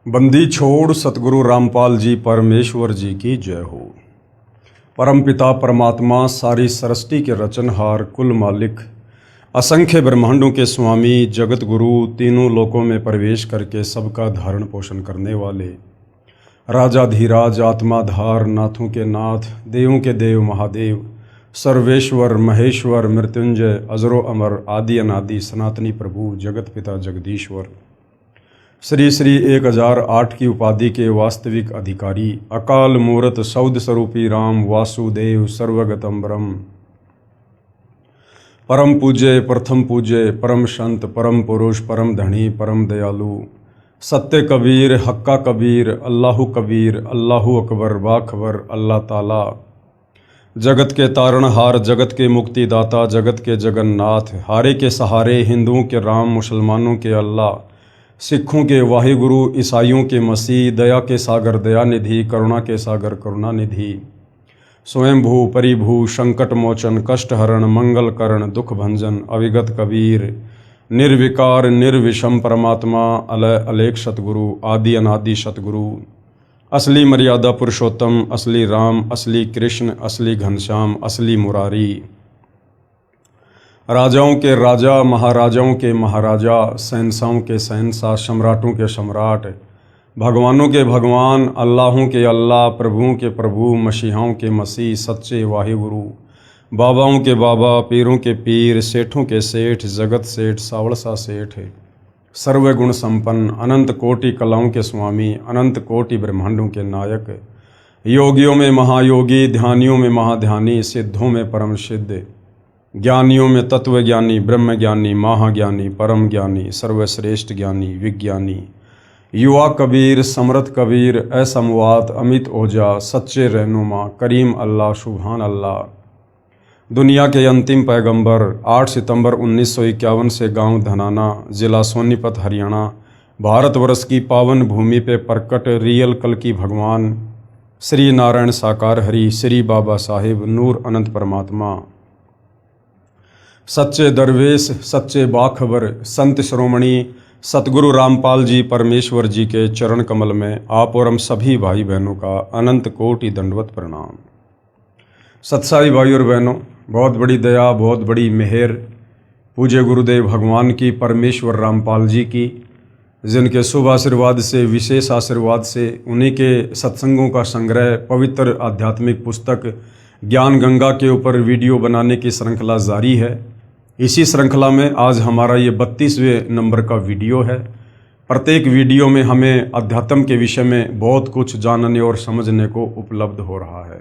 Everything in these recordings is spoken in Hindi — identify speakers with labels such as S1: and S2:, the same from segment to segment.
S1: बंदी छोड़ सतगुरु रामपाल जी परमेश्वर जी की जय हो। परमपिता परमात्मा सारी सृष्टि के रचनहार कुल मालिक असंख्य ब्रह्मांडों के स्वामी जगत गुरु तीनों लोकों में प्रवेश करके सबका धारण पोषण करने वाले राजाधीराज आत्माधार नाथों के नाथ देवों के देव महादेव सर्वेश्वर महेश्वर मृत्युंजय अजरो अमर आदि अनादि सनातनी प्रभु जगत पिता जगदीश्वर श्री श्री 1008 की उपाधि के वास्तविक अधिकारी अकाल मूर्त सौद स्वरूपी राम वासुदेव सर्वगतम ब्रह्म परम पूज्य प्रथम पूज्य परम संत परम पुरुष परम धनी परम दयालु सत्य कबीर हक्का कबीर अल्लाहु कबीर अल्लाहु अकबर बाखबर अल्लाह ताला जगत के तारणहार जगत के मुक्तिदाता जगत के जगन्नाथ हारे के सहारे हिंदुओं के राम मुसलमानों के अल्लाह सिखों के वाहिगुरु ईसाइयों के मसीह दया के सागर दयानिधि करुणा के सागर करुणानिधि स्वयंभू परिभू संकट मोचन कष्ट हरण मंगल करण दुख भंजन अविगत कबीर निर्विकार निर्विषम परमात्मा अलय अलेख सतगुरु आदि अनादि सतगुरु असली मर्यादा पुरुषोत्तम असली राम असली कृष्ण असली घनश्याम असली मुरारी राजाओं के राजा महाराजाओं के महाराजा शहंशाहों के शहंशाह सम्राटों के सम्राट भगवानों के भगवान अल्लाहों के अल्लाह प्रभुओं के प्रभु मसीहाओं के मसीह सच्चे वाहिगुरु बाबाओं के बाबा पीरों के पीर सेठों के सेठ जगत सेठ सावड़सा सेठ सर्वगुण संपन्न अनंत कोटि कलाओं के स्वामी अनंत कोटि ब्रह्मांडों के नायक योगियों में महायोगी ध्यानियों में महाध्यानी सिद्धों में परम सिद्ध ज्ञानियों में तत्व ज्ञानी ब्रह्म ज्ञानी महाज्ञानी परम ज्ञानी सर्वश्रेष्ठ ज्ञानी विज्ञानी युवा कबीर समर्थ कबीर असमवात अमित ओजा सच्चे रहनुमा करीम अल्लाह सुभान अल्लाह दुनिया के अंतिम पैगंबर 8 सितंबर 1951 से गांव धनाना जिला सोनीपत हरियाणा भारतवर्ष की पावन भूमि पे प्रकट रियल कल की भगवान श्री नारायण साकार हरि श्री बाबा साहिब नूर अनंत परमात्मा सच्चे दरवेश सच्चे बाखबर संत श्रोमणी सतगुरु रामपाल जी परमेश्वर जी के चरण कमल में आप और हम सभी भाई बहनों का अनंत कोटि दंडवत प्रणाम। सत्साई भाई और बहनों, बहुत बड़ी दया बहुत बड़ी मेहर पूज्य गुरुदेव भगवान की परमेश्वर रामपाल जी की, जिनके शुभ आशीर्वाद से विशेष आशीर्वाद से उन्हीं के सत्संगों का संग्रह पवित्र आध्यात्मिक पुस्तक ज्ञान गंगा के ऊपर वीडियो बनाने की श्रृंखला जारी है। इसी श्रृंखला में आज हमारा ये 32वें नंबर का वीडियो है। प्रत्येक वीडियो में हमें अध्यात्म के विषय में बहुत कुछ जानने और समझने को उपलब्ध हो रहा है।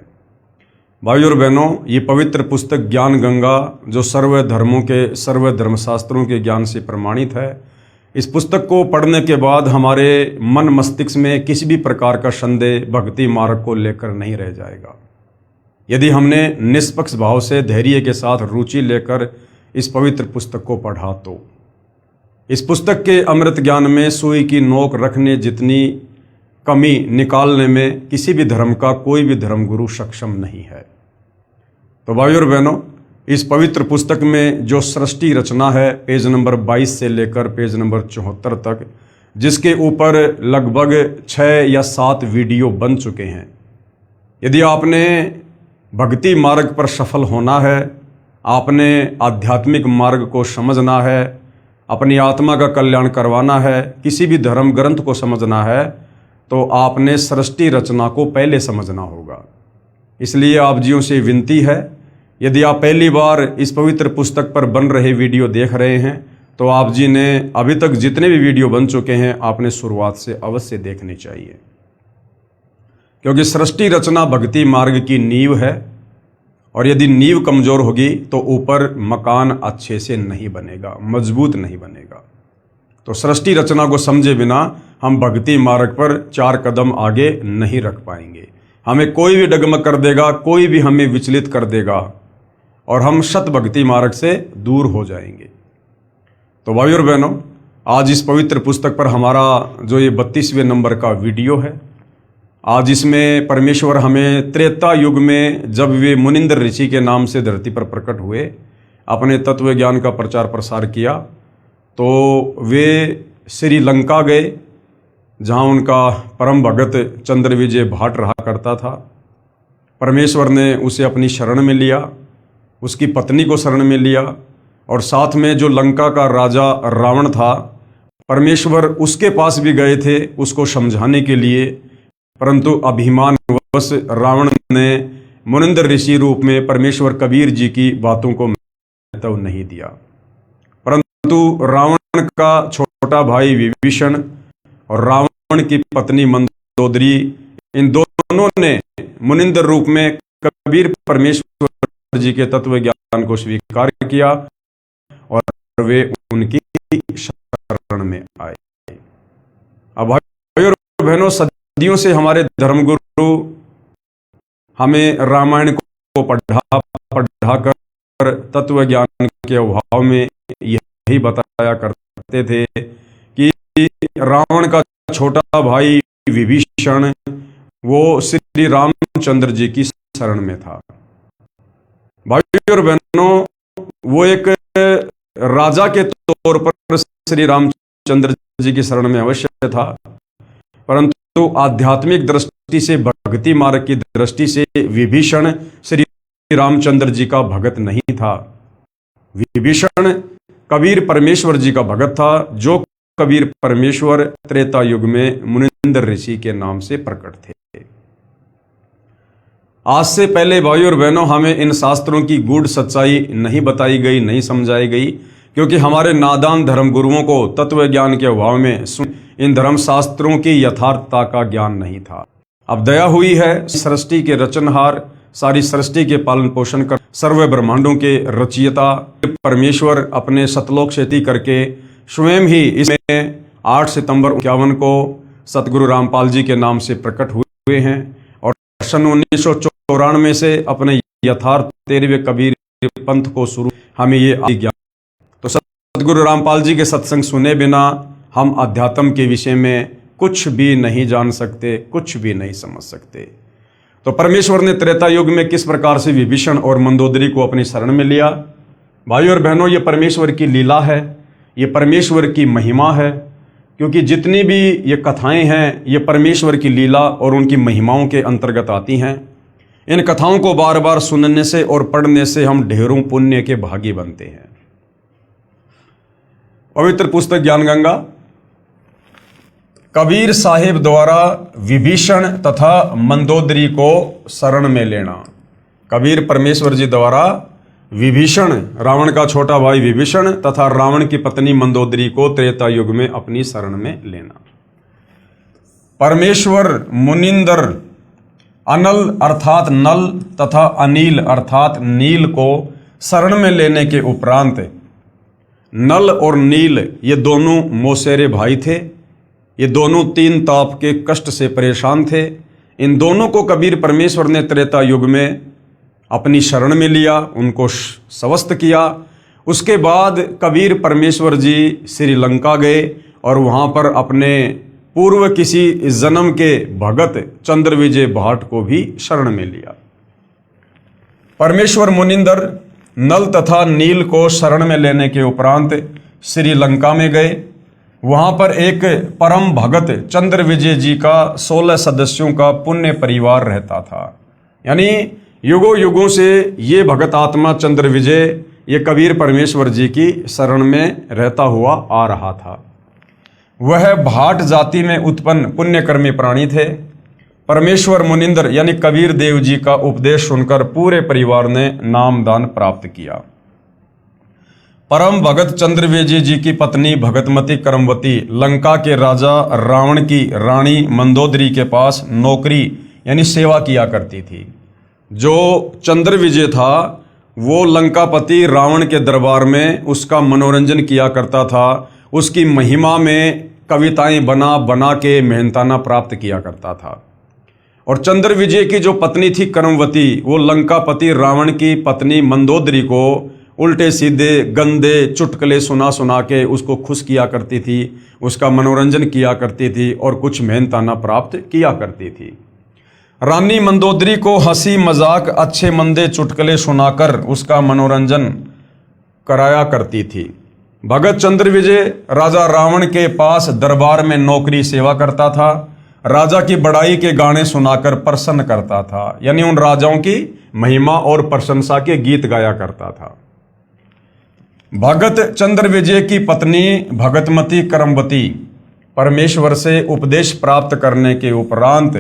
S1: भाई और बहनों, ये पवित्र पुस्तक ज्ञान गंगा जो सर्व धर्मों के सर्व धर्मशास्त्रों के ज्ञान से प्रमाणित है, इस पुस्तक को पढ़ने के बाद हमारे मन मस्तिष्क में किसी भी प्रकार का संदेह भक्ति मार्ग को लेकर नहीं रह जाएगा। यदि हमने निष्पक्ष भाव से धैर्य के साथ रुचि लेकर इस पवित्र पुस्तक को पढ़ा तो इस पुस्तक के अमृत ज्ञान में सुई की नोक रखने जितनी कमी निकालने में किसी भी धर्म का कोई भी धर्मगुरु सक्षम नहीं है। तो भाई और बहनों, इस पवित्र पुस्तक में जो सृष्टि रचना है पेज नंबर 22 से लेकर पेज नंबर 74 तक, जिसके ऊपर लगभग 6 या 7 वीडियो बन चुके हैं। यदि आपने भक्ति मार्ग पर सफल होना है, आपने आध्यात्मिक मार्ग को समझना है, अपनी आत्मा का कल्याण करवाना है, किसी भी धर्म ग्रंथ को समझना है, तो आपने सृष्टि रचना को पहले समझना होगा। इसलिए आप जियों से विनती है, यदि आप पहली बार इस पवित्र पुस्तक पर बन रहे वीडियो देख रहे हैं तो आप जी ने अभी तक जितने भी वीडियो बन चुके हैं आपने शुरुआत से अवश्य देखने चाहिए, क्योंकि सृष्टि रचना भक्ति मार्ग की नींव है और यदि नींव कमजोर होगी तो ऊपर मकान अच्छे से नहीं बनेगा, मजबूत नहीं बनेगा। तो सृष्टि रचना को समझे बिना हम भक्ति मार्ग पर 4 कदम आगे नहीं रख पाएंगे। हमें कोई भी डगमग कर देगा, कोई भी हमें विचलित कर देगा और हम सत भक्ति मार्ग से दूर हो जाएंगे। तो भाई और बहनों, आज इस पवित्र पुस्तक पर हमारा जो ये 32वें नंबर का वीडियो है, आज इसमें परमेश्वर हमें त्रेता युग में जब वे मुनिंद्र ऋषि के नाम से धरती पर प्रकट हुए, अपने तत्व ज्ञान का प्रचार प्रसार किया, तो वे श्रीलंका गए जहाँ उनका परम भगत चंद्र विजय भाट रहा करता था। परमेश्वर ने उसे अपनी शरण में लिया, उसकी पत्नी को शरण में लिया, और साथ में जो लंका का राजा रावण था, परमेश्वर उसके पास भी गए थे उसको समझाने के लिए, परंतु अभिमानवश रावण ने मुनिंदर ऋषि रूप में परमेश्वर कबीर जी की बातों को महत्व नहीं दिया। परंतु रावण का छोटा भाई विभीषण और रावण की पत्नी मंदोदरी, इन दोनों ने मुनिंदर रूप में कबीर परमेश्वर जी के तत्व ज्ञान को स्वीकार किया और वे उनकी शरण में आए। अब भाइयों और बहनों, सदियों से हमारे धर्मगुरु हमें रामायण को पढ़ा कर तत्व ज्ञान के अभाव में यही बताया करते थे कि रावण का छोटा भाई विभीषण वो श्री रामचंद्र जी की शरण में था। भाइयों और बहनों, वो एक राजा के तौर पर श्री रामचंद्र जी की शरण में अवश्य था, परंतु आध्यात्मिक दृष्टि से, भक्ति मार्ग की दृष्टि से विभीषण श्री रामचंद्र जी का भगत नहीं था। विभीषण कबीर परमेश्वर जी का भगत था, जो कबीर परमेश्वर त्रेता युग में मुनिंदर ऋषि के नाम से प्रकट थे। आज से पहले भाइयों और बहनों, हमें इन शास्त्रों की गूढ़ सच्चाई नहीं बताई गई, नहीं समझाई गई, क्योंकि हमारे नादान धर्म गुरुओं को तत्व ज्ञान के अभाव में इन धर्म शास्त्रों की यथार्थता का ज्ञान नहीं था। अब दया हुई है, सृष्टि के रचनहार, सारी सृष्टि के पालन पोषण कर, सर्व ब्रह्मांडों के रचयिता परमेश्वर अपने सतलोक शेती करके स्वयं ही इसमें 8 सितंबर 1951 को सतगुरु रामपाल जी के नाम से प्रकट हुए हैं, और सन 1994 से अपने यथार्थ 13वें कबीर पंथ को शुरू हमें ये ज्ञान। तो सतगुरु रामपाल जी के सत्संग सुने बिना हम अध्यात्म के विषय में कुछ भी नहीं जान सकते, कुछ भी नहीं समझ सकते। तो परमेश्वर ने त्रेता युग में किस प्रकार से विभीषण और मंदोदरी को अपनी शरण में लिया। भाइयों और बहनों, ये परमेश्वर की लीला है, ये परमेश्वर की महिमा है, क्योंकि जितनी भी ये कथाएं हैं ये परमेश्वर की लीला और उनकी महिमाओं के अंतर्गत आती हैं। इन कथाओं को बार बार सुनने से और पढ़ने से हम ढेरों पुण्य के भागी बनते हैं। पवित्र पुस्तक ज्ञान गंगा कबीर साहिब द्वारा विभीषण तथा मंदोदरी को शरण में लेना। कबीर परमेश्वर जी द्वारा विभीषण, रावण का छोटा भाई विभीषण तथा रावण की पत्नी मंदोदरी को त्रेता युग में अपनी शरण में लेना। परमेश्वर मुनिंदर अनल अर्थात नल तथा अनिल अर्थात नील को शरण में लेने के उपरांत, नल और नील ये दोनों मौसेरे भाई थे। ये दोनों 3 ताप के कष्ट से परेशान थे। इन दोनों को कबीर परमेश्वर ने त्रेता युग में अपनी शरण में लिया, उनको स्वस्थ किया। उसके बाद कबीर परमेश्वर जी श्रीलंका गए और वहाँ पर अपने पूर्व किसी जन्म के भगत चंद्र विजय भाट को भी शरण में लिया। परमेश्वर मुनिंदर नल तथा नील को शरण में लेने के उपरांत श्रीलंका में गए। वहाँ पर एक परम भगत चंद्र विजय जी का 16 सदस्यों का पुण्य परिवार रहता था। यानी युगों युगों से ये भगत आत्मा चंद्र विजय ये कबीर परमेश्वर जी की शरण में रहता हुआ आ रहा था। वह भाट जाति में उत्पन्न पुण्यकर्मी प्राणी थे। परमेश्वर मुनिंदर यानी कबीर देव जी का उपदेश सुनकर पूरे परिवार ने नामदान प्राप्त किया। परम भगत चंद्र विजय जी की पत्नी भगतमती करमवती लंका के राजा रावण की रानी मंदोदरी के पास नौकरी यानी सेवा किया करती थी। जो चंद्र विजय था वो लंकापति रावण के दरबार में उसका मनोरंजन किया करता था। उसकी महिमा में कविताएं बना बना के मेहनताना प्राप्त किया करता था। और चंद्र विजय की जो पत्नी थी करमवती, वो लंकापति रावण की पत्नी मंदोदरी को उल्टे सीधे गंदे चुटकुले सुना सुना के उसको खुश किया करती थी, उसका मनोरंजन किया करती थी और कुछ मेहनताना प्राप्त किया करती थी। रानी मंदोदरी को हंसी मजाक अच्छे मंदे चुटकुले सुनाकर उसका मनोरंजन कराया करती थी। भगत चंद्र विजय राजा रावण के पास दरबार में नौकरी सेवा करता था। राजा की बड़ाई के गाने सुनाकर प्रसन्न करता था, यानी उन राजाओं की महिमा और प्रशंसा के गीत गाया करता था। भगत चंद्र विजय की पत्नी भगतमती करमवती परमेश्वर से उपदेश प्राप्त करने के उपरांत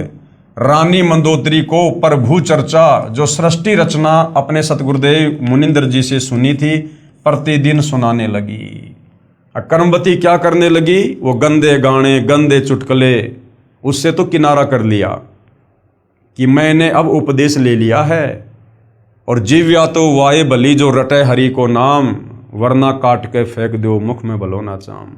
S1: रानी मंदोदरी को प्रभु चर्चा जो सृष्टि रचना अपने सतगुरुदेव मुनिंद्र जी से सुनी थी प्रतिदिन सुनाने लगी। करमवती क्या करने लगी? वो गंदे गाने, गंदे चुटकुले, उससे तो किनारा कर लिया कि मैंने अब उपदेश ले लिया है। और जीव्या तो वाये बली जो रटे हरि को नाम, वरना काट के फेंक दो मुख में बलो ना चाम।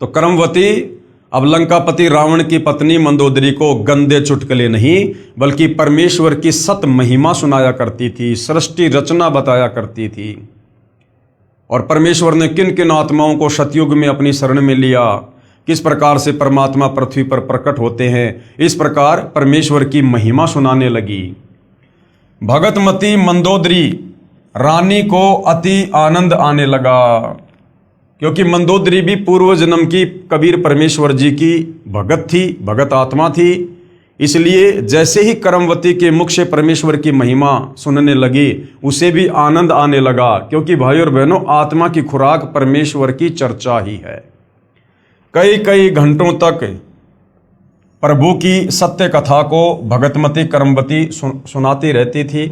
S1: तो करमवती अब लंकापति रावण की पत्नी मंदोदरी को गंदे चुटकुले नहीं बल्कि परमेश्वर की सत महिमा सुनाया करती थी, सृष्टि रचना बताया करती थी। और परमेश्वर ने किन किन आत्माओं को सतयुग में अपनी शरण में लिया, किस प्रकार से परमात्मा पृथ्वी पर प्रकट होते हैं, इस प्रकार परमेश्वर की महिमा सुनाने लगी। भगतमती मंदोदरी रानी को अति आनंद आने लगा, क्योंकि मंदोदरी भी पूर्व जन्म की कबीर परमेश्वर जी की भगत थी, भगत आत्मा थी। इसलिए जैसे ही करमवती के मुख से परमेश्वर की महिमा सुनने लगी, उसे भी आनंद आने लगा, क्योंकि भाई और बहनों, आत्मा की खुराक परमेश्वर की चर्चा ही है। कई कई घंटों तक प्रभु की सत्य कथा को भगतमती करमवती सुनाती रहती थी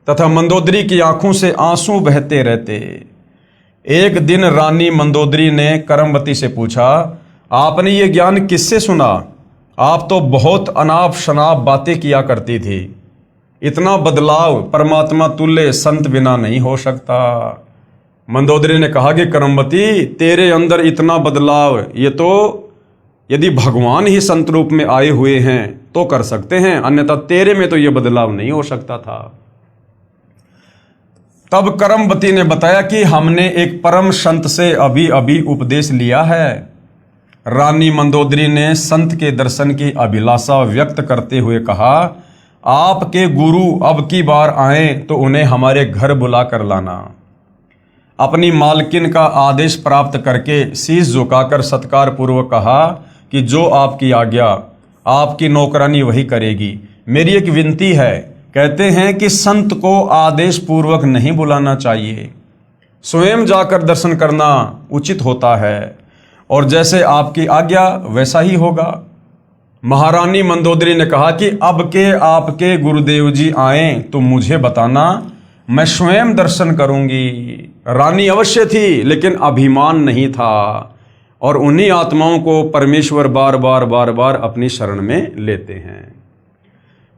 S1: तथा मंदोदरी की आंखों से आंसू बहते रहते। एक दिन रानी मंदोदरी ने करमवती से पूछा, आपने ये ज्ञान किससे सुना? आप तो बहुत अनाप शनाप बातें किया करती थी। इतना बदलाव परमात्मा तुल्य संत बिना नहीं हो सकता। मंदोदरी ने कहा कि करमवती, तेरे अंदर इतना बदलाव ये तो यदि भगवान ही संत रूप में आए हुए हैं तो कर सकते हैं, अन्यथा तेरे में तो ये बदलाव नहीं हो सकता था। तब करमवती ने बताया कि हमने एक परम संत से अभी अभी उपदेश लिया है। रानी मंदोदरी ने संत के दर्शन की अभिलाषा व्यक्त करते हुए कहा, आपके गुरु अब की बार आए तो उन्हें हमारे घर बुला कर लाना। अपनी मालकिन का आदेश प्राप्त करके शीश झुकाकर सत्कार पूर्वक कहा कि जो आपकी आज्ञा, आपकी नौकरानी वही करेगी। मेरी एक विनती है, कहते हैं कि संत को आदेश पूर्वक नहीं बुलाना चाहिए, स्वयं जाकर दर्शन करना उचित होता है, और जैसे आपकी आज्ञा वैसा ही होगा। महारानी मंदोदरी ने कहा कि अब के आपके गुरुदेव जी आए तो मुझे बताना, मैं स्वयं दर्शन करूंगी। रानी अवश्य थी, लेकिन अभिमान नहीं था, और उन्हीं आत्माओं को परमेश्वर बार बार अपनी शरण में लेते हैं।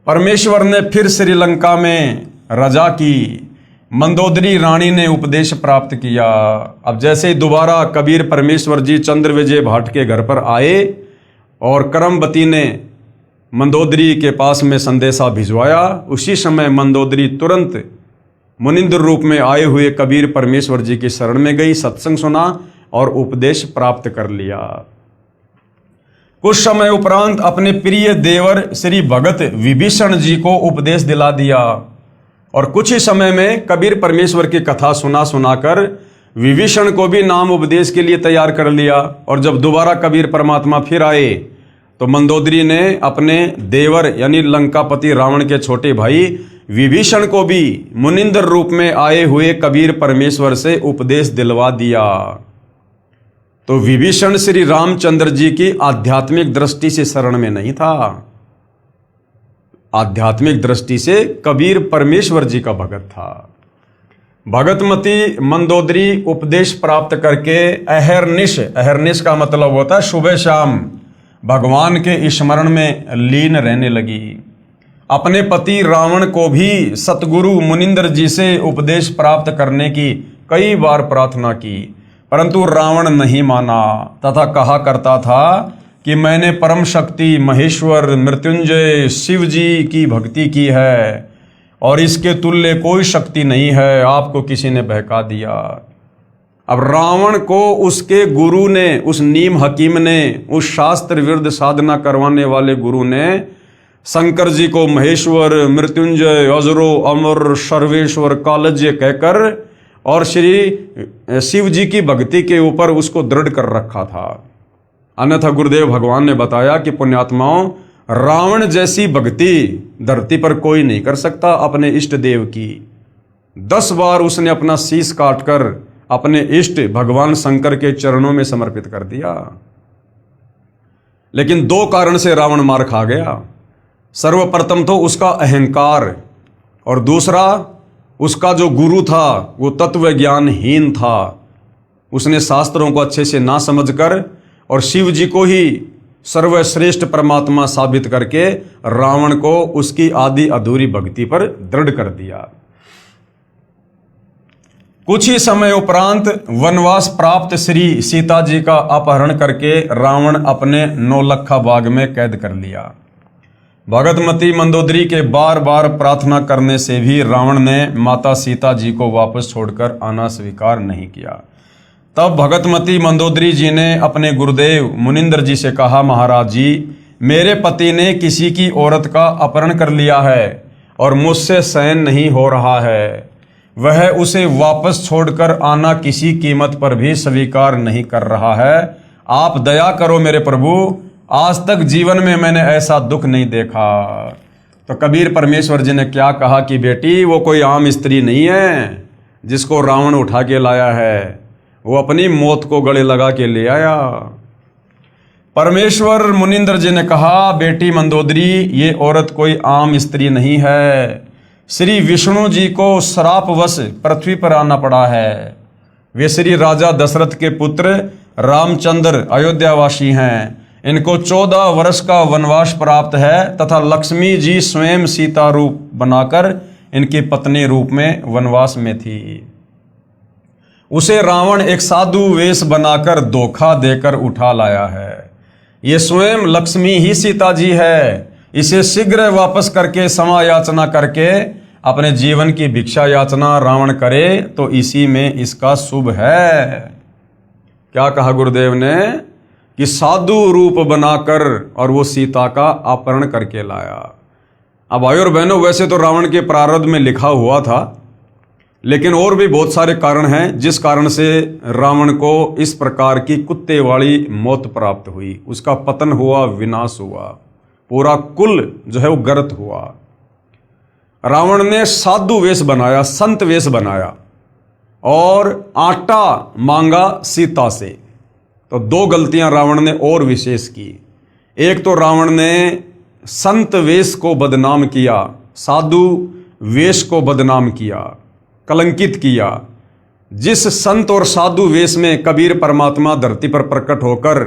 S1: परमेश्वर ने फिर श्रीलंका में रजा की। मंदोदरी रानी ने उपदेश प्राप्त किया। अब जैसे ही दोबारा कबीर परमेश्वर जी चंद्र विजय भाट के घर पर आए और करमवती ने मंदोदरी के पास में संदेशा भिजवाया, उसी समय मंदोदरी तुरंत मुनिंद्र रूप में आए हुए कबीर परमेश्वर जी की शरण में गई, सत्संग सुना और उपदेश प्राप्त कर लिया। कुछ समय उपरांत अपने प्रिय देवर श्री भगत विभीषण जी को उपदेश दिला दिया, और कुछ ही समय में कबीर परमेश्वर की कथा सुनाकर विभीषण को भी नाम उपदेश के लिए तैयार कर लिया। और जब दोबारा कबीर परमात्मा फिर आए तो मंदोदरी ने अपने देवर यानी लंकापति रावण के छोटे भाई विभीषण को भी मुनिंद्र रूप में आए हुए कबीर परमेश्वर से उपदेश दिलवा दिया। तो विभीषण श्री रामचंद्र जी की आध्यात्मिक दृष्टि से शरण में नहीं था, आध्यात्मिक दृष्टि से कबीर परमेश्वर जी का भगत था। भगतमती मंदोदरी उपदेश प्राप्त करके अहरनिश का मतलब होता है सुबह शाम भगवान के स्मरण में लीन रहने लगी। अपने पति रावण को भी सतगुरु मुनिंद्र जी से उपदेश प्राप्त करने की कई बार प्रार्थना की, परंतु रावण नहीं माना तथा कहा करता था कि मैंने परम शक्ति महेश्वर मृत्युंजय शिव जी की भक्ति की है और इसके तुल्य कोई शक्ति नहीं है, आपको किसी ने बहका दिया। अब रावण को उसके गुरु ने, उस नीम हकीम ने, उस शास्त्र विरुद्ध साधना करवाने वाले गुरु ने शंकर जी को महेश्वर मृत्युंजय अजरो अमर सर्वेश्वर कालज्य कहकर और श्री शिव जी की भक्ति के ऊपर उसको दृढ़ कर रखा था। अन्यथा गुरुदेव भगवान ने बताया कि पुण्यात्माओं, रावण जैसी भक्ति धरती पर कोई नहीं कर सकता अपने इष्ट देव की। 10 बार उसने अपना शीश काटकर अपने इष्ट भगवान शंकर के चरणों में समर्पित कर दिया, लेकिन 2 कारण से रावण मार खा गया। सर्वप्रथम तो उसका अहंकार, और दूसरा उसका जो गुरु था वो तत्व ज्ञानहीन था। उसने शास्त्रों को अच्छे से ना समझकर और शिव जी को ही सर्वश्रेष्ठ परमात्मा साबित करके रावण को उसकी आदि अधूरी भक्ति पर दृढ़ कर दिया। कुछ ही समय उपरांत वनवास प्राप्त श्री सीता जी का अपहरण करके रावण अपने नौलखा बाग में कैद कर लिया। भगतमती मंदोदरी के बार बार प्रार्थना करने से भी रावण ने माता सीता जी को वापस छोड़कर आना स्वीकार नहीं किया। तब भगतमती मंदोदरी जी ने अपने गुरुदेव मुनिंदर जी से कहा, महाराज जी, मेरे पति ने किसी की औरत का अपहरण कर लिया है और मुझसे सहन नहीं हो रहा है। वह उसे वापस छोड़कर आना किसी कीमत पर भी स्वीकार नहीं कर रहा है। आप दया करो मेरे प्रभु, आज तक जीवन में मैंने ऐसा दुख नहीं देखा। तो कबीर परमेश्वर जी ने क्या कहा कि बेटी, वो कोई आम स्त्री नहीं है जिसको रावण उठा के लाया है, वो अपनी मौत को गले लगा के ले आया। परमेश्वर मुनिंदर जी ने कहा, बेटी मंदोदरी, ये औरत कोई आम स्त्री नहीं है। श्री विष्णु जी को श्रापवश पृथ्वी पर आना पड़ा है। वे श्री राजा दशरथ के पुत्र रामचंद्र अयोध्यावासी हैं। इनको 14 वर्ष का वनवास प्राप्त है तथा लक्ष्मी जी स्वयं सीता रूप बनाकर इनकी पत्नी रूप में वनवास में थी। उसे रावण एक साधु वेश बनाकर धोखा देकर उठा लाया है। ये स्वयं लक्ष्मी ही सीता जी है। इसे शीघ्र वापस करके क्षमा याचना करके अपने जीवन की भिक्षा याचना रावण करे तो इसी में इसका शुभ है। क्या कहा गुरुदेव ने कि साधु रूप बनाकर और वो सीता का अपहरण करके लाया। अब भाई और बहनों, वैसे तो रावण के प्रारब्ध में लिखा हुआ था, लेकिन और भी बहुत सारे कारण हैं जिस कारण से रावण को इस प्रकार की कुत्ते वाली मौत प्राप्त हुई। उसका पतन हुआ, विनाश हुआ, पूरा कुल जो है वो गर्त हुआ। रावण ने साधु वेश बनाया, संत वेश बनाया और आटा मांगा सीता से। तो 2 गलतियां रावण ने और विशेष की। एक तो रावण ने संत वेश को बदनाम किया, साधु वेश को बदनाम किया, कलंकित किया। जिस संत और साधु वेश में कबीर परमात्मा धरती पर प्रकट होकर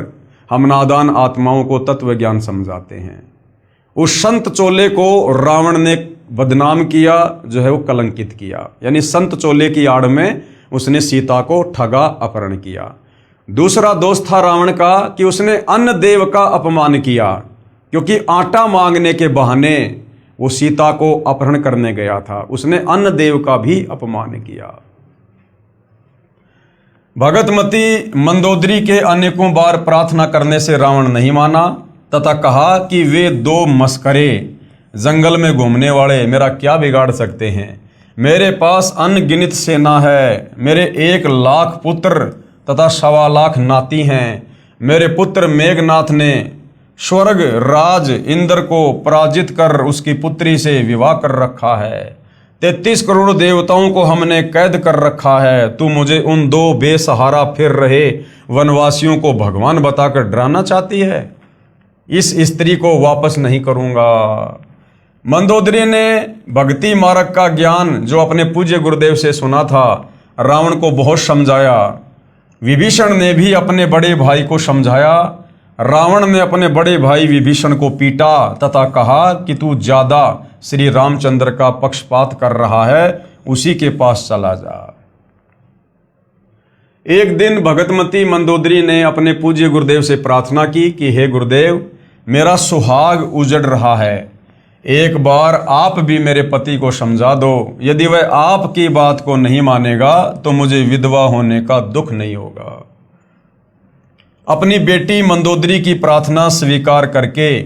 S1: हम नादान आत्माओं को तत्व ज्ञान समझाते हैं, उस संत चोले को रावण ने बदनाम किया, जो है वो कलंकित किया। यानी संत चोले की आड़ में उसने सीता को ठगा, अपहरण किया। दूसरा दोष था रावण का कि उसने अन्न देव का अपमान किया, क्योंकि आटा मांगने के बहाने वो सीता को अपहरण करने गया था। उसने अन्न देव का भी अपमान किया। भगतमती मंदोदरी के अनेकों बार प्रार्थना करने से रावण नहीं माना तथा कहा कि वे 2 मस्करे जंगल में घूमने वाले मेरा क्या बिगाड़ सकते हैं। मेरे पास अनगिनत सेना है, मेरे 1 लाख पुत्र तथा 1.25 लाख नाती हैं। मेरे पुत्र मेघनाथ ने स्वर्ग राज इंद्र को पराजित कर उसकी पुत्री से विवाह कर रखा है। 33 करोड़ देवताओं को हमने कैद कर रखा है। तू मुझे उन 2 बेसहारा फिर रहे वनवासियों को भगवान बताकर डराना चाहती है। इस स्त्री को वापस नहीं करूंगा। मंदोदरी ने भक्ति मार्ग का ज्ञान जो अपने पूज्य गुरुदेव से सुना था, रावण को बहुत समझाया। विभीषण ने भी अपने बड़े भाई को समझाया। रावण ने अपने बड़े भाई विभीषण को पीटा तथा कहा कि तू ज्यादा श्री रामचंद्र का पक्षपात कर रहा है, उसी के पास चला जा। एक दिन भगतमती मंदोदरी ने अपने पूज्य गुरुदेव से प्रार्थना की कि हे गुरुदेव, मेरा सुहाग उजड़ रहा है, एक बार आप भी मेरे पति को समझा दो। यदि वह आपकी बात को नहीं मानेगा तो मुझे विधवा होने का दुख नहीं होगा। अपनी बेटी मंदोदरी की प्रार्थना स्वीकार करके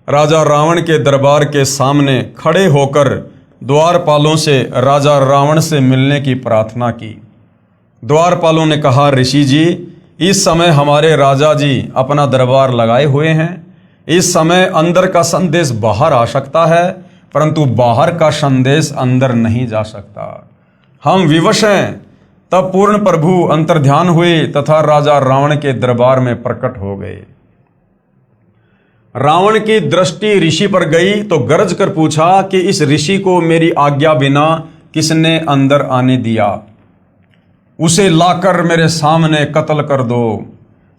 S1: राजा रावण के दरबार के सामने खड़े होकर द्वारपालों से राजा रावण से मिलने की प्रार्थना की। द्वारपालों ने कहा, ऋषि जी, इस समय हमारे राजा जी अपना दरबार लगाए हुए हैं। इस समय अंदर का संदेश बाहर आ सकता है, परंतु बाहर का संदेश अंदर नहीं जा सकता। हम विवश हैं। तब पूर्ण प्रभु अंतर्ध्यान हुए तथा राजा रावण के दरबार में प्रकट हो गए। रावण की दृष्टि ऋषि पर गई तो गरज कर पूछा कि इस ऋषि को मेरी आज्ञा बिना किसने अंदर आने दिया? उसे लाकर मेरे सामने कत्ल कर दो।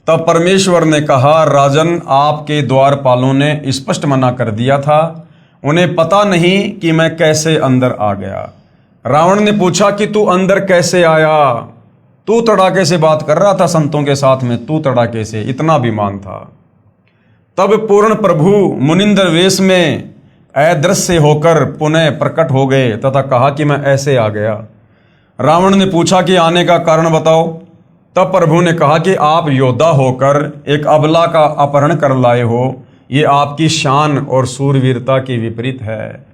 S1: तब परमेश्वर ने कहा, राजन, आपके द्वारपालों ने स्पष्ट मना कर दिया था। उन्हें पता नहीं कि मैं कैसे अंदर आ गया। रावण ने पूछा कि तू अंदर कैसे आया? तू तड़ाके से बात कर रहा था संतों के साथ में, तू तड़ाके से, इतना अभिमान था। तब पूर्ण प्रभु मुनिंदर वेश में अदृश्य होकर पुनः प्रकट हो गए तथा कहा कि मैं ऐसे आ गया। रावण ने पूछा कि आने का कारण बताओ। तब प्रभु ने कहा कि आप योद्धा होकर एक अबला का अपहरण कर लाए हो। ये आपकी शान और सूरवीरता के विपरीत है।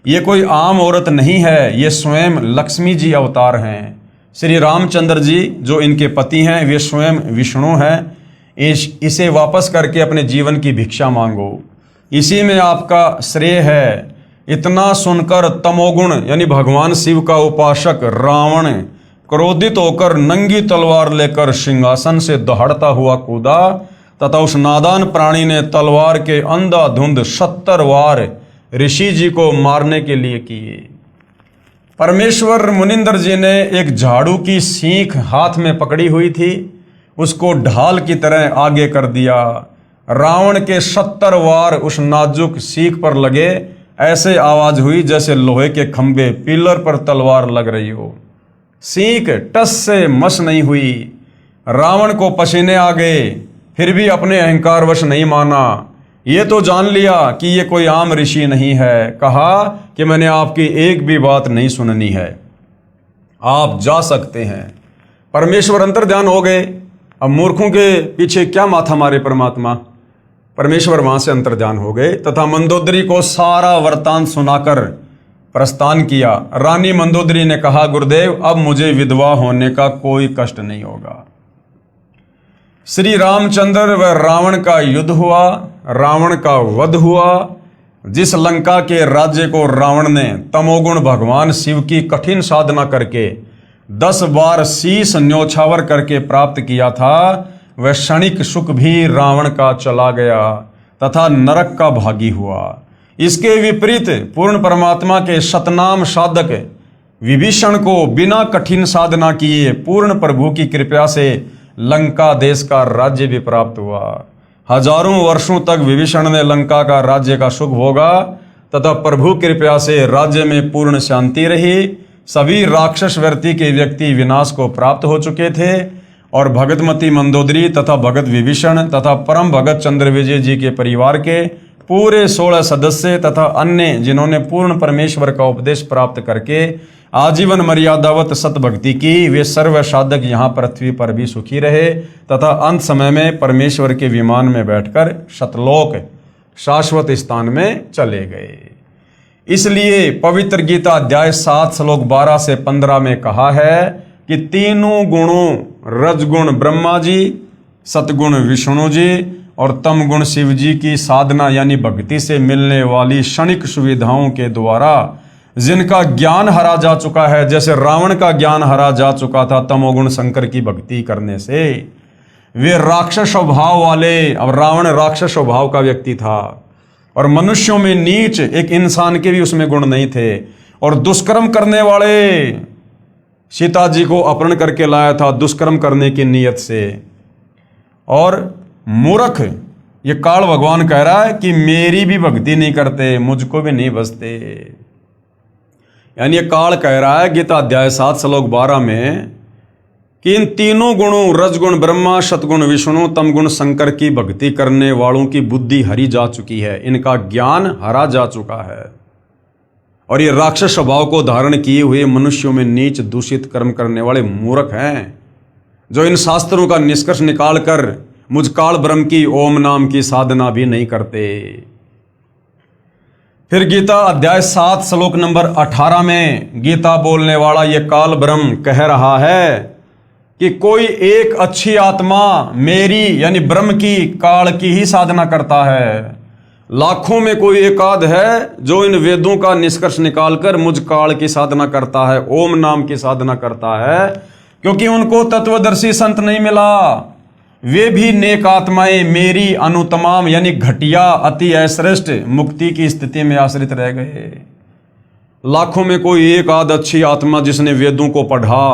S1: ये कोई आम औरत नहीं है, ये स्वयं लक्ष्मी जी अवतार हैं। श्री रामचंद्र जी जो इनके पति हैं, वे स्वयं विष्णु हैं। इसे वापस करके अपने जीवन की भिक्षा मांगो, इसी में आपका श्रेय है। इतना सुनकर तमोगुण यानी भगवान शिव का उपासक रावण क्रोधित होकर नंगी तलवार लेकर सिंहासन से दहाड़ता हुआ कूदा तथा उस नादान प्राणी ने तलवार के अंधाधुंध 70 वार ऋषि जी को मारने के लिए किए। परमेश्वर मुनिंदर जी ने एक झाड़ू की सीख हाथ में पकड़ी हुई थी, उसको ढाल की तरह आगे कर दिया। रावण के 70 वार उस नाजुक सीख पर लगे। ऐसे आवाज हुई जैसे लोहे के खंभे पिलर पर तलवार लग रही हो। सीख टस से मस नहीं हुई। रावण को पसीने आ गए, फिर भी अपने अहंकारवश नहीं माना। ये तो जान लिया कि ये कोई आम ऋषि नहीं है। कहा कि मैंने आपकी एक भी बात नहीं सुननी है, आप जा सकते हैं। परमेश्वर अंतर्ध्यान हो गए। अब मूर्खों के पीछे क्या माथा मारे परमात्मा। परमेश्वर वहां से अंतर्ध्यान हो गए तथा मंदोदरी को सारा वृत्तांत सुनाकर प्रस्थान किया। रानी मंदोदरी ने कहा, गुरुदेव, अब मुझे विधवा होने का कोई कष्ट नहीं होगा। श्री रामचंद्र व रावण का युद्ध हुआ, रावण का वध हुआ। जिस लंका के राज्य को रावण ने तमोगुण भगवान शिव की कठिन साधना करके 10 बार शीश न्योछावर करके प्राप्त किया था, वह क्षणिक सुख भी रावण का चला गया तथा नरक का भागी हुआ। इसके विपरीत पूर्ण परमात्मा के सतनाम साधक विभीषण को बिना कठिन साधना किए पूर्ण प्रभु की कृपा से लंका देश का राज्य भी प्राप्त हुआ। हजारों वर्षों तक विभीषण ने लंका का राज्य का सुख भोगा तथा प्रभु कृपा से राज्य में पूर्ण शांति रही। सभी राक्षस वृत्ति के व्यक्ति विनाश को प्राप्त हो चुके थे और भगतमती मंदोदरी तथा भगत विभीषण तथा परम भगत चंद्रविजय जी के परिवार के पूरे 16 सदस्य तथा अन्य जिन्होंने पूर्ण परमेश्वर का उपदेश प्राप्त करके आजीवन मर्यादावत सतभक्ति की, वे सर्व साधक यहाँ पृथ्वी पर भी सुखी रहे तथा अंत समय में परमेश्वर के विमान में बैठकर सतलोक शाश्वत स्थान में चले गए। इसलिए पवित्र गीता अध्याय 7 श्लोक 12 से 15 में कहा है कि तीनों गुणों रजगुण ब्रह्मा जी, सतगुण विष्णु जी और तम गुण शिव जी की साधना यानी भक्ति से मिलने वाली क्षणिक सुविधाओं के द्वारा जिनका ज्ञान हरा जा चुका है, जैसे रावण का ज्ञान हरा जा चुका था तमोगुण शंकर की भक्ति करने से, वे राक्षस स्वभाव वाले, अब रावण राक्षस स्वभाव का व्यक्ति था और मनुष्यों में नीच एक इंसान के भी उसमें गुण नहीं थे और दुष्कर्म करने वाले, सीता जी को अपहरण करके लाया था दुष्कर्म करने की नीयत से। और मूर्ख ये काल भगवान कह रहा है कि मेरी भी भक्ति नहीं करते, मुझको भी नहीं बसते। यानी ये काल कह रहा है गीता अध्याय 7 श्लोक 12 में कि इन तीनों गुणों रजगुण ब्रह्मा, सतगुण विष्णु, तमगुण शंकर की भक्ति करने वालों की बुद्धि हरी जा चुकी है, इनका ज्ञान हरा जा चुका है और ये राक्षस स्वभाव को धारण किए हुए मनुष्यों में नीच दूषित कर्म करने वाले मूर्ख हैं, जो इन शास्त्रों का निष्कर्ष निकालकर मुझ काल ब्रह्म की ओम नाम की साधना भी नहीं करते। फिर गीता अध्याय 7 श्लोक नंबर 18 में गीता बोलने वाला ये काल ब्रह्म कह रहा है कि कोई एक अच्छी आत्मा मेरी यानी ब्रह्म की काल की ही साधना करता है, लाखों में कोई एकाध है जो इन वेदों का निष्कर्ष निकालकर मुझ काल की साधना करता है, ओम नाम की साधना करता है, क्योंकि उनको तत्वदर्शी संत नहीं मिला। वे भी नेक आत्माएं मेरी अनुतमाम यानी घटिया अति अश्रेष्ठ मुक्ति की स्थिति में आश्रित रह गए। लाखों में कोई एक आध अच्छी आत्मा जिसने वेदों को पढ़ा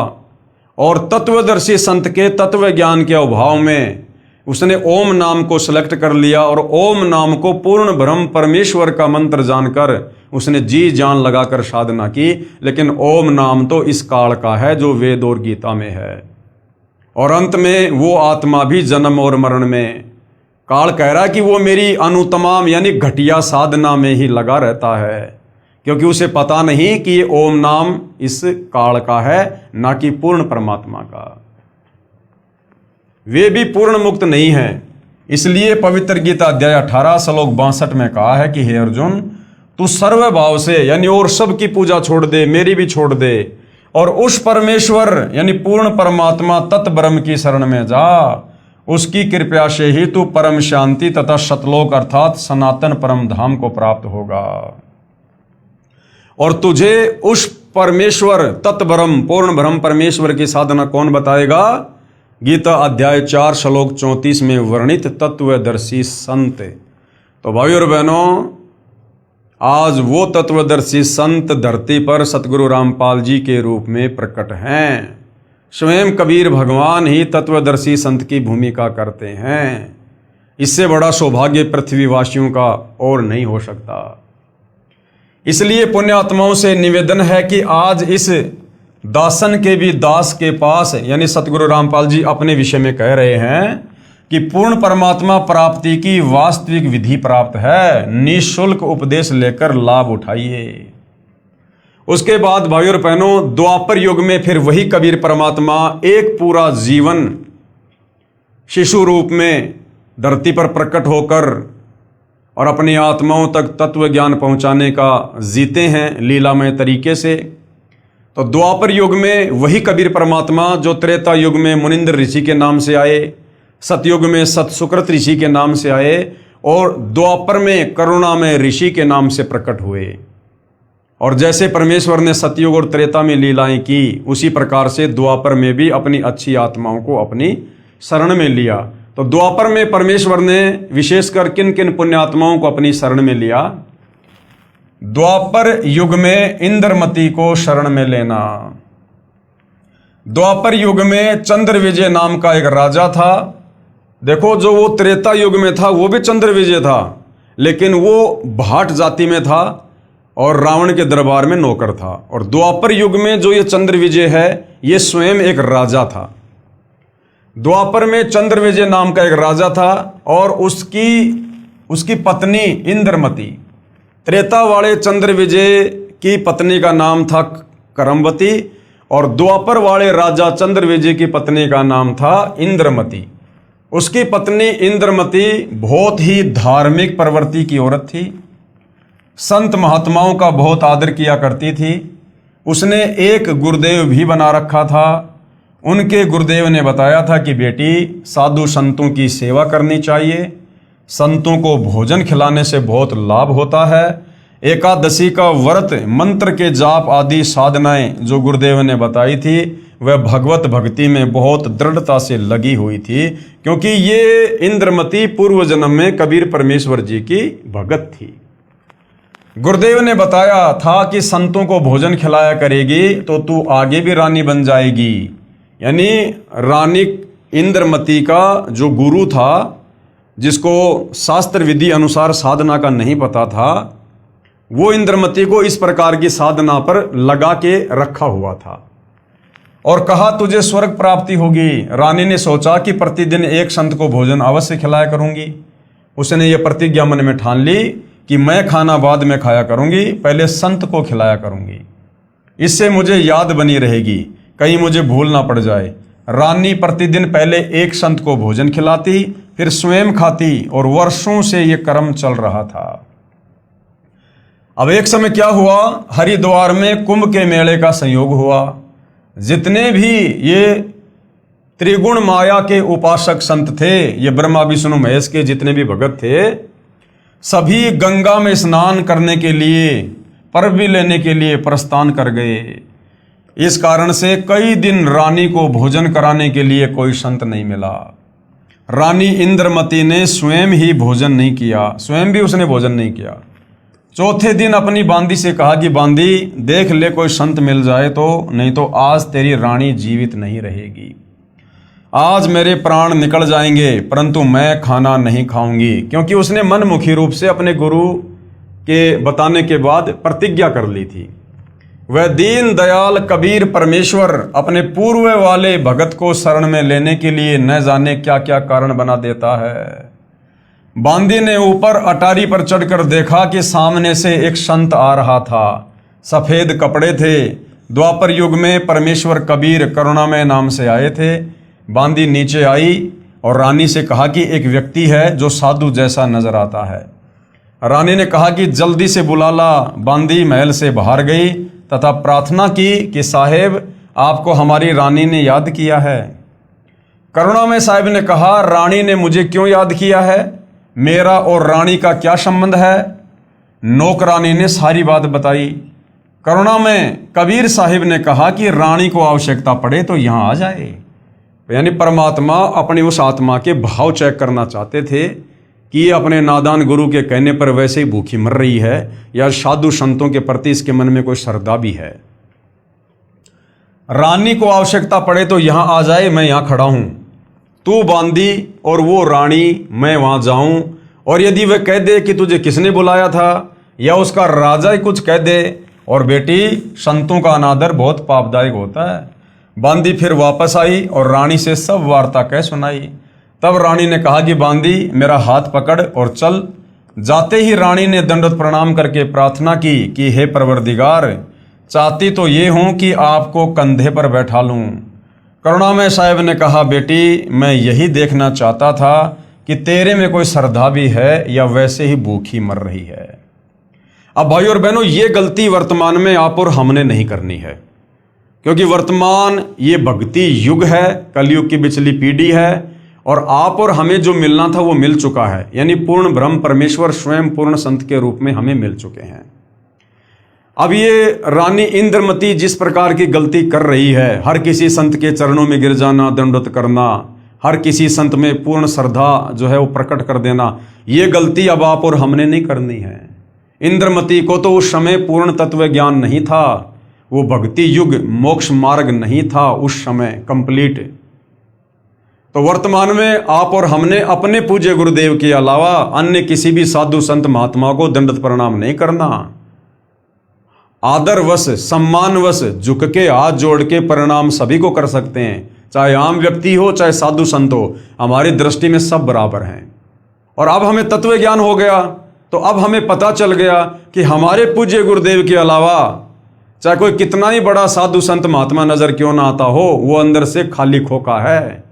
S1: और तत्वदर्शी संत के तत्व ज्ञान के अभाव में उसने ओम नाम को सिलेक्ट कर लिया और ओम नाम को पूर्ण ब्रह्म परमेश्वर का मंत्र जानकर उसने जी जान लगाकर साधना की। लेकिन ओम नाम तो इस काल का है जो वेद और गीता में है, और अंत में वो आत्मा भी जन्म और मरण में काल कह रहा है कि वो मेरी अनुतमाम यानी घटिया साधना में ही लगा रहता है, क्योंकि उसे पता नहीं कि ये ओम नाम इस काल का है, ना कि पूर्ण परमात्मा का। वे भी पूर्ण मुक्त नहीं हैं। इसलिए पवित्र गीता अध्याय 18 श्लोक 62 में कहा है कि हे अर्जुन, तू सर्व भाव से यानी और सब की पूजा छोड़ दे, मेरी भी छोड़ दे, और उस परमेश्वर यानी पूर्ण परमात्मा तत् ब्रह्म की शरण में जा। उसकी कृपा से ही तू परम शांति तथा सतलोक अर्थात सनातन परम धाम को प्राप्त होगा। और तुझे उस परमेश्वर तत् ब्रह्म पूर्ण ब्रह्म परमेश्वर की साधना कौन बताएगा? गीता अध्याय 4 श्लोक 34 में वर्णित तत्वदर्शी संत। तो भाई और बहनों, आज वो तत्वदर्शी संत धरती पर सतगुरु रामपाल जी के रूप में प्रकट हैं। स्वयं कबीर भगवान ही तत्वदर्शी संत की भूमिका करते हैं। इससे बड़ा सौभाग्य पृथ्वीवासियों का और नहीं हो सकता। इसलिए पुण्यात्माओं से निवेदन है कि आज इस दासन के भी दास के पास यानी सतगुरु रामपाल जी अपने विषय में कह रहे हैं कि पूर्ण परमात्मा प्राप्ति की वास्तविक विधि प्राप्त है, निःशुल्क उपदेश लेकर लाभ उठाइए। उसके बाद भाई और बहनों, द्वापर युग में फिर वही कबीर परमात्मा एक पूरा जीवन शिशु रूप में धरती पर प्रकट होकर और अपनी आत्माओं तक तत्व ज्ञान पहुंचाने का जीते हैं लीलामय तरीके से। तो द्वापर युग में वही कबीर परमात्मा जो त्रेता युग में मुनिंद्र ऋषि के नाम से आए, सतयुग में सतसुकृत ऋषि के नाम से आए, और द्वापर में करुणामय ऋषि के नाम से प्रकट हुए। और जैसे परमेश्वर ने सतयुग और त्रेता में लीलाएं की, उसी प्रकार से द्वापर में भी अपनी अच्छी आत्माओं को अपनी शरण में लिया। तो द्वापर में परमेश्वर ने विशेषकर किन किन पुण्यात्माओं को अपनी शरण में लिया? द्वापर युग में इंद्रमती को शरण में लेना। द्वापर युग में चंद्र विजय नाम का एक राजा था। देखो, जो वो त्रेता युग में था वो भी चंद्र विजय था, लेकिन वो भाट जाति में था और रावण के दरबार में नौकर था। और द्वापर युग में जो ये चंद्र विजय है, ये स्वयं एक राजा था। द्वापर में चंद्र विजय नाम का एक राजा था और उसकी पत्नी इंद्रमती। त्रेता वाले चंद्र विजय की पत्नी का नाम था करमवती और द्वापर वाले राजा चंद्र विजय की पत्नी का नाम था इंद्रमती। उसकी पत्नी इंद्रमती बहुत ही धार्मिक प्रवृत्ति की औरत थी, संत महात्माओं का बहुत आदर किया करती थी। उसने एक गुरुदेव भी बना रखा था। उनके गुरुदेव ने बताया था कि बेटी, साधु संतों की सेवा करनी चाहिए, संतों को भोजन खिलाने से बहुत लाभ होता है। एकादशी का व्रत, मंत्र के जाप आदि साधनाएं जो गुरुदेव ने बताई थी, वह भगवत भक्ति में बहुत दृढ़ता से लगी हुई थी, क्योंकि ये इंद्रमती पूर्व जन्म में कबीर परमेश्वर जी की भगत थी। गुरुदेव ने बताया था कि संतों को भोजन खिलाया करेगी तो तू आगे भी रानी बन जाएगी। यानी रानी इंद्रमती का जो गुरु था, जिसको शास्त्र विधि अनुसार साधना का नहीं पता था, वो इंद्रमती को इस प्रकार की साधना पर लगा के रखा हुआ था और कहा तुझे स्वर्ग प्राप्ति होगी। रानी ने सोचा कि प्रतिदिन एक संत को भोजन अवश्य खिलाया करूंगी। उसने ये प्रतिज्ञा मन में ठान ली कि मैं खाना बाद में खाया करूंगी, पहले संत को खिलाया करूंगी, इससे मुझे याद बनी रहेगी, कहीं मुझे भूल ना पड़ जाए। रानी प्रतिदिन पहले एक संत को भोजन खिलाती, फिर स्वयं खाती और वर्षों से ये क्रम चल रहा था। अब एक समय क्या हुआ, हरिद्वार में कुंभ के मेले का संयोग हुआ। जितने भी ये त्रिगुण माया के उपासक संत थे। ये ब्रह्मा विष्णु महेश के जितने भी भगत थे, सभी गंगा में स्नान करने के लिए, पर्व लेने के लिए प्रस्थान कर गए। इस कारण से कई दिन रानी को भोजन कराने के लिए कोई संत नहीं मिला। रानी इंद्रमती ने स्वयं ही भोजन नहीं किया, स्वयं भी उसने भोजन नहीं किया। चौथे दिन अपनी बांदी से कहा कि बांदी देख ले कोई संत मिल जाए तो, नहीं तो आज तेरी रानी जीवित नहीं रहेगी। आज मेरे प्राण निकल जाएंगे परंतु मैं खाना नहीं खाऊंगी, क्योंकि उसने मनमुखी रूप से अपने गुरु के बताने के बाद प्रतिज्ञा कर ली थी। वह दीन दयाल कबीर परमेश्वर अपने पूर्व वाले भगत को शरण में लेने के लिए न जाने क्या क्या कारण बना देता है। बांदी ने ऊपर अटारी पर चढ़कर देखा कि सामने से एक संत आ रहा था। सफेद कपड़े थे। द्वापर युग में परमेश्वर कबीर करुणामय नाम से आए थे। बांदी नीचे आई और रानी से कहा कि एक व्यक्ति है जो साधु जैसा नजर आता है। रानी ने कहा कि जल्दी से बुला ला। बांदी महल से बाहर गई तथा प्रार्थना की कि साहेब आपको हमारी रानी ने याद किया है। करुणामय साहब ने कहा, रानी ने मुझे क्यों याद किया है? मेरा और रानी का क्या संबंध है? नौकरानी ने सारी बात बताई। करुणामय कबीर साहिब ने कहा कि रानी को आवश्यकता पड़े तो यहाँ आ जाए। यानी परमात्मा अपनी उस आत्मा के भाव चेक करना चाहते थे कि ये अपने नादान गुरु के कहने पर वैसे ही भूखी मर रही है या साधु संतों के प्रति इसके मन में कोई श्रद्धा भी है। रानी को आवश्यकता पड़े तो यहां आ जाए, मैं यहां खड़ा हूं। तू बांदी और वो रानी, मैं वहां जाऊं, और यदि वह कह दे कि तुझे किसने बुलाया था या उसका राजा ही कुछ कह दे, और बेटी संतों का अनादर बहुत पापदायक होता है। बांदी फिर वापस आई और रानी से सब वार्ता कह सुनाई। तब रानी ने कहा कि बांदी मेरा हाथ पकड़ और चल। जाते ही रानी ने दंडवत प्रणाम करके प्रार्थना की कि हे परवरदिगार, चाहती तो ये हूं कि आपको कंधे पर बैठा लूं। करुणामय साहब ने कहा, बेटी मैं यही देखना चाहता था कि तेरे में कोई श्रद्धा भी है या वैसे ही भूखी मर रही है। अब भाई और बहनों, ये गलती वर्तमान में आप और हमने नहीं करनी है, क्योंकि वर्तमान ये भक्ति युग है, कलयुग की पिछली पीढ़ी है, और आप और हमें जो मिलना था वो मिल चुका है। यानी पूर्ण ब्रह्म परमेश्वर स्वयं पूर्ण संत के रूप में हमें मिल चुके हैं। अब ये रानी इंद्रमती जिस प्रकार की गलती कर रही है, हर किसी संत के चरणों में गिर जाना, दंडवत करना, हर किसी संत में पूर्ण श्रद्धा जो है वो प्रकट कर देना, ये गलती अब आप और हमने नहीं करनी है। इंद्रमती को तो उस समय पूर्ण तत्व ज्ञान नहीं था, वो भक्ति युग मोक्ष मार्ग नहीं था उस समय कंप्लीट। तो वर्तमान में आप और हमने अपने पूज्य गुरुदेव के अलावा अन्य किसी भी साधु संत महात्मा को दंडवत प्रणाम नहीं करना। आदरवश सम्मानवश झुक के हाथ जोड़ के प्रणाम सभी को कर सकते हैं, चाहे आम व्यक्ति हो चाहे साधु संत हो, हमारी दृष्टि में सब बराबर हैं। और अब हमें तत्व ज्ञान हो गया तो अब हमें पता चल गया कि हमारे पूज्य गुरुदेव के अलावा चाहे कोई कितना ही बड़ा साधु संत महात्मा नजर क्यों ना आता हो, वो अंदर से खाली खोखा है,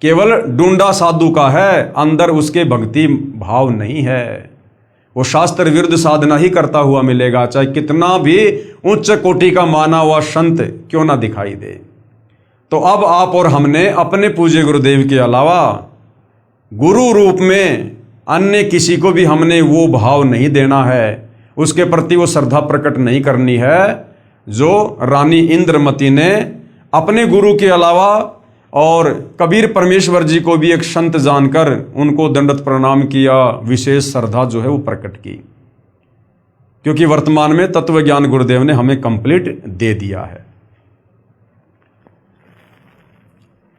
S1: केवल डूंडा साधु का है, अंदर उसके भक्ति भाव नहीं है। वो शास्त्र विरुद्ध साधना ही करता हुआ मिलेगा, चाहे कितना भी उच्च कोटि का माना हुआ संत क्यों ना दिखाई दे। तो अब आप और हमने अपने पूज्य गुरुदेव के अलावा गुरु रूप में अन्य किसी को भी हमने वो भाव नहीं देना है, उसके प्रति वो श्रद्धा प्रकट नहीं करनी है जो रानी इंद्रमती ने अपने गुरु के अलावा और कबीर परमेश्वर जी को भी एक संत जानकर उनको दंडवत प्रणाम किया, विशेष श्रद्धा जो है वो प्रकट की। क्योंकि वर्तमान में तत्व ज्ञान गुरुदेव ने हमें कंप्लीट दे दिया है।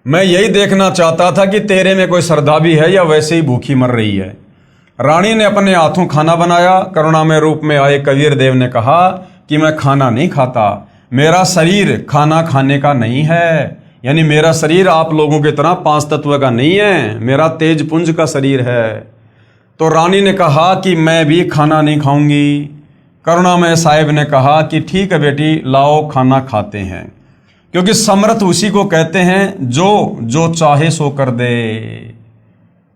S1: मैं यही देखना चाहता था कि तेरे में कोई श्रद्धा भी है या वैसे ही भूखी मर रही है। रानी ने अपने हाथों खाना बनाया। करुणामय रूप में आए कबीर देव ने कहा कि मैं खाना नहीं खाता, मेरा शरीर खाना खाने का नहीं है। यानी मेरा शरीर आप लोगों की तरह पांच तत्व का नहीं है, मेरा तेज पुंज का शरीर है। तो रानी ने कहा कि मैं भी खाना नहीं खाऊंगी। करुणामय साहिब ने कहा कि ठीक है बेटी, लाओ खाना खाते हैं, क्योंकि समर्थ उसी को कहते हैं जो चाहे सो कर दे।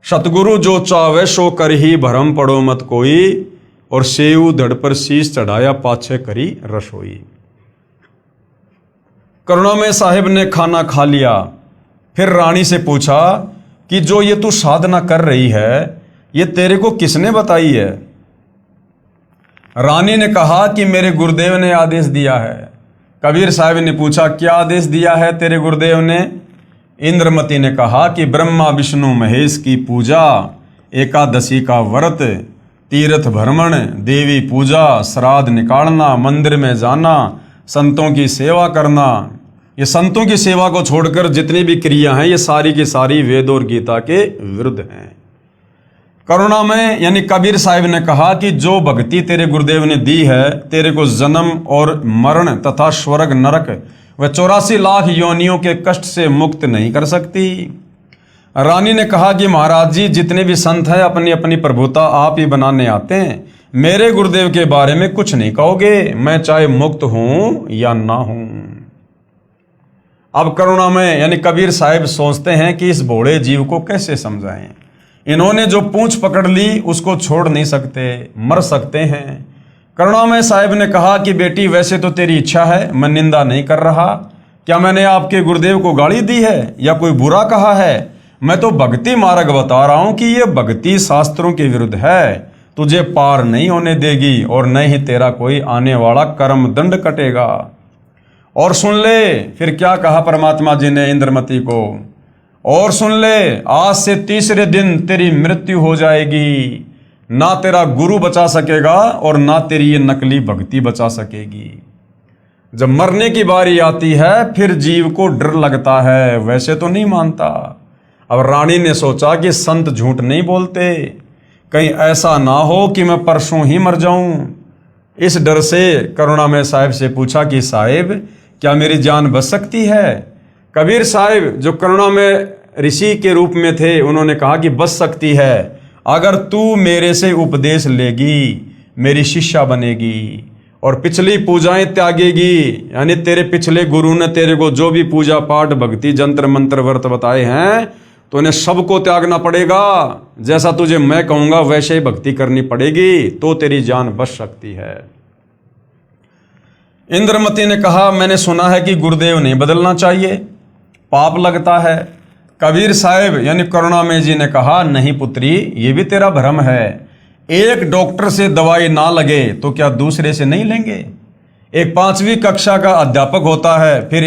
S1: सतगुरु जो चाहे सो कर ही, भरम पड़ो मत कोई, और सेऊ धड़ पर शीश चढ़ाया पाछे करी रसोई। करुणामय साहिब ने खाना खा लिया। फिर रानी से पूछा कि जो ये तू साधना कर रही है ये तेरे को किसने बताई है? रानी ने कहा कि मेरे गुरुदेव ने आदेश दिया है। कबीर साहब ने पूछा, क्या आदेश दिया है तेरे गुरुदेव ने? इंद्रमती ने कहा कि ब्रह्मा विष्णु महेश की पूजा, एकादशी का व्रत, तीर्थ भ्रमण, देवी पूजा, श्राद्ध निकालना, मंदिर में जाना, संतों की सेवा करना। ये संतों की सेवा को छोड़कर जितनी भी क्रिया हैं ये सारी की सारी वेद और गीता के विरुद्ध हैं। करुणा में यानी कबीर साहिब ने कहा कि जो भक्ति तेरे गुरुदेव ने दी है तेरे को जन्म और मरण तथा स्वर्ग नरक व 84 लाख योनियों के कष्ट से मुक्त नहीं कर सकती। रानी ने कहा कि महाराज जी जितने भी संत हैं अपनी अपनी प्रभुता आप ही बनाने आते हैं, मेरे गुरुदेव के बारे में कुछ नहीं कहोगे, मैं चाहे मुक्त हूं या ना हूं। अब करुणा में यानी कबीर साहिब सोचते हैं कि इस भोले जीव को कैसे समझाएं। इन्होंने जो पूंछ पकड़ ली उसको छोड़ नहीं सकते, मर सकते हैं। करुणामय साहिब ने कहा कि बेटी वैसे तो तेरी इच्छा है, मैं निंदा नहीं कर रहा। क्या मैंने आपके गुरुदेव को गाली दी है या कोई बुरा कहा है? मैं तो भक्ति मार्ग बता रहा हूं कि ये भक्ति शास्त्रों के विरुद्ध है, तुझे पार नहीं होने देगी और न ही तेरा कोई आने वाला कर्म दंड कटेगा। और सुन ले फिर क्या कहा परमात्मा जी ने इंद्रमती को, और सुन ले आज से तीसरे दिन तेरी मृत्यु हो जाएगी, ना तेरा गुरु बचा सकेगा और ना तेरी ये नकली भक्ति बचा सकेगी। जब मरने की बारी आती है फिर जीव को डर लगता है, वैसे तो नहीं मानता। अब रानी ने सोचा कि संत झूठ नहीं बोलते, कहीं ऐसा ना हो कि मैं परसों ही मर जाऊं। इस डर से करुणामय साहिब से पूछा कि साहिब क्या मेरी जान बच सकती है? कबीर साहिब जो करुणामय ऋषि के रूप में थे उन्होंने कहा कि बच सकती है, अगर तू मेरे से उपदेश लेगी, मेरी शिष्या बनेगी और पिछली पूजाएं त्यागेगी। यानी तेरे पिछले गुरु ने तेरे को जो भी पूजा पाठ भक्ति जंत्र मंत्र व्रत बताए हैं तो इन्हें सबको त्यागना पड़ेगा। जैसा तुझे मैं कहूंगा वैसे ही भक्ति करनी पड़ेगी, तो तेरी जान बच सकती है। इंद्रमती ने कहा, मैंने सुना है कि गुरुदेव नहीं बदलना चाहिए, पाप लगता है। कबीर साहिब यानी करुणामय जी ने कहा, नहीं पुत्री, ये भी तेरा भ्रम है। एक डॉक्टर से दवाई ना लगे तो क्या दूसरे से नहीं लेंगे? एक 5वीं कक्षा का अध्यापक होता है, फिर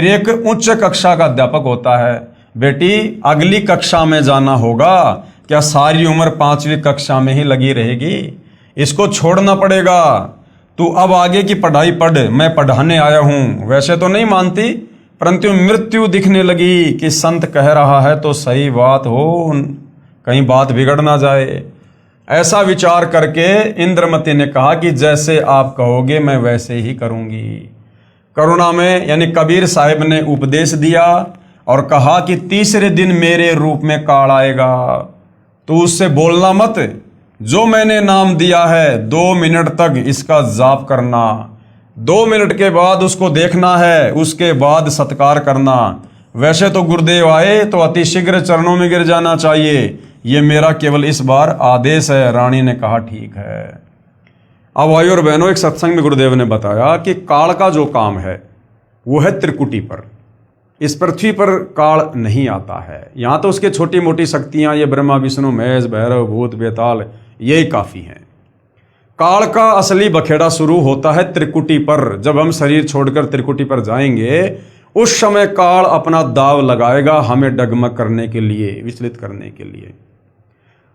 S1: एक उच्च कक्षा का अध्यापक होता है। बेटी अगली कक्षा में जाना होगा, क्या सारी उम्र 5वीं कक्षा में ही लगी रहेगी? इसको छोड़ना पड़ेगा। तू अब आगे की पढ़ाई पढ़, मैं पढ़ाने आया हूं। वैसे तो नहीं मानती, परंतु मृत्यु दिखने लगी कि संत कह रहा है तो सही बात हो, कहीं बात बिगड़ ना जाए। ऐसा विचार करके इंद्रमती ने कहा कि जैसे आप कहोगे मैं वैसे ही करूंगी। करुणा में यानी कबीर साहिब ने उपदेश दिया और कहा कि तीसरे दिन मेरे रूप में काल आएगा, तो उससे बोलना मत। जो मैंने नाम दिया है 2 मिनट तक इसका जाप करना, 2 मिनट के बाद उसको देखना है, उसके बाद सत्कार करना। वैसे तो गुरुदेव आए तो अति शीघ्र चरणों में गिर जाना चाहिए, ये मेरा केवल इस बार आदेश है। रानी ने कहा ठीक है। अब भाई और बहनों, एक सत्संग में गुरुदेव ने बताया कि काल का जो काम है वो है त्रिकुटी पर। इस पृथ्वी पर काल नहीं आता है, यहाँ तो उसके छोटी मोटी शक्तियाँ ये ब्रह्मा विष्णु महेश भैरव भूत बेताल यही काफ़ी हैं। काल का असली बखेड़ा शुरू होता है त्रिकुटी पर। जब हम शरीर छोड़कर त्रिकुटी पर जाएंगे उस समय काल अपना दाव लगाएगा हमें डगमग करने के लिए, विचलित करने के लिए।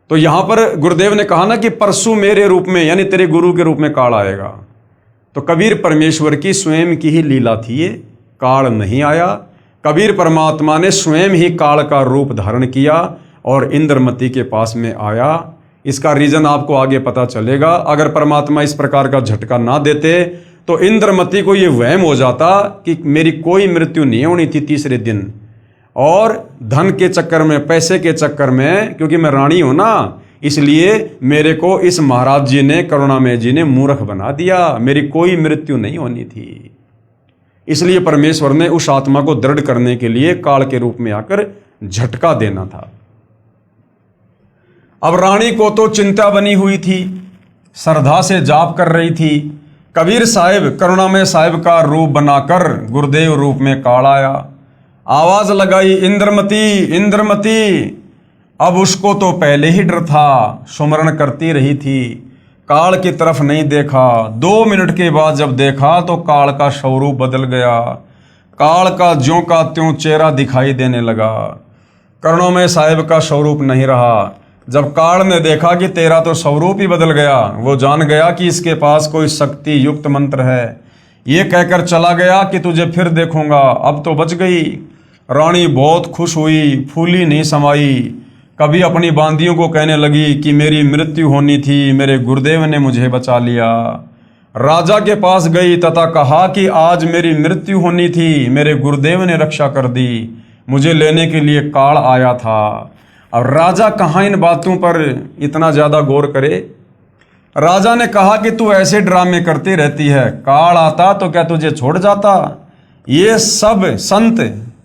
S1: तो यहां पर गुरुदेव ने कहा ना कि परसों मेरे रूप में यानी तेरे गुरु के रूप में काल आएगा। तो कबीर परमेश्वर की स्वयं की ही लीला थी, ये काल नहीं आया। कबीर परमात्मा ने स्वयं ही काल का रूप धारण किया और इंद्रमती के पास में आया। इसका रीजन आपको आगे पता चलेगा। अगर परमात्मा इस प्रकार का झटका ना देते तो इंद्रमती को ये वहम हो जाता कि मेरी कोई मृत्यु नहीं होनी थी तीसरे दिन, और धन के चक्कर में, पैसे के चक्कर में, क्योंकि मैं रानी हूं ना, इसलिए मेरे को इस महाराज जी ने, करुणामय जी ने मूर्ख बना दिया। मेरी कोई मृत्यु नहीं होनी थी। इसलिए परमेश्वर ने उस आत्मा को दृढ़ करने के लिए काल के रूप में आकर झटका देना था। अब रानी को तो चिंता बनी हुई थी, श्रद्धा से जाप कर रही थी। कबीर साहिब करुणामय साहिब का रूप बनाकर गुरुदेव रूप में काल आया। आवाज लगाई, इंद्रमती इंद्रमती। अब उसको तो पहले ही डर था, सुमरण करती रही थी, काल की तरफ नहीं देखा। 2 मिनट के बाद जब देखा तो काल का स्वरूप बदल गया, काल का ज्यों का त्यों चेहरा दिखाई देने लगा। कर्णों में साहिब का स्वरूप नहीं रहा। जब काल ने देखा कि तेरा तो स्वरूप ही बदल गया, वो जान गया कि इसके पास कोई शक्ति युक्त मंत्र है। ये कहकर चला गया कि तुझे फिर देखूंगा, अब तो बच गई। रानी बहुत खुश हुई, फूली नहीं समाई। कभी अपनी बांदियों को कहने लगी कि मेरी मृत्यु होनी थी, मेरे गुरुदेव ने मुझे बचा लिया। राजा के पास गई तथा कहा कि आज मेरी मृत्यु होनी थी, मेरे गुरुदेव ने रक्षा कर दी, मुझे लेने के लिए काल आया था। अब राजा कहाँ इन बातों पर इतना ज़्यादा गौर करे। राजा ने कहा कि तू ऐसे ड्रामे करती रहती है, काल आता तो क्या तुझे छोड़ जाता? ये सब संत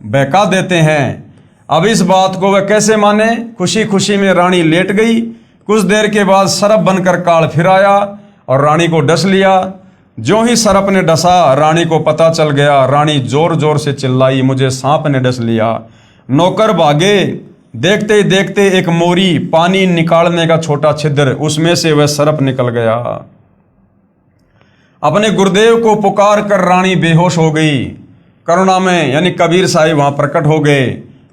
S1: बहका देते हैं। अब इस बात को वह कैसे माने? खुशी खुशी में रानी लेट गई। कुछ देर के बाद सरप बनकर काल फिर आया और रानी को डस लिया। ज्यों ही सरप ने डसा, रानी को पता चल गया। रानी जोर जोर से चिल्लाई, मुझे सांप ने डस लिया। नौकर भागे। देखते ही देखते एक मोरी, पानी निकालने का छोटा छिद्र, उसमें से वह सरप निकल गया। अपने गुरुदेव को पुकार कर रानी बेहोश हो गई। करुणा में यानी कबीर साहिब वहां प्रकट हो गए।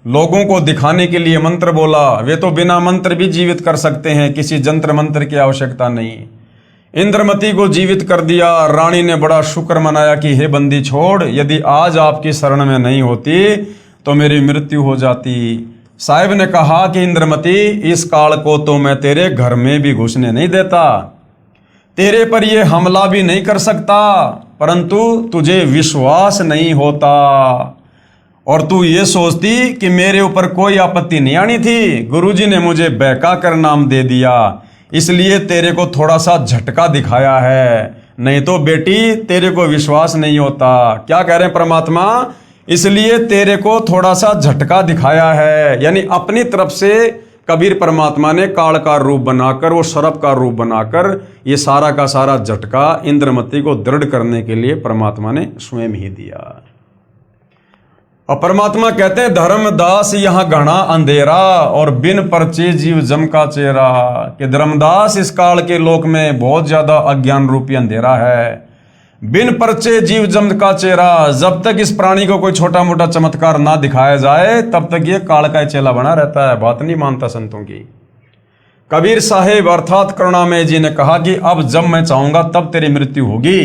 S1: लोगों को दिखाने के लिए मंत्र बोला। वे तो बिना मंत्र भी जीवित कर सकते हैं, किसी जंत्र मंत्र की आवश्यकता नहीं। इंद्रमती को जीवित कर दिया। रानी ने बड़ा शुक्र मनाया कि हे बंदी छोड़, यदि आज आपकी शरण में नहीं होती तो मेरी मृत्यु हो जाती। साहिब ने कहा कि इंद्रमती, इस काल को तो मैं तेरे घर में भी घुसने नहीं देता, तेरे पर यह हमला भी नहीं कर सकता, परंतु तुझे विश्वास नहीं होता और तू ये सोचती कि मेरे ऊपर कोई आपत्ति नहीं आनी थी। गुरुजी ने मुझे बहका कर नाम दे दिया, इसलिए तेरे को थोड़ा सा झटका दिखाया है, नहीं तो बेटी तेरे को विश्वास नहीं होता। क्या कह रहे हैं परमात्मा? इसलिए तेरे को थोड़ा सा झटका दिखाया है। यानी अपनी तरफ से कबीर परमात्मा ने काल का रूप बनाकर, वो सरप का रूप बनाकर, ये सारा का सारा झटका इंद्रमती को दृढ़ करने के लिए परमात्मा ने स्वयं ही दिया। और परमात्मा कहते हैं, धर्मदास यहाँ घना अंधेरा और बिन परचे जीव जम का चेहरा। कि धर्मदास, इस काल के लोक में बहुत ज्यादा अज्ञान रूपी अंधेरा है। बिन परचे जीव जम का चेहरा, जब तक इस प्राणी को कोई छोटा मोटा चमत्कार ना दिखाया जाए तब तक ये काल का चेला बना रहता है, बात नहीं मानता संतों की। कबीर साहेब अर्थात करुणामय जी ने कहा कि अब जब मैं चाहूंगा तब तेरी मृत्यु होगी।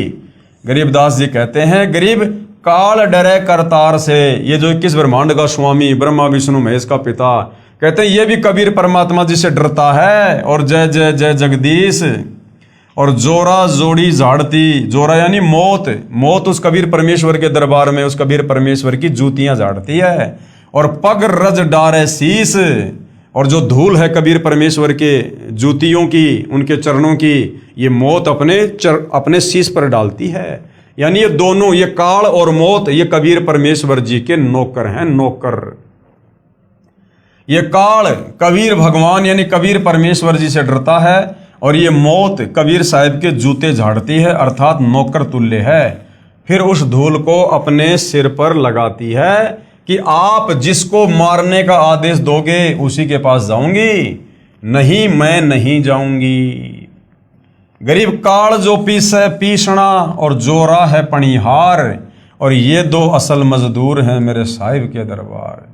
S1: गरीबदास जी कहते हैं, गरीब काल डरे करतार से। ये जो 21 ब्रह्मांड का स्वामी, ब्रह्मा विष्णु महेश का पिता, कहते हैं ये भी कबीर परमात्मा जी से डरता है। और जय जय जय जगदीश। और जोरा जोड़ी झाड़ती, जोरा यानी मौत, मौत उस कबीर परमेश्वर के दरबार में उस कबीर परमेश्वर की जूतियां झाड़ती है। और पग रज डारे शीस, और जो धूल है कबीर परमेश्वर के जूतियों की, उनके चरणों की, ये मौत अपने शीस पर डालती है। यानी ये दोनों, ये काल और मौत, ये कबीर परमेश्वर जी के नौकर हैं, नौकर। ये काल कबीर भगवान यानी कबीर परमेश्वर जी से डरता है और ये मौत कबीर साहिब के जूते झाड़ती है, अर्थात नौकर तुल्य है। फिर उस धूल को अपने सिर पर लगाती है कि आप जिसको मारने का आदेश दोगे उसी के पास जाऊंगी, नहीं मैं नहीं जाऊंगी। गरीब काल जो पीसे पीसना और जोरा है पणिहार, और ये 2 असल मजदूर हैं मेरे साहिब के दरबार।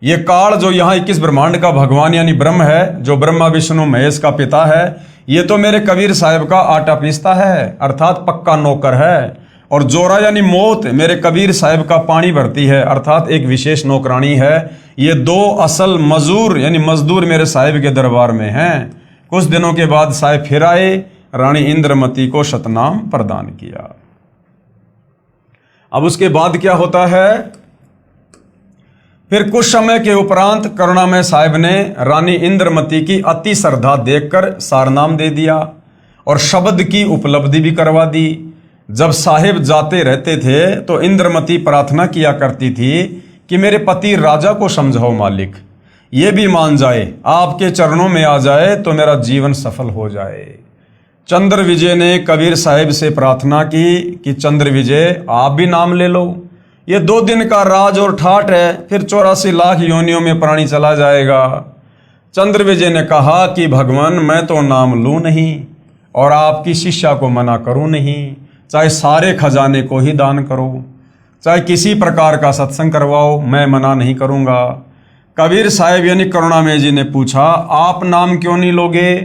S1: ये काल जो यहाँ 21 ब्रह्मांड का भगवान यानी ब्रह्म है, जो ब्रह्मा विष्णु महेश का पिता है, ये तो मेरे कबीर साहिब का आटा पीसता है, अर्थात पक्का नौकर है। और जोरा यानी मौत मेरे कबीर साहिब का पानी भरती है, अर्थात एक विशेष नौकरानी है। ये 2 असल मजूर यानी मजदूर मेरे साहिब के दरबार में हैं। कुछ दिनों के बाद साहिब फिर आए, रानी इंद्रमती को शतनाम प्रदान किया। अब उसके बाद क्या होता है? फिर कुछ समय के उपरांत करुणामय साहिब ने रानी इंद्रमती की अति श्रद्धा देखकर सारनाम दे दिया और शब्द की उपलब्धि भी करवा दी। जब साहिब जाते रहते थे तो इंद्रमती प्रार्थना किया करती थी कि मेरे पति राजा को समझाओ मालिक, ये भी मान जाए, आपके चरणों में आ जाए तो मेरा जीवन सफल हो जाए। चंद्र विजय ने कबीर साहिब से प्रार्थना की कि चंद्र विजय आप भी नाम ले लो। ये 2 दिन का राज और ठाट है, फिर 84 लाख योनियों में प्राणी चला जाएगा। चंद्रविजय ने कहा कि भगवान मैं तो नाम लूँ नहीं और आपकी शिष्या को मना करूँ नहीं, चाहे सारे खजाने को ही दान करो, चाहे किसी प्रकार का सत्संग करवाओ, मैं मना नहीं करूँगा। कबीर साहब यानी करुणामय जी ने पूछा आप नाम क्यों नहीं लोगे?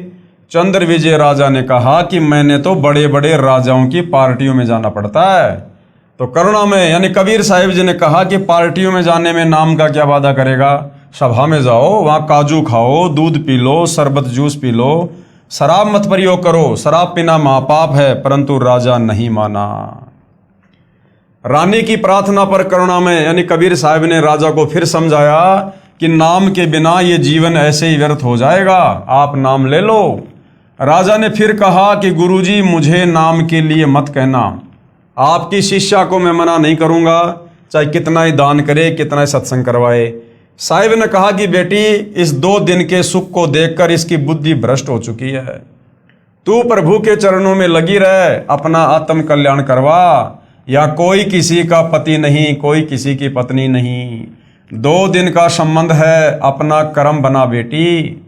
S1: चंद्रविजय राजा ने कहा कि मैंने तो बड़े बड़े राजाओं की पार्टियों में जाना पड़ता है। तो करुणामय यानी कबीर साहिब जी ने कहा कि पार्टियों में जाने में नाम का क्या वादा करेगा? सभा में जाओ, वहाँ काजू खाओ, दूध पी लो, शरबत जूस पी लो, शराब मत प्रयोग करो, शराब पीना महापाप है। परंतु राजा नहीं माना। रानी की प्रार्थना पर करुणामय यानी कबीर साहब ने राजा को फिर समझाया कि नाम के बिना ये जीवन ऐसे ही व्यर्थ हो जाएगा, आप नाम ले लो। राजा ने फिर कहा कि गुरुजी मुझे नाम के लिए मत कहना, आपकी शिष्या को मैं मना नहीं करूंगा, चाहे कितना ही दान करे, कितना ही सत्संग करवाए। साहिब ने कहा कि बेटी इस 2 दिन के सुख को देखकर इसकी बुद्धि भ्रष्ट हो चुकी है, तू प्रभु के चरणों में लगी रह, अपना आत्म कल्याण करवा। या कोई किसी का पति नहीं, कोई किसी की पत्नी नहीं, 2 दिन का संबंध है, अपना कर्म बना बेटी।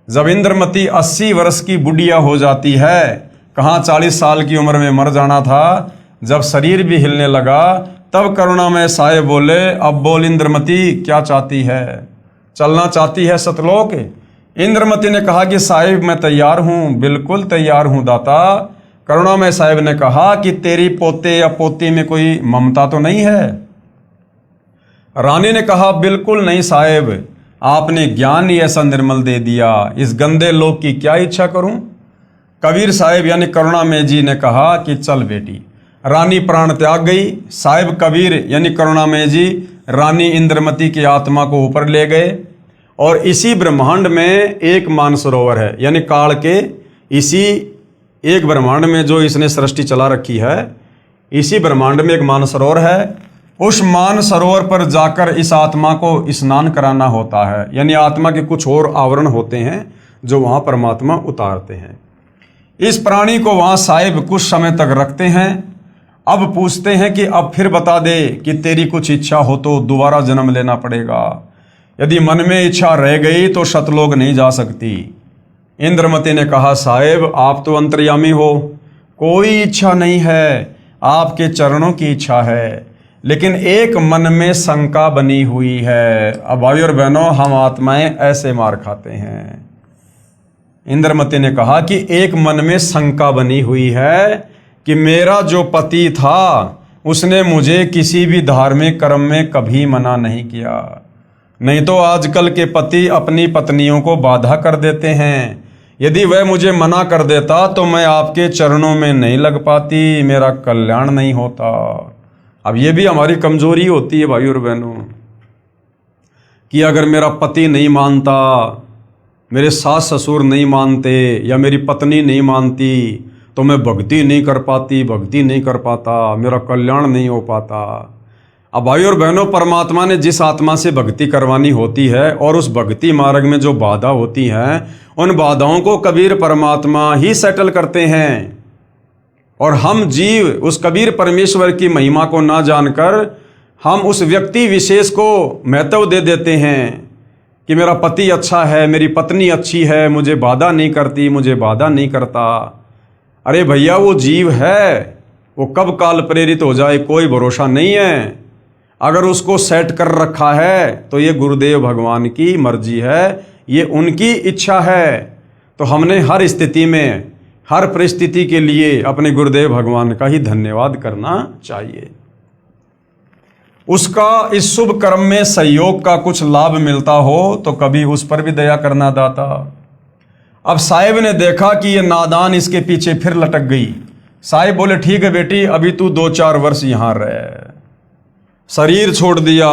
S1: जब इंद्रमती 80 वर्ष की बुढ़िया हो जाती है, कहाँ 40 साल की उम्र में मर जाना था, जब शरीर भी हिलने लगा तब करुणामय साहिब बोले अब बोल इंद्रमती क्या चाहती है? चलना चाहती है सतलोक? इंद्रमती ने कहा कि साहिब मैं तैयार हूँ, बिल्कुल तैयार हूँ दाता। करुणामय साहिब ने कहा कि तेरी पोते या पोती में कोई ममता तो नहीं है? रानी ने कहा बिल्कुल नहीं साहिब, आपने ज्ञान ही ऐसा निर्मल दे दिया, इस गंदे लोक की क्या इच्छा करूं? कबीर साहिब यानी करुणामय जी ने कहा कि चल बेटी। रानी प्राण त्याग गई। साहिब कबीर यानी करुणामय जी रानी इंद्रमती की आत्मा को ऊपर ले गए और इसी ब्रह्मांड में एक मानसरोवर है, यानी काल के इसी एक ब्रह्मांड में जो इसने सृष्टि चला रखी है, इसी ब्रह्मांड में एक मानसरोवर है। उस मानसरोवर पर जाकर इस आत्मा को स्नान कराना होता है, यानी आत्मा के कुछ और आवरण होते हैं जो वहाँ परमात्मा उतारते हैं। इस प्राणी को वहाँ साहिब कुछ समय तक रखते हैं। अब पूछते हैं कि अब फिर बता दे कि तेरी कुछ इच्छा हो तो दोबारा जन्म लेना पड़ेगा। यदि मन में इच्छा रह गई तो शतलोक नहीं जा सकती। इंद्रमती ने कहा साहिब आप तो अंतर्यामी हो, कोई इच्छा नहीं है, आपके चरणों की इच्छा है, लेकिन एक मन में शंका बनी हुई है। अब भाई और बहनों हम आत्माएं ऐसे मार खाते हैं। इंद्रमती ने कहा कि एक मन में शंका बनी हुई है कि मेरा जो पति था उसने मुझे किसी भी धार्मिक कर्म में कभी मना नहीं किया, नहीं तो आजकल के पति अपनी पत्नियों को बाधा कर देते हैं। यदि वह मुझे मना कर देता तो मैं आपके चरणों में नहीं लग पाती, मेरा कल्याण नहीं होता। अब ये भी हमारी कमजोरी होती है भाई और बहनों कि अगर मेरा पति नहीं मानता, मेरे सास ससुर नहीं मानते या मेरी पत्नी नहीं मानती तो मैं भक्ति नहीं कर पाती, भक्ति नहीं कर पाता, मेरा कल्याण नहीं हो पाता। अब भाई और बहनों परमात्मा ने जिस आत्मा से भक्ति करवानी होती है और उस भक्ति मार्ग में जो बाधा होती हैं उन बाधाओं को कबीर परमात्मा ही सेटल करते हैं। और हम जीव उस कबीर परमेश्वर की महिमा को ना जानकर हम उस व्यक्ति विशेष को महत्व दे देते हैं कि मेरा पति अच्छा है, मेरी पत्नी अच्छी है, मुझे बाधा नहीं करती, मुझे बाधा नहीं करता। अरे भैया वो जीव है, वो कब काल प्रेरित हो जाए कोई भरोसा नहीं है। अगर उसको सेट कर रखा है तो ये गुरुदेव भगवान की मर्जी है, ये उनकी इच्छा है। तो हमने हर स्थिति में हर परिस्थिति के लिए अपने गुरुदेव भगवान का ही धन्यवाद करना चाहिए। उसका इस शुभ कर्म में सहयोग का कुछ लाभ मिलता हो तो कभी उस पर भी दया करना दाता। अब साहिब ने देखा कि ये नादान इसके पीछे फिर लटक गई। साहिब बोले ठीक है बेटी, अभी तू 2-4 वर्ष यहाँ रह। शरीर छोड़ दिया,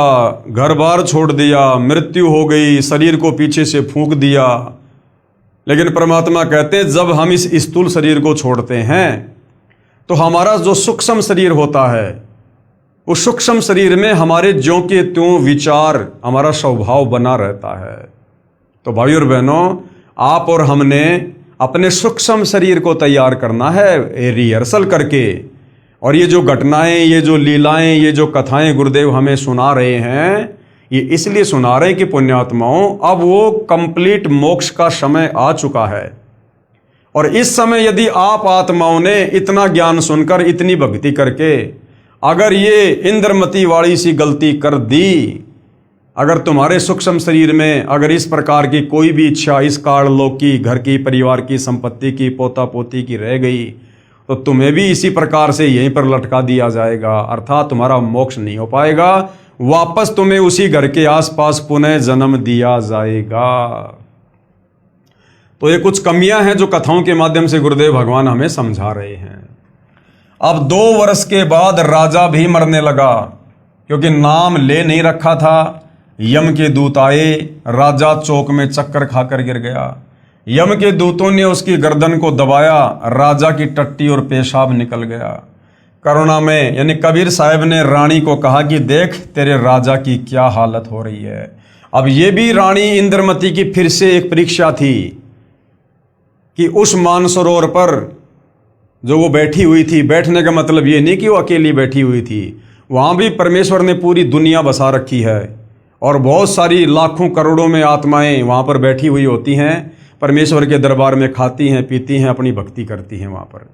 S1: घर बार छोड़ दिया, मृत्यु हो गई, शरीर को पीछे से फूंक दिया। लेकिन परमात्मा कहते जब हम इस स्थूल शरीर को छोड़ते हैं तो हमारा जो सूक्ष्म शरीर होता है उस सूक्ष्म शरीर में हमारे ज्यों के त्यों विचार, हमारा स्वभाव बना रहता है। तो भाई और बहनों आप और हमने अपने सूक्ष्म शरीर को तैयार करना है रिहर्सल करके, और ये जो घटनाएं, ये जो लीलाएं, ये जो कथाएं गुरुदेव हमें सुना रहे हैं, ये इसलिए सुना रहे हैं कि पुण्यात्माओं, अब वो कंप्लीट मोक्ष का समय आ चुका है। और इस समय यदि आप आत्माओं ने इतना ज्ञान सुनकर, इतनी भक्ति करके अगर ये इंद्रमती वाली सी गलती कर दी, अगर तुम्हारे सूक्ष्म शरीर में अगर इस प्रकार की कोई भी इच्छा इस काललोक की, घर की, परिवार की, संपत्ति की, पोता पोती की रह गई, तो तुम्हें भी इसी प्रकार से यहीं पर लटका दिया जाएगा, अर्थात तुम्हारा मोक्ष नहीं हो पाएगा, वापस तुम्हें उसी घर के आसपास पुनः जन्म दिया जाएगा। तो ये कुछ कमियां हैं जो कथाओं के माध्यम से गुरुदेव भगवान हमें समझा रहे हैं। अब 2 वर्ष के बाद राजा भी मरने लगा, क्योंकि नाम ले नहीं रखा था। यम के दूत आए, राजा चौक में चक्कर खाकर गिर गया। यम के दूतों ने उसकी गर्दन को दबाया, राजा की टट्टी और पेशाब निकल गया। करुणा में यानी कबीर साहब ने रानी को कहा कि देख तेरे राजा की क्या हालत हो रही है। अब ये भी रानी इंद्रमती की फिर से एक परीक्षा थी कि उस मानसरोवर पर जो वो बैठी हुई थी, बैठने का मतलब ये नहीं कि वो अकेली बैठी हुई थी, वहाँ भी परमेश्वर ने पूरी दुनिया बसा रखी है और बहुत सारी लाखों करोड़ों में आत्माएं वहाँ पर बैठी हुई होती हैं, परमेश्वर के दरबार में खाती हैं, पीती हैं, अपनी भक्ति करती हैं वहाँ पर।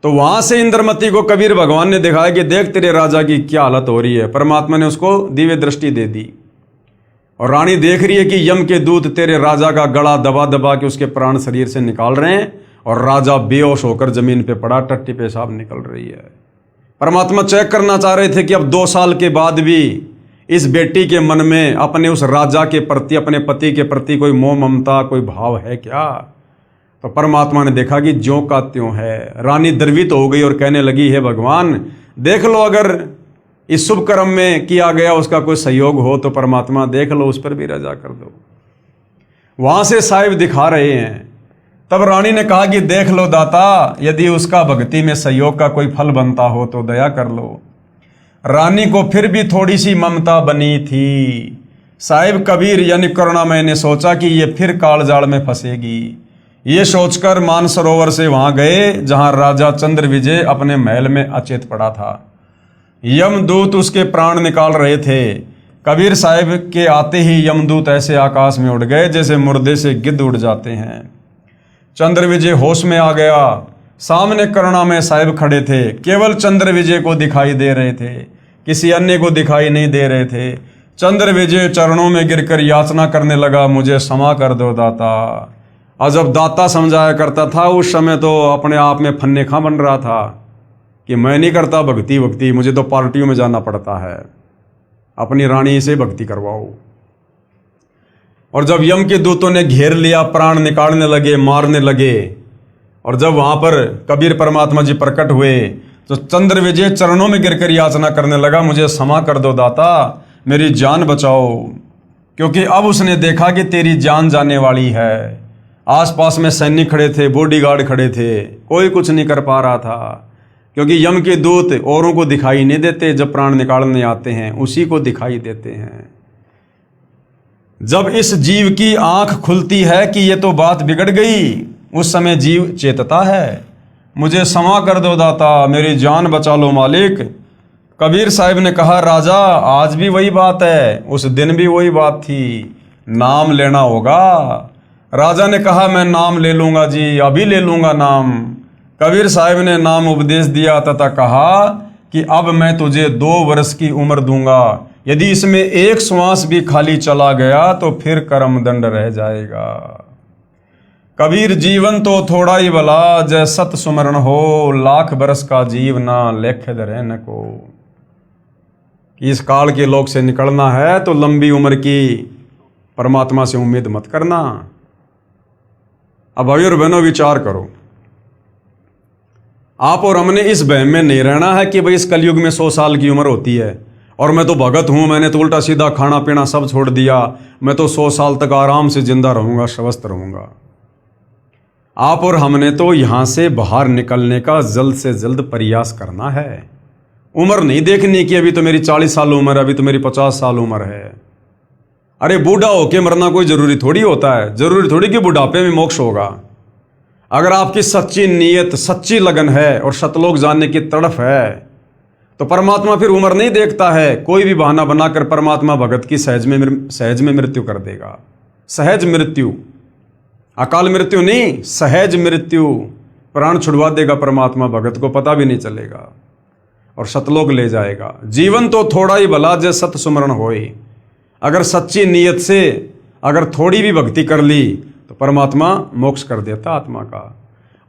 S1: तो वहाँ से इंद्रमती को कबीर भगवान ने दिखाया कि देख तेरे राजा की क्या हालत हो रही है। परमात्मा ने उसको दिव्य दृष्टि दे दी और रानी देख रही है कि यम के दूत तेरे राजा का गला दबा दबा के उसके प्राण शरीर से निकाल रहे हैं और राजा बेहोश होकर जमीन पे पड़ा, टट्टी पेशाब निकल रही है। परमात्मा चेक करना चाह रहे थे कि अब 2 साल के बाद भी इस बेटी के मन में अपने उस राजा के प्रति, अपने पति के प्रति कोई मोह ममता, कोई भाव है क्या। तो परमात्मा ने देखा कि ज्यों का त्यों है। रानी द्रवित हो गई और कहने लगी, हे भगवान देख लो, अगर इस शुभ कर्म में किया गया उसका कोई सहयोग हो तो परमात्मा देख लो, उस पर भी रजा कर दो। वहां से साहिब दिखा रहे हैं। तब रानी ने कहा कि देख लो दाता, यदि उसका भक्ति में सहयोग का कोई फल बनता हो तो दया कर लो। रानी को फिर भी थोड़ी सी ममता बनी थी। साहिब कबीर यानी करुणामय ने सोचा कि ये फिर कालजाल में फंसेगी। ये सोचकर मानसरोवर से वहां गए जहां राजा चंद्र विजय अपने महल में अचेत पड़ा था। यमदूत उसके प्राण निकाल रहे थे। कबीर साहिब के आते ही यमदूत ऐसे आकाश में उड़ गए जैसे मुर्दे से गिद्ध उड़ जाते हैं। चंद्र विजय होश में आ गया। सामने करुणामय साहिब खड़े थे, केवल चंद्र विजय को दिखाई दे रहे थे, किसी अन्य को दिखाई नहीं दे रहे थे। चंद्र विजय चरणों में गिरकर याचना करने लगा, मुझे क्षमा कर दो दाता। और जब दाता समझाया करता था उस समय तो अपने आप में फन्ने खां बन रहा था कि मैं नहीं करता भक्ति, मुझे तो पार्टियों में जाना पड़ता है, अपनी रानी से भक्ति करवाओ। और जब यम के दूतों ने घेर लिया, प्राण निकालने लगे, मारने लगे, और जब वहां पर कबीर परमात्मा जी प्रकट हुए तो चंद्र विजय चरणों में गिरकर याचना करने लगा, मुझे क्षमा कर दो दाता, मेरी जान बचाओ। क्योंकि अब उसने देखा कि तेरी जान जाने वाली है। आसपास में सैनिक खड़े थे, बॉडीगार्ड खड़े थे, कोई कुछ नहीं कर पा रहा था, क्योंकि यम के दूत औरों को दिखाई नहीं देते, जब प्राण निकालने आते हैं उसी को दिखाई देते हैं। जब इस जीव की आंख खुलती है कि ये तो बात बिगड़ गई, उस समय जीव चेतता है, मुझे क्षमा कर दो दाता, मेरी जान बचा लो मालिक। कबीर साहिब ने कहा, राजा आज भी वही बात है, उस दिन भी वही बात थी, नाम लेना होगा। राजा ने कहा, मैं नाम ले लूंगा जी, अभी ले लूंगा नाम। कबीर साहिब ने नाम उपदेश दिया तथा कहा कि अब मैं तुझे 2 वर्ष की उम्र दूंगा, यदि इसमें एक श्वास भी खाली चला गया तो फिर कर्म दंड रह जाएगा। कबीर जीवन तो थोड़ा ही भला, जय सत सुमरण हो, लाख बरस का जीव ना लेख धरे न को। इस काल के लोक से निकलना है तो लंबी उम्र की परमात्मा से उम्मीद मत करना। अब भाई और बहनों विचार करो, आप और हमने इस वहम में नहीं रहना है कि भाई इस कलयुग में 100 साल की उम्र होती है और मैं तो भगत हूं, मैंने तो उल्टा सीधा खाना पीना सब छोड़ दिया, मैं तो 100 साल तक आराम से जिंदा रहूंगा, स्वस्थ रहूंगा। आप और हमने तो यहां से बाहर निकलने का जल्द से जल्द प्रयास करना है। उम्र नहीं देखनी कि अभी तो मेरी 40 साल उम्र है, अभी तो मेरी 50 साल उम्र है। अरे बूढ़ा होके मरना कोई जरूरी थोड़ी होता है, जरूरी थोड़ी कि बुढ़ापे में मोक्ष होगा। अगर आपकी सच्ची नीयत, सच्ची लगन है और सतलोक जानने की तड़फ है, तो परमात्मा फिर उम्र नहीं देखता है। कोई भी बहाना बनाकर परमात्मा भगत की सहज में मृत्यु कर देगा। सहज मृत्यु, अकाल मृत्यु नहीं, सहज मृत्यु। प्राण छुड़वा देगा परमात्मा भगत को, पता भी नहीं चलेगा और सतलोक ले जाएगा। जीवन तो थोड़ा ही भला जय सत सुमरण होए। अगर सच्ची नीयत से अगर थोड़ी भी भक्ति कर ली तो परमात्मा मोक्ष कर देता आत्मा का।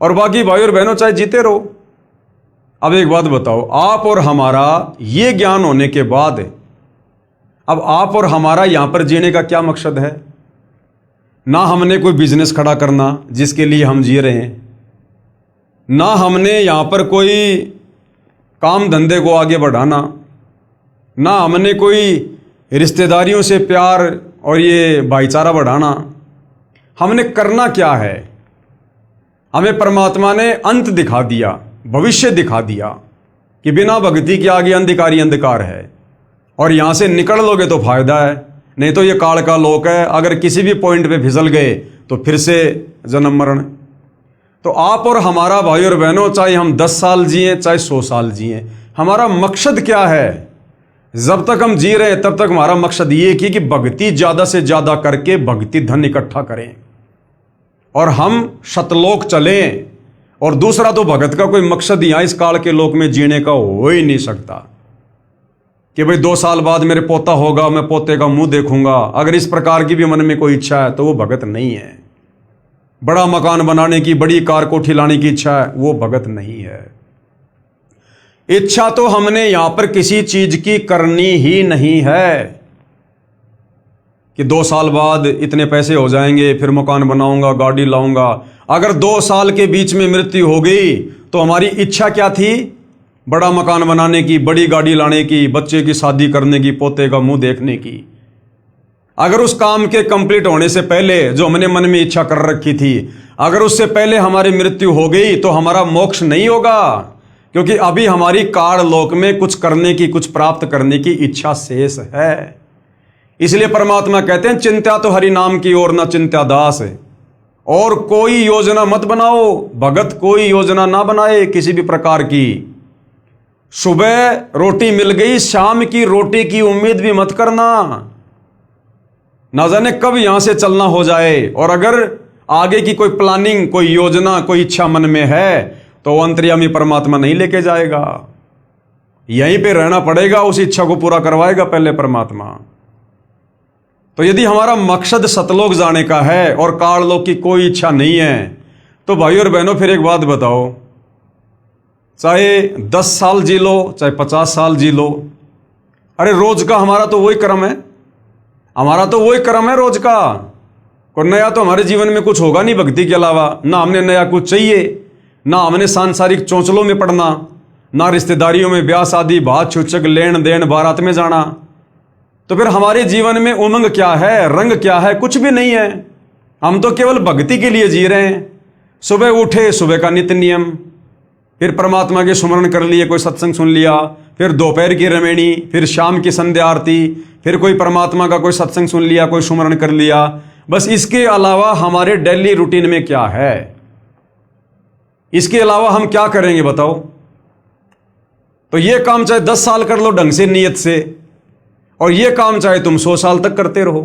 S1: और बाकी भाई और बहनों चाहे जीते रहो। अब एक बात बताओ, आप और हमारा ये ज्ञान होने के बाद अब आप और हमारा यहां पर जीने का क्या मकसद है? ना हमने कोई बिजनेस खड़ा करना जिसके लिए हम जी रहे हैं, ना हमने यहां पर कोई काम धंधे को आगे बढ़ाना, ना हमने कोई रिश्तेदारियों से प्यार और ये भाईचारा बढ़ाना। हमने करना क्या है? हमें परमात्मा ने अंत दिखा दिया, भविष्य दिखा दिया कि बिना भक्ति के आगे अंधकार ही अंधकार है और यहां से निकल लोगे तो फायदा है, नहीं तो ये काल का लोक है। अगर किसी भी पॉइंट पे फिसल गए तो फिर से जन्म मरण। तो आप और हमारा भाई और बहनों, चाहे हम 10 साल जिए चाहे 100 साल जिए, हमारा मकसद क्या है? जब तक हम जी रहे हैं तब तक हमारा मकसद ये कि भक्ति ज्यादा से ज्यादा करके भक्ति धन इकट्ठा करें और हम सतलोक चलें। और दूसरा तो भगत का कोई मकसद यहां इस काल के लोक में जीने का हो ही नहीं सकता कि भाई 2 साल बाद मेरे पोता होगा, मैं पोते का मुंह देखूंगा। अगर इस प्रकार की भी मन में कोई इच्छा है तो वो भगत नहीं है। बड़ा मकान बनाने की, बड़ी कार कोठी लाने की इच्छा है, वो भगत नहीं है। इच्छा तो हमने यहां पर किसी चीज की करनी ही नहीं है कि 2 साल बाद इतने पैसे हो जाएंगे, फिर मकान बनाऊंगा, गाड़ी लाऊंगा। अगर 2 साल के बीच में मृत्यु हो गई तो हमारी इच्छा क्या थी? बड़ा मकान बनाने की, बड़ी गाड़ी लाने की, बच्चे की शादी करने की, पोते का मुंह देखने की। अगर उस काम के कंप्लीट होने से पहले जो हमने मन में इच्छा कर रखी थी, अगर उससे पहले हमारी मृत्यु हो गई तो हमारा मोक्ष नहीं होगा, क्योंकि अभी हमारी काल लोक में कुछ करने की, कुछ प्राप्त करने की इच्छा शेष है। इसलिए परमात्मा कहते हैं, चिंता तो हरि नाम की और ना चिंता दास है। और कोई योजना मत बनाओ, भगत कोई योजना ना बनाए किसी भी प्रकार की। सुबह रोटी मिल गई, शाम की रोटी की उम्मीद भी मत करना, ना जाने कब यहां से चलना हो जाए। और अगर आगे की कोई प्लानिंग, कोई योजना, कोई इच्छा मन में है तो वो अंतर्यामी परमात्मा नहीं लेके जाएगा, यहीं पे रहना पड़ेगा, उस इच्छा को पूरा करवाएगा पहले परमात्मा। तो यदि हमारा मकसद सतलोक जाने का है और काललोक की कोई इच्छा नहीं है, तो भाई और बहनों फिर एक बात बताओ, चाहे 10 साल जी लो, चाहे 50 साल जी लो, अरे रोज का हमारा तो वही कर्म है, हमारा तो वही कर्म है रोज का। और नया तो हमारे जीवन में कुछ होगा नहीं भक्ति के अलावा। ना हमने नया कुछ चाहिए, ना हमने सांसारिक चौंचलों में पड़ना, ना रिश्तेदारियों में ब्याह शादी, बात छूचक, लेन देन, बारात में जाना। तो फिर हमारे जीवन में उमंग क्या है, रंग क्या है? कुछ भी नहीं है। हम तो केवल भक्ति के लिए जी रहे हैं। सुबह उठे, सुबह का नित्य नियम, फिर परमात्मा के सुमरण कर लिए, कोई सत्संग सुन लिया, फिर दोपहर की रमेणी, फिर शाम की संध्या आरती, फिर कोई परमात्मा का कोई सत्संग सुन लिया, कोई सुमरण कर लिया। बस इसके अलावा हमारे डेली रूटीन में क्या है? इसके अलावा हम क्या करेंगे बताओ? तो ये काम चाहे 10 साल कर लो ढंग से, नियत से, और ये काम चाहे तुम 100 साल तक करते रहो।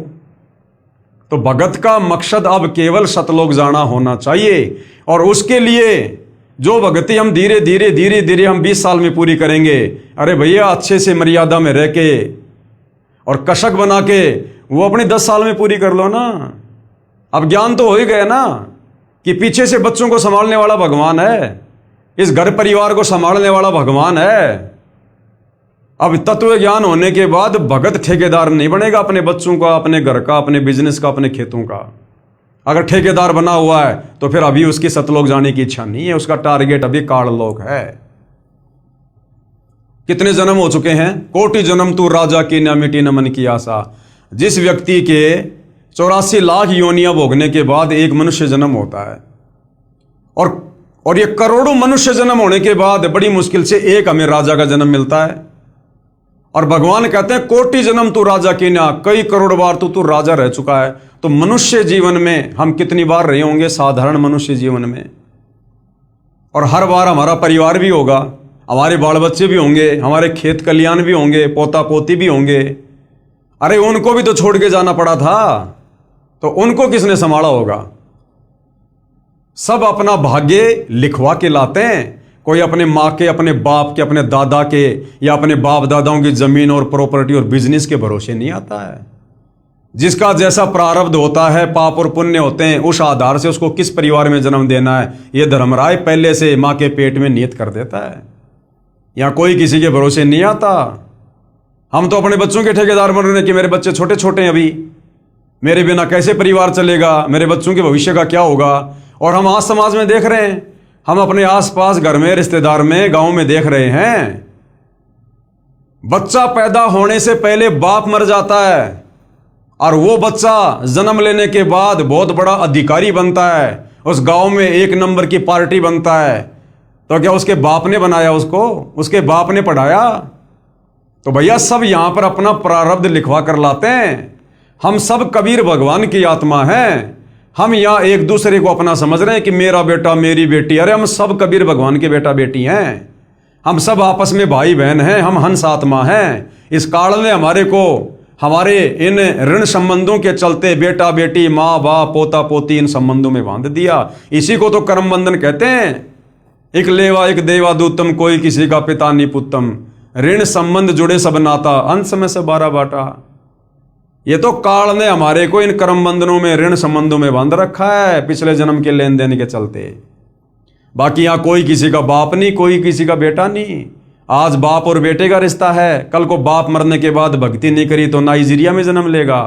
S1: तो भगत का मकसद अब केवल सतलोक जाना होना चाहिए। और उसके लिए जो भक्ति हम धीरे धीरे हम 20 साल में पूरी करेंगे, अरे भैया अच्छे से मर्यादा में रह के और कशक बना के वो अपने 10 साल में पूरी कर लो ना। अब ज्ञान तो हो ही गया ना कि पीछे से बच्चों को संभालने वाला भगवान है, इस घर परिवार को संभालने वाला भगवान है। अब तत्व ज्ञान होने के बाद भगत ठेकेदार नहीं बनेगा अपने बच्चों का, अपने घर का, अपने बिजनेस का, अपने खेतों का। अगर ठेकेदार बना हुआ है तो फिर अभी उसकी सतलोक जाने की इच्छा नहीं है, उसका टारगेट अभी काललोक है। कितने जन्म हो चुके हैं? कोटि जन्म तू राजा की, न मिटी न मन की आशा। जिस व्यक्ति के 84 लाख योनियां भोगने के बाद एक मनुष्य जन्म होता है, और ये करोड़ों मनुष्य जन्म होने के बाद बड़ी मुश्किल से एक हमें राजा का जन्म मिलता है। और भगवान कहते हैं कोटि जन्म तू राजा की ना, कई करोड़ बार तू राजा रह चुका है। तो मनुष्य जीवन में हम कितनी बार रहे होंगे? साधारण मनुष्य जीवन में और हर बार हमारा परिवार भी होगा, हमारे बाल बच्चे भी होंगे, हमारे खेत खलियान भी होंगे, पोता पोती भी होंगे। अरे उनको भी तो छोड़ के जाना पड़ा था, तो उनको किसने संभाला होगा? सब अपना भाग्य लिखवा के लाते हैं। कोई अपने माँ के, अपने बाप के, अपने दादा के या अपने बाप दादाओं की जमीन और प्रॉपर्टी और बिजनेस के भरोसे नहीं आता है। जिसका जैसा प्रारब्ध होता है, पाप और पुण्य होते हैं, उस आधार से उसको किस परिवार में जन्म देना है, यह धर्मराय पहले से माँ के पेट में नियत कर देता है। यहाँ कोई किसी के भरोसे नहीं आता। हम तो अपने बच्चों के ठेकेदार बन रहे हैं कि मेरे बच्चे छोटे छोटे हैं, अभी मेरे बिना कैसे परिवार चलेगा, मेरे बच्चों के भविष्य का क्या होगा। और हम आज समाज में देख रहे हैं, हम अपने आसपास घर में, रिश्तेदार में, गांव में देख रहे हैं, बच्चा पैदा होने से पहले बाप मर जाता है और वो बच्चा जन्म लेने के बाद बहुत बड़ा अधिकारी बनता है, उस गांव में एक नंबर की पार्टी बनता है। तो क्या उसके बाप ने बनाया उसको? उसके बाप ने पढ़ाया? तो भैया सब यहां पर अपना प्रारब्ध लिखवा कर लाते हैं। हम सब कबीर भगवान की आत्मा हैं। हम यहाँ एक दूसरे को अपना समझ रहे हैं कि मेरा बेटा, मेरी बेटी। अरे हम सब कबीर भगवान के बेटा बेटी हैं। हम सब आपस में भाई बहन हैं। हम हंस आत्मा हैं। इस काल ने हमारे को, हमारे इन ऋण संबंधों के चलते बेटा बेटी, माँ बाप, पोता पोती, इन संबंधों में बांध दिया। इसी को तो कर्म बंधन कहते हैं। एक लेवा एक देवा दूतम, कोई किसी का पिता नहीं पुत्तम। ऋण संबंध जुड़े सब नाता, अंश में से 12 बाटा। ये तो काल ने हमारे को इन कर्म बंधनों में, ऋण संबंधों में बांध रखा है, पिछले जन्म के लेन देन के चलते। बाकी यहां कोई किसी का बाप नहीं, कोई किसी का बेटा नहीं। आज बाप और बेटे का रिश्ता है, कल को बाप मरने के बाद भक्ति नहीं करी तो नाइजीरिया में जन्म लेगा,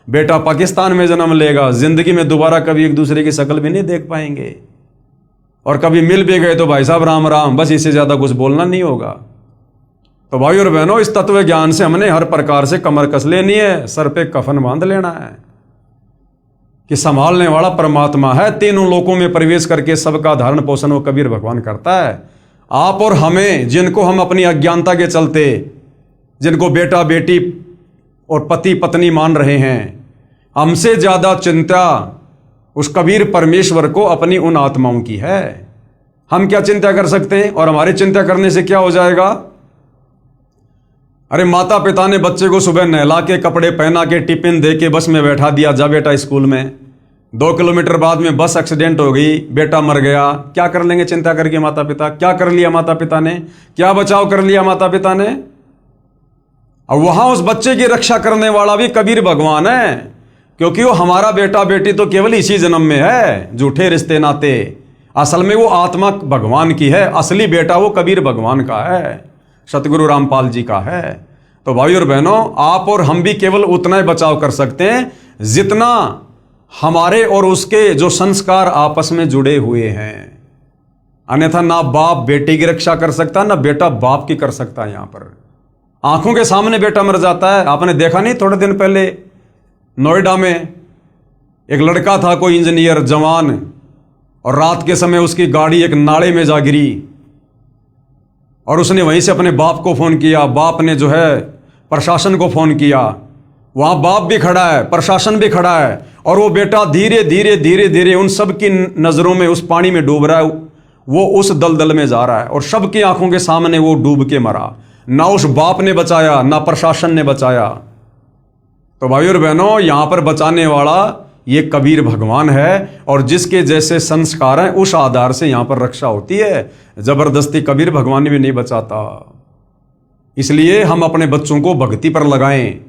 S1: बेटा पाकिस्तान में जन्म लेगा। जिंदगी में दोबारा कभी एक दूसरे की शक्ल भी नहीं देख पाएंगे। और कभी मिल भी गए तो भाई साहब राम राम, बस इससे ज्यादा कुछ बोलना नहीं होगा। तो भाई और बहनों, इस तत्व ज्ञान से हमने हर प्रकार से कमर कस लेनी है, सर पे कफन बांध लेना है कि संभालने वाला परमात्मा है। तीनों लोकों में प्रवेश करके सबका धारण पोषण वो कबीर भगवान करता है। आप और हमें, जिनको हम अपनी अज्ञानता के चलते, जिनको बेटा बेटी और पति पत्नी मान रहे हैं, हमसे ज्यादा चिंता उस कबीर परमेश्वर को अपनी उन आत्माओं की है। हम क्या चिंता कर सकते हैं? और हमारी चिंता करने से क्या हो जाएगा? अरे माता पिता ने बच्चे को सुबह नहला के, कपड़े पहना के, टिफिन दे के बस में बैठा दिया, जा बेटा स्कूल में। 2 किलोमीटर बाद में बस एक्सीडेंट हो गई, बेटा मर गया। क्या कर लेंगे चिंता करके माता पिता? क्या कर लिया माता पिता ने? क्या बचाव कर लिया माता पिता ने? और वहां उस बच्चे की रक्षा करने वाला भी कबीर भगवान है, क्योंकि वो हमारा बेटा बेटी तो केवल इसी जन्म में है। झूठे रिश्ते नाते, असल में वो आत्मा भगवान की है। असली बेटा वो कबीर भगवान का है, सतगुरु रामपाल जी का है। तो भाई और बहनों, आप और हम भी केवल उतना ही बचाव कर सकते हैं जितना हमारे और उसके जो संस्कार आपस में जुड़े हुए हैं। अन्यथा ना बाप बेटे की रक्षा कर सकता, ना बेटा बाप की कर सकता। यहां पर आंखों के सामने बेटा मर जाता है। आपने देखा नहीं, थोड़े दिन पहले नोएडा में एक लड़का था, कोई इंजीनियर जवान, और रात के समय उसकी गाड़ी एक नाले में जा गिरी और उसने वहीं से अपने बाप को फोन किया। बाप ने जो है प्रशासन को फोन किया। वहां बाप भी खड़ा है, प्रशासन भी खड़ा है, और वो बेटा धीरे धीरे धीरे धीरे उन सब की नजरों में उस पानी में डूब रहा है। वो उस दलदल में जा रहा है और सबकी आंखों के सामने वो डूब के मरा। ना उस बाप ने बचाया, ना प्रशासन ने बचाया। तो भाई और बहनों, यहां पर बचाने वाला ये कबीर भगवान है, और जिसके जैसे संस्कार हैं उस आधार से यहां पर रक्षा होती है। जबरदस्ती कबीर भगवान भी नहीं बचाता। इसलिए हम अपने बच्चों को भक्ति पर लगाएं,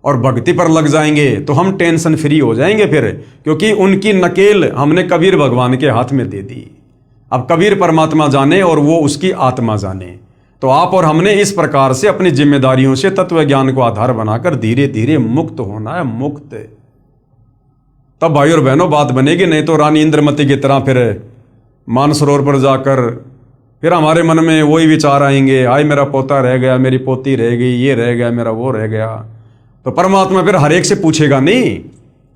S1: और भक्ति पर लग जाएंगे तो हम टेंशन फ्री हो जाएंगे फिर, क्योंकि उनकी नकेल हमने कबीर भगवान के हाथ में दे दी। अब कबीर परमात्मा जाने और वो उसकी आत्मा जाने। तो आप और हमने इस प्रकार से अपनी जिम्मेदारियों से तत्व ज्ञान को आधार बनाकर धीरे धीरे मुक्त होना है, मुक्त। तब भाई और बहनों बात बनेगी। नहीं तो रानी इंद्रमती की तरह फिर मानसरोवर पर जाकर फिर हमारे मन में वही विचार आएंगे, आए मेरा पोता रह गया, मेरी पोती रह गई, ये रह गया, मेरा वो रह गया। तो परमात्मा फिर हर एक से पूछेगा नहीं।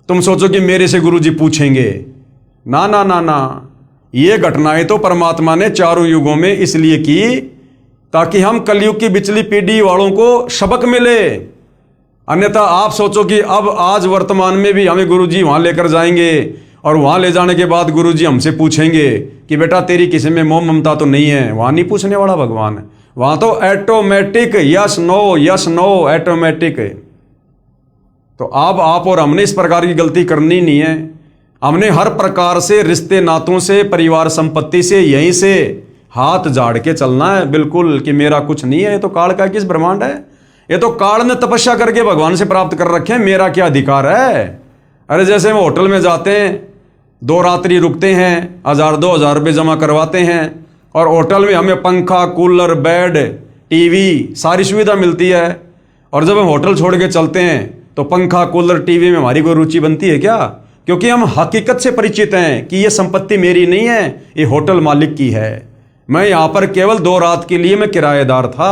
S1: तुम सोचो कि मेरे से गुरु जी पूछेंगे, ना ना ना ना। ये घटनाएं तो परमात्मा ने चारों युगों में इसलिए की ताकि हम कलयुग की पिछली पीढ़ी वालों को सबक मिले। अन्यथा आप सोचो कि अब आज वर्तमान में भी हमें गुरु जी वहां लेकर जाएंगे और वहां ले जाने के बाद गुरुजी हमसे पूछेंगे कि बेटा तेरी किसी में मोह ममता तो नहीं है, वहां नहीं पूछने वाला भगवान है। वहां तो ऑटोमेटिक यस नो ऑटोमेटिक है। तो अब आप और हमने इस प्रकार की गलती करनी नहीं है। हमने हर प्रकार से रिश्ते नातों से, परिवार संपत्ति से, यहीं से हाथ झाड़ के चलना है बिल्कुल, कि मेरा कुछ नहीं है, ये तो काल का किस ब्रह्मांड है, ये तो काल ने तपस्या करके भगवान से प्राप्त कर रखे हैं, मेरा क्या अधिकार है। अरे जैसे हम होटल में जाते हैं, 2 रात्रि रुकते हैं, 1000-2000 रुपये जमा करवाते हैं, और होटल में हमें पंखा, कूलर, बेड, टीवी सारी सुविधा मिलती है, और जब हम होटल छोड़ के चलते हैं तो पंखा, कूलर, टीवी में हमारी कोई रुचि बनती है क्या? क्योंकि हम हकीकत से परिचित हैं कि ये संपत्ति मेरी नहीं है, ये होटल मालिक की है। मैं यहां पर केवल 2 रात के लिए मैं किराएदार था।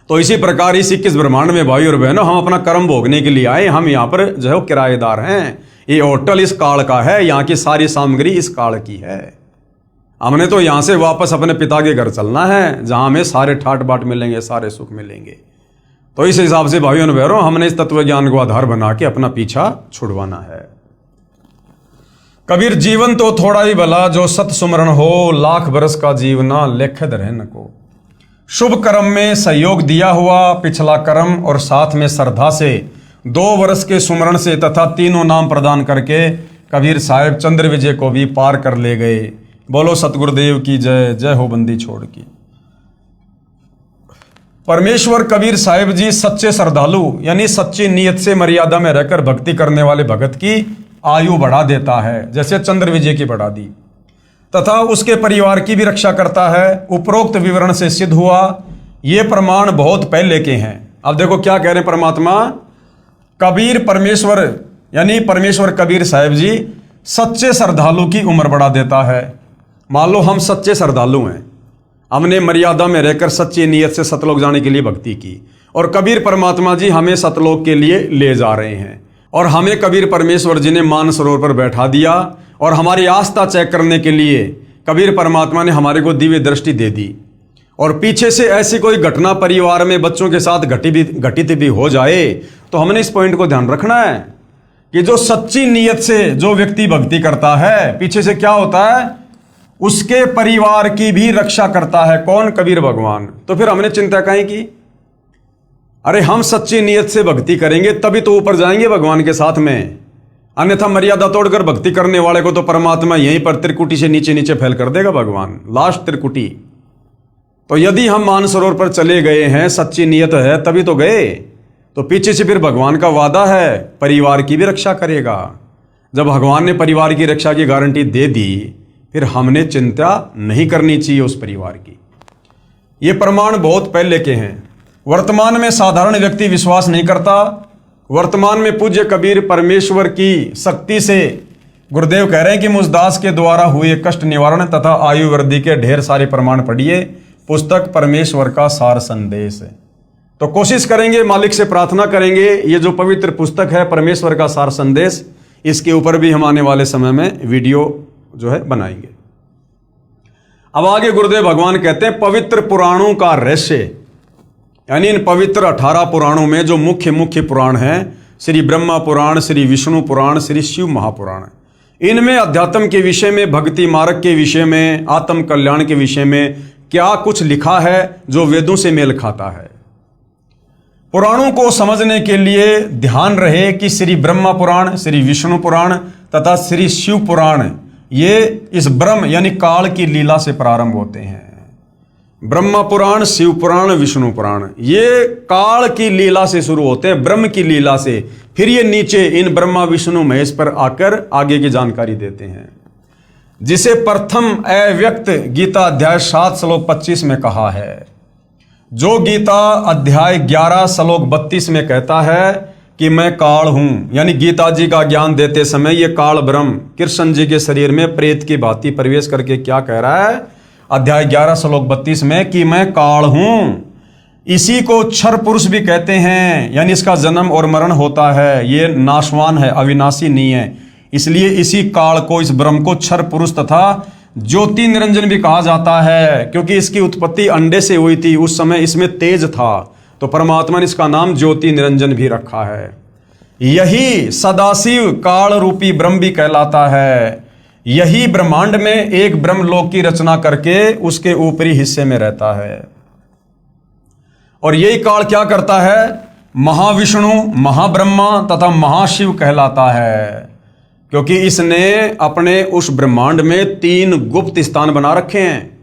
S1: तो इसी प्रकार इस 21 ब्रह्मांड में भाई और बहनों, हम अपना कर्म भोगने के लिए आए, हम यहाँ पर जो है किराएदार हैं। ये होटल इस काल का है, यहाँ की सारी सामग्री इस काल की है। हमने तो यहाँ से वापस अपने पिता के घर चलना है, जहाँ हमें सारे ठाट बाट मिलेंगे, सारे सुख मिलेंगे। तो इस हिसाब से भाइयों और बहनों, हमने इस तत्व ज्ञान को आधार बना के अपना पीछा छुड़वाना है। कबीर जीवन तो थोड़ा ही भला, जो सत सुमरण हो, लाख बरस का जीवना लेखद रहन को। शुभ कर्म में सहयोग दिया हुआ, पिछला कर्म और साथ में श्रद्धा से 2 वर्ष के सुमरण से तथा तीनों नाम प्रदान करके कबीर साहब चंद्र विजय को भी पार कर ले गए। बोलो सतगुरुदेव की जय, जय हो बंदी छोड़ की। परमेश्वर कबीर साहिब जी सच्चे श्रद्धालु यानी सच्ची नीयत से मर्यादा में रहकर भक्ति करने वाले भगत की आयु बढ़ा देता है, जैसे चंद्र विजय की बढ़ा दी, तथा उसके परिवार की भी रक्षा करता है। उपरोक्त विवरण से सिद्ध हुआ, ये प्रमाण बहुत पहले के हैं। अब देखो क्या कह रहे हैं परमात्मा, कबीर परमेश्वर यानी परमेश्वर कबीर साहिब जी सच्चे श्रद्धालु की उम्र बढ़ा देता है। मान लो हम सच्चे श्रद्धालु हैं, हमने मर्यादा में रहकर सच्ची नीयत से सतलोक जाने के लिए भक्ति की, और कबीर परमात्मा जी हमें सतलोक के लिए ले जा रहे हैं, और हमें कबीर परमेश्वर जी ने मानसरोवर पर बैठा दिया, और हमारी आस्था चेक करने के लिए कबीर परमात्मा ने हमारे को दिव्य दृष्टि दे दी। और पीछे से ऐसी कोई घटना परिवार में बच्चों के साथ घटित भी हो जाए तो हमने इस पॉइंट को ध्यान रखना है कि जो सच्ची नीयत से जो व्यक्ति भक्ति करता है, पीछे से क्या होता है, उसके परिवार की भी रक्षा करता है। कौन? कबीर भगवान। तो फिर हमने चिंता काहे की? अरे हम सच्ची नीयत से भक्ति करेंगे तभी तो ऊपर जाएंगे भगवान के साथ में, अन्यथा मर्यादा तोड़कर भक्ति करने वाले को तो परमात्मा यहीं पर त्रिकुटी से नीचे नीचे फैल कर देगा भगवान, लास्ट त्रिकुटी। तो यदि हम मानसरोवर पर चले गए हैं, सच्ची नीयत है तभी तो गए, तो पीछे से फिर भगवान का वादा है परिवार की भी रक्षा करेगा। जब भगवान ने परिवार की रक्षा की गारंटी दे दी, फिर हमने चिंता नहीं करनी चाहिए उस परिवार की। ये प्रमाण बहुत पहले के हैं, वर्तमान में साधारण व्यक्ति विश्वास नहीं करता। वर्तमान में पूज्य कबीर परमेश्वर की शक्ति से गुरुदेव कह रहे हैं कि मुझदास के द्वारा हुए कष्ट निवारण तथा आयु वृद्धि के ढेर सारे प्रमाण पढ़िए, पुस्तक परमेश्वर का सार संदेश है। तो कोशिश करेंगे, मालिक से प्रार्थना करेंगे, ये जो पवित्र पुस्तक है परमेश्वर का सार संदेश, इसके ऊपर भी हम आने वाले समय में वीडियो जो है बनाएंगे। अब आगे गुरुदेव भगवान कहते हैं पवित्र पुराणों का रहस्य, यानी इन पवित्र 18 पुराणों में जो मुख्य पुराण हैं, श्री ब्रह्मा पुराण, श्री विष्णु पुराण, श्री शिव महापुराण, इनमें अध्यात्म के विषय में, भक्ति मार्ग के विषय में, आत्म कल्याण के विषय में क्या कुछ लिखा है जो वेदों से मेल खाता है। पुराणों को समझने के लिए ध्यान रहे कि श्री ब्रह्मा पुराण, श्री विष्णु पुराण तथा श्री शिव पुराण ये इस ब्रह्म यानी काल की लीला से प्रारंभ होते हैं। ब्रह्मा पुराण, शिव पुराण, विष्णु पुराण ये काल की लीला से शुरू होते हैं, ब्रह्म की लीला से। फिर ये नीचे इन ब्रह्मा विष्णु महेश पर आकर आगे की जानकारी देते हैं, जिसे प्रथम अव्यक्त गीता अध्याय 7 श्लोक 25 में कहा है। जो गीता अध्याय 11 श्लोक 32 में कहता है कि मैं काल हूं, यानी गीता जी का ज्ञान देते समय ये काल ब्रह्म कृष्ण जी के शरीर में प्रेत की भांति प्रवेश करके क्या कह रहा है अध्याय 11 श्लोक 32 में कि मैं काल हूं। इसी को क्षर पुरुष भी कहते हैं, यानी इसका जन्म और मरण होता है, ये नाशवान है, अविनाशी नहीं है। इसलिए इसी काल को, इस ब्रह्म को क्षर पुरुष तथा ज्योति निरंजन भी कहा जाता है, क्योंकि इसकी उत्पत्ति अंडे से हुई थी, उस समय इसमें तेज था, तो परमात्मा ने इसका नाम ज्योति निरंजन भी रखा है। यही सदाशिव काल रूपी ब्रह्म भी कहलाता है। यही ब्रह्मांड में एक ब्रह्मलोक की रचना करके उसके ऊपरी हिस्से में रहता है। और यही काल क्या करता है? महाविष्णु, महाब्रह्मा तथा महाशिव कहलाता है, क्योंकि इसने अपने उस ब्रह्मांड में 3 गुप्त स्थान बना रखे हैं।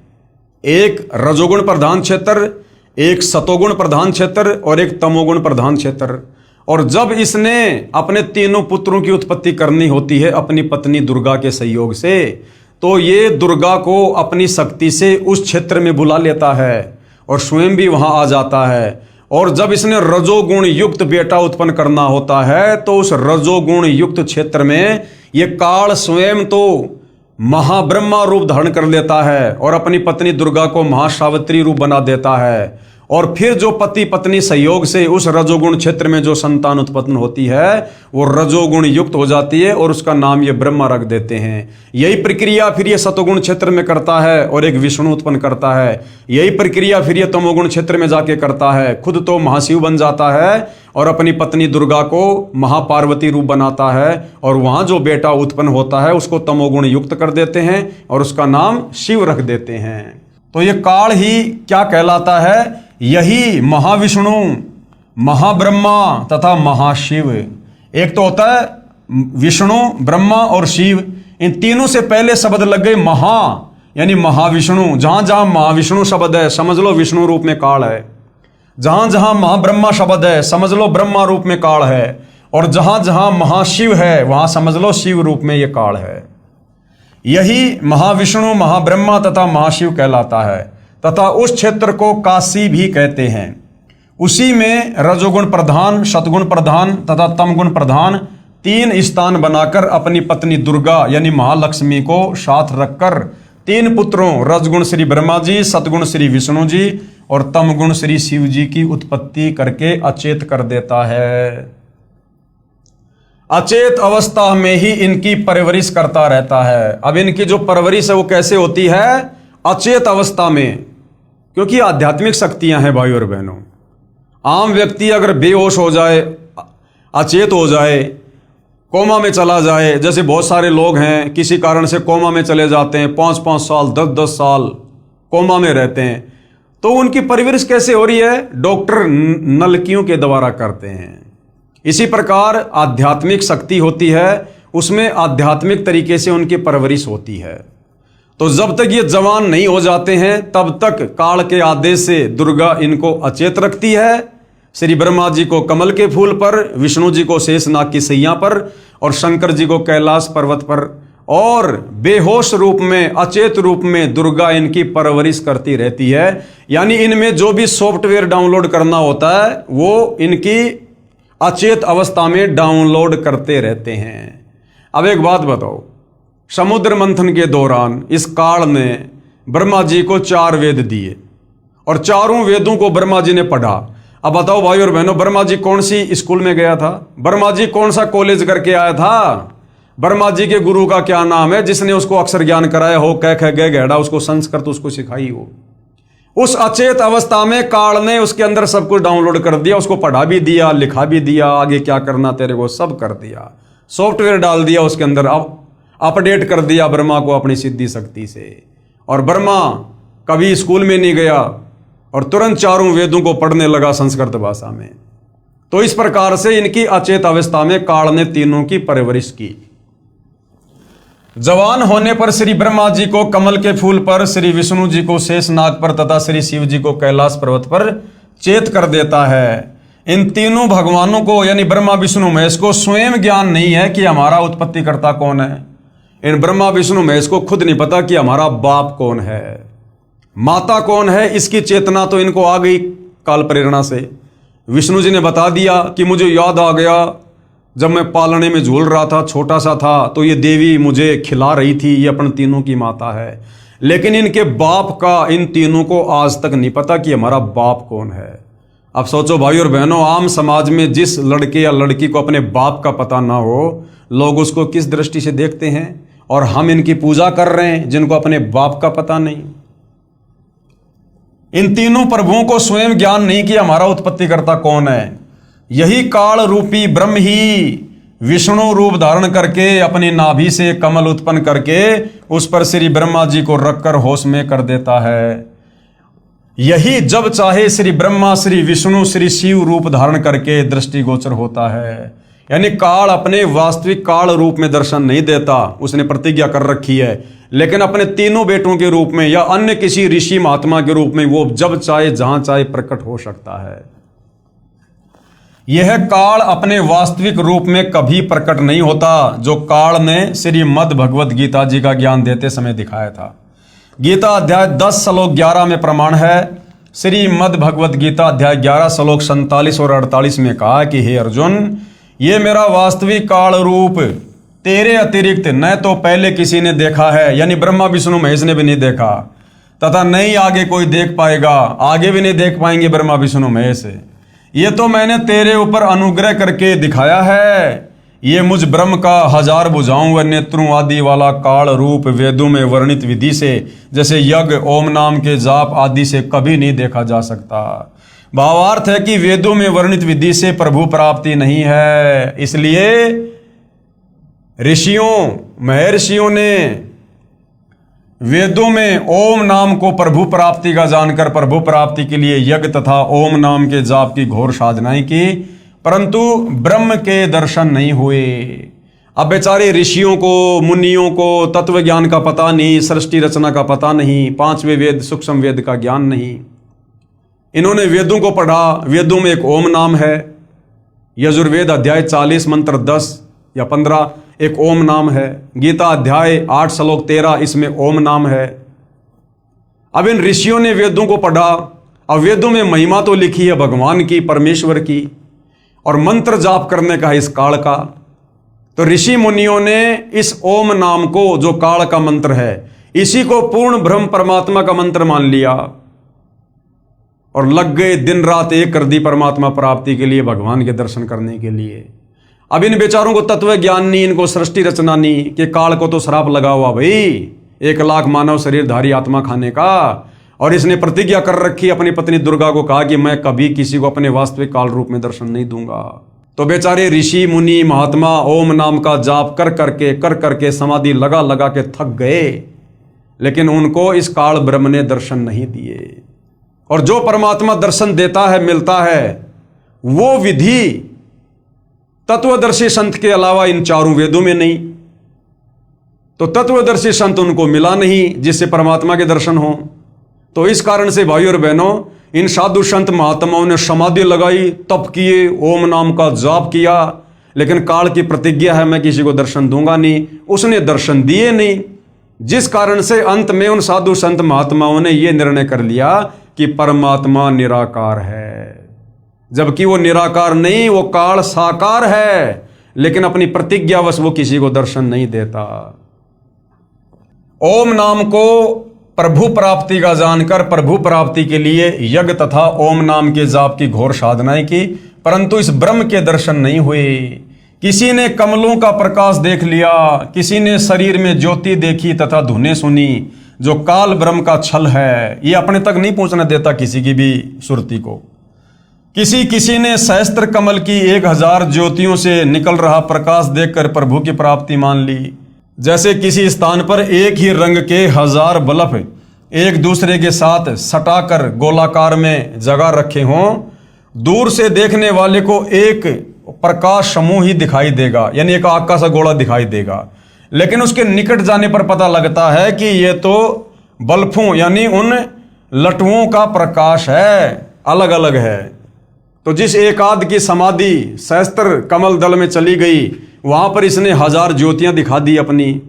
S1: एक रजोगुण प्रधान क्षेत्र, एक सतोगुण प्रधान क्षेत्र और एक तमोगुण प्रधान क्षेत्र। और जब इसने अपने तीनों पुत्रों की उत्पत्ति करनी होती है अपनी पत्नी दुर्गा के सहयोग से, तो ये दुर्गा को अपनी शक्ति से उस क्षेत्र में बुला लेता है और स्वयं भी वहां आ जाता है। और जब इसने रजोगुण युक्त बेटा उत्पन्न करना होता है तो उस रजोगुण युक्त क्षेत्र में ये काल स्वयं तो महाब्रह्मा रूप धारण कर लेता है और अपनी पत्नी दुर्गा को महासावित्री रूप बना देता है। और फिर जो पति पत्नी सहयोग से उस रजोगुण क्षेत्र में जो संतान उत्पन्न होती है वो रजोगुण युक्त हो जाती है और उसका नाम ये ब्रह्मा रख देते हैं। यही प्रक्रिया फिर ये सतोगुण क्षेत्र में करता है और एक विष्णु उत्पन्न करता है। यही प्रक्रिया फिर ये तमोगुण क्षेत्र में जाके करता है, खुद तो महाशिव बन जाता है और अपनी पत्नी दुर्गा को महापार्वती रूप बनाता है। और वहां जो बेटा उत्पन्न होता है उसको तमोगुण युक्त कर देते हैं और उसका नाम शिव रख देते हैं। तो ये काल ही क्या कहलाता है? यही महाविष्णु, महाब्रह्मा तथा महाशिव। एक तो होता है विष्णु, ब्रह्मा और शिव। इन तीनों से पहले शब्द लग गए महा, यानी महाविष्णु। जहां जहां महाविष्णु शब्द है समझ लो विष्णु रूप में काल है। जहां जहां महाब्रह्मा शब्द है समझ लो ब्रह्मा रूप में काल है। और जहां जहां महाशिव है वहां समझ लो शिव रूप में यह काल है। यही महाविष्णु, महाब्रह्मा तथा महाशिव कहलाता है। तथा उस क्षेत्र को काशी भी कहते हैं। उसी में रजोगुण प्रधान, सतगुण प्रधान तथा तमगुण प्रधान 3 स्थान बनाकर अपनी पत्नी दुर्गा यानी महालक्ष्मी को साथ रखकर 3 पुत्रों रजगुण श्री ब्रह्मा जी, सतगुण श्री विष्णु जी और तमगुण श्री शिव जी की उत्पत्ति करके अचेत कर देता है। अचेत अवस्था में ही इनकी परवरिश करता रहता है। अब इनकी जो परवरिश है वो कैसे होती है? अचेत अवस्था में, क्योंकि आध्यात्मिक शक्तियां हैं भाई और बहनों। आम व्यक्ति अगर बेहोश हो जाए, अचेत हो जाए, कोमा में चला जाए, जैसे बहुत सारे लोग हैं किसी कारण से कोमा में चले जाते हैं, 5-5 साल 10-10 साल कोमा में रहते हैं, तो उनकी परवरिश कैसे हो रही है? डॉक्टर नलकियों के द्वारा करते हैं। इसी प्रकार आध्यात्मिक शक्ति होती है, उसमें आध्यात्मिक तरीके से उनकी परवरिश होती है। तो जब तक ये जवान नहीं हो जाते हैं तब तक काल के आदेश से दुर्गा इनको अचेत रखती है। श्री ब्रह्मा जी को कमल के फूल पर, विष्णु जी को शेषनाग की सैया पर और शंकर जी को कैलाश पर्वत पर। और बेहोश रूप में, अचेत रूप में दुर्गा इनकी परवरिश करती रहती है। यानी इनमें जो भी सॉफ्टवेयर डाउनलोड करना होता है वो इनकी अचेत अवस्था में डाउनलोड करते रहते हैं। अब एक बात बताओ, समुद्र मंथन के दौरान इस काल ने ब्रह्मा जी को 4 वेद दिए और चारों वेदों को ब्रह्मा जी ने पढ़ा। अब बताओ भाई और बहनों, ब्रह्मा जी कौन सी स्कूल में गया था? ब्रह्मा जी कौन सा कॉलेज करके आया था? ब्रह्मा जी के गुरु का क्या नाम है जिसने उसको अक्षर ज्ञान कराया हो, क ख ग घ उसको संस्कृत उसको सिखाई हो? उस अचेत अवस्था में काल ने उसके अंदर सब कुछ डाउनलोड कर दिया, उसको पढ़ा भी दिया, लिखा भी दिया, आगे क्या करना तेरे को सब कर दिया, सॉफ्टवेयर डाल दिया उसके अंदर, अब अपडेट कर दिया ब्रह्मा को अपनी सिद्धि शक्ति से। और ब्रह्मा कभी स्कूल में नहीं गया और तुरंत चारों वेदों को पढ़ने लगा संस्कृत भाषा में। तो इस प्रकार से इनकी अचेत अवस्था में काल ने तीनों की परवरिश की। जवान होने पर श्री ब्रह्मा जी को कमल के फूल पर, श्री विष्णु जी को शेषनाग पर तथा श्री शिव जी को कैलाश पर्वत पर चेत कर देता है। इन तीनों भगवानों को यानी ब्रह्मा विष्णु महेश को स्वयं ज्ञान नहीं है कि हमारा उत्पत्तिकर्ता कौन है। इन ब्रह्मा विष्णु महेश को खुद नहीं पता कि हमारा बाप कौन है, माता कौन है। इसकी चेतना तो इनको आ गई काल प्रेरणा से। विष्णु जी ने बता दिया कि मुझे याद आ गया जब मैं पालने में झूल रहा था, छोटा सा था, तो ये देवी मुझे खिला रही थी, ये अपन तीनों की माता है। लेकिन इनके बाप का इन तीनों को आज तक नहीं पता कि हमारा बाप कौन है। अब सोचो भाई और बहनों, आम समाज में जिस लड़के या लड़की को अपने बाप का पता ना हो, लोग उसको किस दृष्टि से देखते हैं। और हम इनकी पूजा कर रहे हैं जिनको अपने बाप का पता नहीं। इन तीनों प्रभुओं को स्वयं ज्ञान नहीं कि हमारा उत्पत्तिकर्ता कौन है। यही काल रूपी ब्रह्म ही विष्णु रूप धारण करके अपनी नाभि से कमल उत्पन्न करके उस पर श्री ब्रह्मा जी को रखकर होश में कर देता है। यही जब चाहे श्री ब्रह्मा, श्री विष्णु, श्री शिव रूप धारण करके दृष्टिगोचर होता है। यानी काल अपने वास्तविक काल रूप में दर्शन नहीं देता, उसने प्रतिज्ञा कर रखी है, लेकिन अपने तीनों बेटों के रूप में या अन्य किसी ऋषि महात्मा के रूप में वो जब चाहे जहां चाहे प्रकट हो सकता है। यह काल अपने वास्तविक रूप में कभी प्रकट नहीं होता, जो काल ने श्रीमद् भगवद गीता जी का ज्ञान देते समय दिखाया था। गीता अध्याय 10 श्लोक 11 में प्रमाण है। श्रीमद् भगवद गीता अध्याय 11 श्लोक 47 और 48 में कहा कि हे अर्जुन, ये मेरा वास्तविक काल रूप तेरे अतिरिक्त न तो पहले किसी ने देखा है, यानी ब्रह्मा विष्णु महेश ने भी नहीं देखा, तथा नहीं आगे कोई देख पाएगा, आगे भी नहीं देख पाएंगे ब्रह्मा विष्णु महेश। ये तो मैंने तेरे ऊपर अनुग्रह करके दिखाया है। ये मुझ ब्रह्म का 1000 भुजाओं व नेत्रों आदि वाला काल रूप वेदों में वर्णित विधि से, जैसे यज्ञ, ओम नाम के जाप आदि से कभी नहीं देखा जा सकता। भावार्थ है कि वेदों में वर्णित विधि से प्रभु प्राप्ति नहीं है, इसलिए ऋषियों, महर्षियों ने वेदों में ओम नाम को प्रभु प्राप्ति का जानकर प्रभु प्राप्ति के लिए यज्ञ तथा ओम नाम के जाप की घोर साधनाएं की, परंतु ब्रह्म के दर्शन नहीं हुए। अब बेचारे ऋषियों को, मुनियों को तत्व ज्ञान का पता नहीं, सृष्टि रचना का पता नहीं, 5वें वेद सूक्ष्म वेद का ज्ञान नहीं। इन्होंने वेदों को पढ़ा, वेदों में एक ओम नाम है। यजुर्वेद अध्याय 40 मंत्र 10 या 15 एक ओम नाम है। गीता अध्याय 8 श्लोक 13 इसमें ओम नाम है। अब इन ऋषियों ने वेदों को पढ़ा। अब वेदों में महिमा तो लिखी है भगवान की, परमेश्वर की, और मंत्र जाप करने का है इस काल का। तो ऋषि मुनियों ने इस ओम नाम को, जो काल का मंत्र है, इसी को पूर्ण ब्रह्म परमात्मा का मंत्र मान लिया और लग गए दिन रात एक कर दी परमात्मा प्राप्ति के लिए, भगवान के दर्शन करने के लिए। अब इन बेचारों को तत्व ज्ञान नहीं, इनको सृष्टि रचना नहीं, कि काल को तो श्राप लगा हुआ भाई 1 लाख मानव शरीरधारी आत्मा खाने का, और इसने प्रतिज्ञा कर रखी अपनी पत्नी दुर्गा को, कहा कि मैं कभी किसी को अपने वास्तविक काल रूप में दर्शन नहीं दूंगा। तो बेचारे ऋषि मुनि महात्मा ओम नाम का जाप कर करके समाधि लगा लगा के थक गए, लेकिन उनको इस काल ब्रह्म ने दर्शन नहीं दिए। और जो परमात्मा दर्शन देता है, मिलता है, वो विधि तत्वदर्शी संत के अलावा इन चारों वेदों में नहीं। तो तत्वदर्शी संत उनको मिला नहीं जिससे परमात्मा के दर्शन हो। तो इस कारण से भाइयों और बहनों, इन साधु संत महात्माओं ने समाधि लगाई, तप किए, ओम नाम का जाप किया, लेकिन काल की प्रतिज्ञा है मैं किसी को दर्शन दूंगा नहीं, उसने दर्शन दिए नहीं। जिस कारण से अंत में उन साधु संत महात्माओं ने यह निर्णय कर लिया कि परमात्मा निराकार है, जबकि वो निराकार नहीं, वो काल साकार है, लेकिन अपनी प्रतिज्ञावश वो किसी को दर्शन नहीं देता। ओम नाम को प्रभु प्राप्ति का जानकर प्रभु प्राप्ति के लिए यज्ञ तथा ओम नाम के जाप की घोर साधनाएं की, परंतु इस ब्रह्म के दर्शन नहीं हुए। किसी ने कमलों का प्रकाश देख लिया, किसी ने शरीर में ज्योति देखी तथा धुनें सुनी, जो काल ब्रह्म का छल है, ये अपने तक नहीं पहुंचने देता किसी की भी सुरती को। किसी ने सहस्त्र कमल की 1000 ज्योतियों से निकल रहा प्रकाश देखकर प्रभु की प्राप्ति मान ली। जैसे किसी स्थान पर एक ही रंग के 1000 बल्ब एक दूसरे के साथ सटाकर गोलाकार में जगह रखे हों, दूर से देखने वाले को एक प्रकाश समूह ही दिखाई देगा, यानी एक आग का सा गोला दिखाई देगा, लेकिन उसके निकट जाने पर पता लगता है कि ये तो बल्बों यानी उन लटुओं का प्रकाश है, अलग अलग है। तो जिस एकाध की समाधि सहस्त्र कमल दल में चली गई, वहां पर इसने 1000 ज्योतियां दिखा दी अपनी,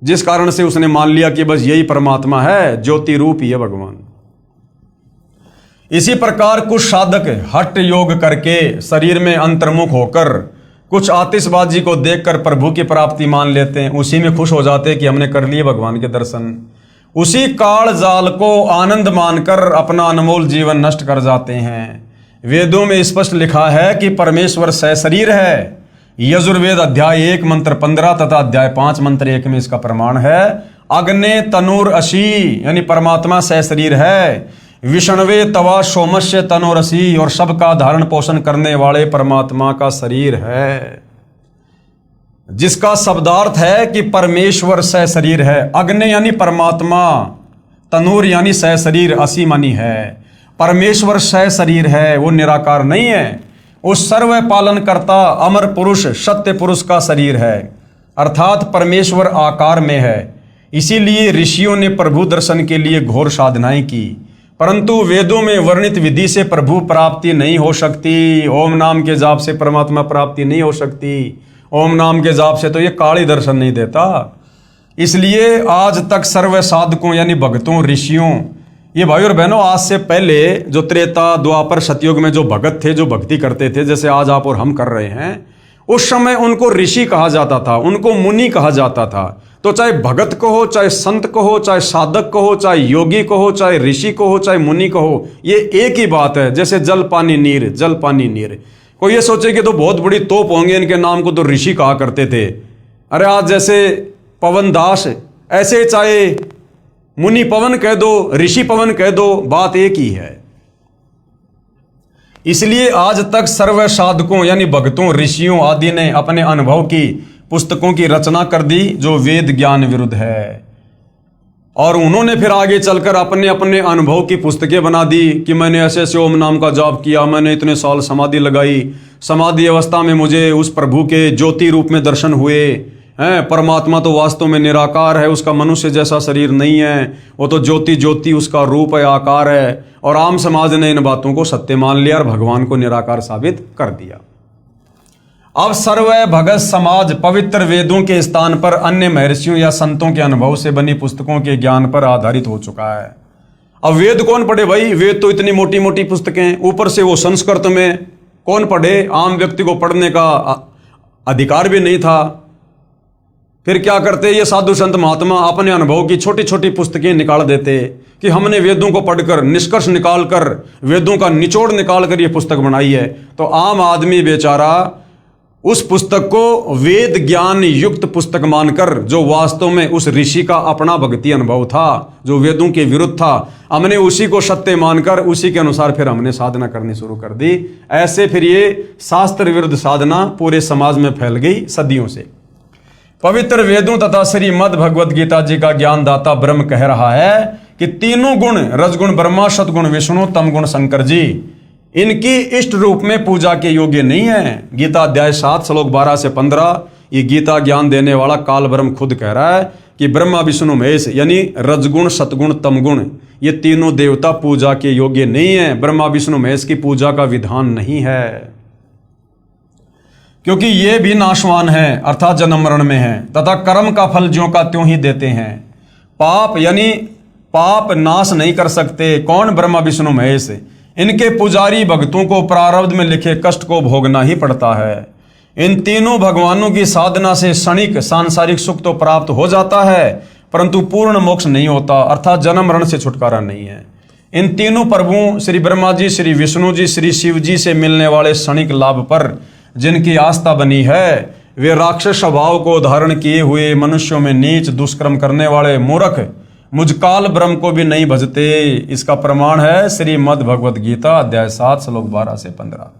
S1: जिस कारण से उसने मान लिया कि बस यही परमात्मा है, ज्योति रूप ही है भगवान। इसी प्रकार कुछ साधक हठ योग करके शरीर में अंतर्मुख होकर कुछ आतिशबाजी को देखकर प्रभु की प्राप्ति मान लेते हैं, उसी में खुश हो जाते हैं कि हमने कर लिए भगवान के दर्शन। उसी काल जाल को आनंद मानकर अपना अनमोल जीवन नष्ट कर जाते हैं। वेदों में स्पष्ट लिखा है कि परमेश्वर सशरीर है। यजुर्वेद अध्याय 1 मंत्र 15 तथा अध्याय 5 मंत्र 1 में इसका प्रमाण है। अग्ने तनुर अशी, यानी परमात्मा सशरीर है। विष्णवे तवा सोमस्य तनोरसी, और सबका धारण पोषण करने वाले परमात्मा का शरीर है, जिसका शब्दार्थ है कि परमेश्वर सह शरीर है। अग्नि यानी परमात्मा, तनूर यानी सह शरीर, असी मानी है। परमेश्वर सह शरीर है, वो निराकार नहीं है। उस सर्व पालन करता अमर पुरुष सत्य पुरुष का शरीर है, अर्थात परमेश्वर आकार में है। इसीलिए ऋषियों ने प्रभु दर्शन के लिए घोर साधनाएं की, परंतु वेदों में वर्णित विधि से प्रभु प्राप्ति नहीं हो सकती। ओम नाम के जाप से परमात्मा प्राप्ति नहीं हो सकती। ओम नाम के जाप से तो ये काल ही दर्शन नहीं देता। इसलिए आज तक सर्व साधकों यानी भक्तों, ऋषियों, ये भाई और बहनों, आज से पहले जो त्रेता द्वापर सतयुग में जो भगत थे, जो भक्ति करते थे, जैसे आज आप और हम कर रहे हैं, उस समय उनको ऋषि कहा जाता था, उनको मुनि कहा जाता था। तो चाहे भगत को हो, चाहे संत को हो, चाहे साधक को हो, चाहे योगी को हो, चाहे ऋषि को हो, चाहे मुनि को हो, ये एक ही बात है। जैसे जल पानी नीर, जल पानी नीर। कोई ये सोचे कि तो बहुत बड़ी तोप होंगे, इनके नाम को तो ऋषि कहा करते थे। अरे आज जैसे पवन दास, ऐसे चाहे मुनि पवन कह दो, ऋषि पवन कह दो, बात एक ही है। इसलिए आज तक सर्व साधकों यानी भक्तों, ऋषियों आदि ने अपने अनुभव की पुस्तकों की रचना कर दी जो वेद ज्ञान विरुद्ध है, और उन्होंने फिर आगे चलकर अपने अपने अनुभव की पुस्तकें बना दी कि मैंने ऐसे ऐसे ओम नाम का जाप किया, मैंने इतने साल समाधि लगाई, समाधि अवस्था में मुझे उस प्रभु के ज्योति रूप में दर्शन हुए हैं। परमात्मा तो वास्तव में निराकार है, उसका मनुष्य जैसा शरीर नहीं है, वो तो ज्योति ज्योति उसका रूप है, आकार है। और आम समाज ने इन बातों को सत्य मान लिया और भगवान को निराकार साबित कर दिया। अब सर्व भगत समाज पवित्र वेदों के स्थान पर अन्य महर्षियों या संतों के अनुभव से बनी पुस्तकों के ज्ञान पर आधारित हो चुका है। अब वेद कौन पढ़े भाई? वेद तो इतनी मोटी मोटी पुस्तकें, ऊपर से वो संस्कृत में, कौन पढ़े? आम व्यक्ति को पढ़ने का अधिकार भी नहीं था। फिर क्या करते ये साधु संत महात्मा? अपने अनुभव की छोटी छोटी पुस्तकें निकाल देते कि हमने वेदों को पढ़कर निष्कर्ष निकालकर, वेदों का निचोड़ निकालकर ये पुस्तक बनाई है। तो आम आदमी बेचारा उस पुस्तक को वेद ज्ञान युक्त पुस्तक मानकर, जो वास्तव में उस ऋषि का अपना भक्ति अनुभव था, जो वेदों के विरुद्ध था, हमने उसी को सत्य मानकर उसी के अनुसार फिर हमने साधना करनी शुरू कर दी। ऐसे फिर ये शास्त्र विरुद्ध साधना पूरे समाज में फैल गई सदियों से। पवित्र वेदों तथा श्रीमद् भगवद गीता जी का ज्ञानदाता ब्रह्म कह रहा है कि तीनों गुण, रजगुण ब्रह्मा, सतगुण विष्णु, तमगुण शंकर जी, इनकी इष्ट रूप में पूजा के योग्य नहीं है। गीता अध्याय 7 श्लोक 12 से 15, ये गीता ज्ञान देने वाला काल ब्रह्म खुद कह रहा है कि ब्रह्मा विष्णु महेश यानी रजगुण सतगुण तमगुण, ये तीनों देवता पूजा के योग्य नहीं है। ब्रह्मा विष्णु महेश की पूजा का विधान नहीं है, क्योंकि ये भी नाशवान है, अर्थात जन्म मरण में है, तथा कर्म का फल ज्यों का त्यों ही देते हैं। पाप यानी पाप नाश नहीं कर सकते। कौन? ब्रह्मा विष्णु महेश। इनके पुजारी भक्तों को प्रारब्ध में लिखे कष्ट को भोगना ही पड़ता है। इन तीनों भगवानों की साधना से क्षणिक सांसारिक सुख तो प्राप्त हो जाता है, परंतु पूर्ण मोक्ष नहीं होता, अर्थात जन्म मरण से छुटकारा नहीं है। इन तीनों प्रभुओं श्री ब्रह्मा जी, श्री विष्णु जी, श्री शिव जी से मिलने वाले क्षणिक लाभ पर जिनकी आस्था बनी है, वे राक्षस स्वभाव को धारण किए हुए मनुष्यों में नीच दुष्कर्म करने वाले मूर्ख मुझ काल ब्रह्म को भी नहीं भजते। इसका प्रमाण है श्रीमद् भगवद गीता अध्याय 7 श्लोक 12 से 15।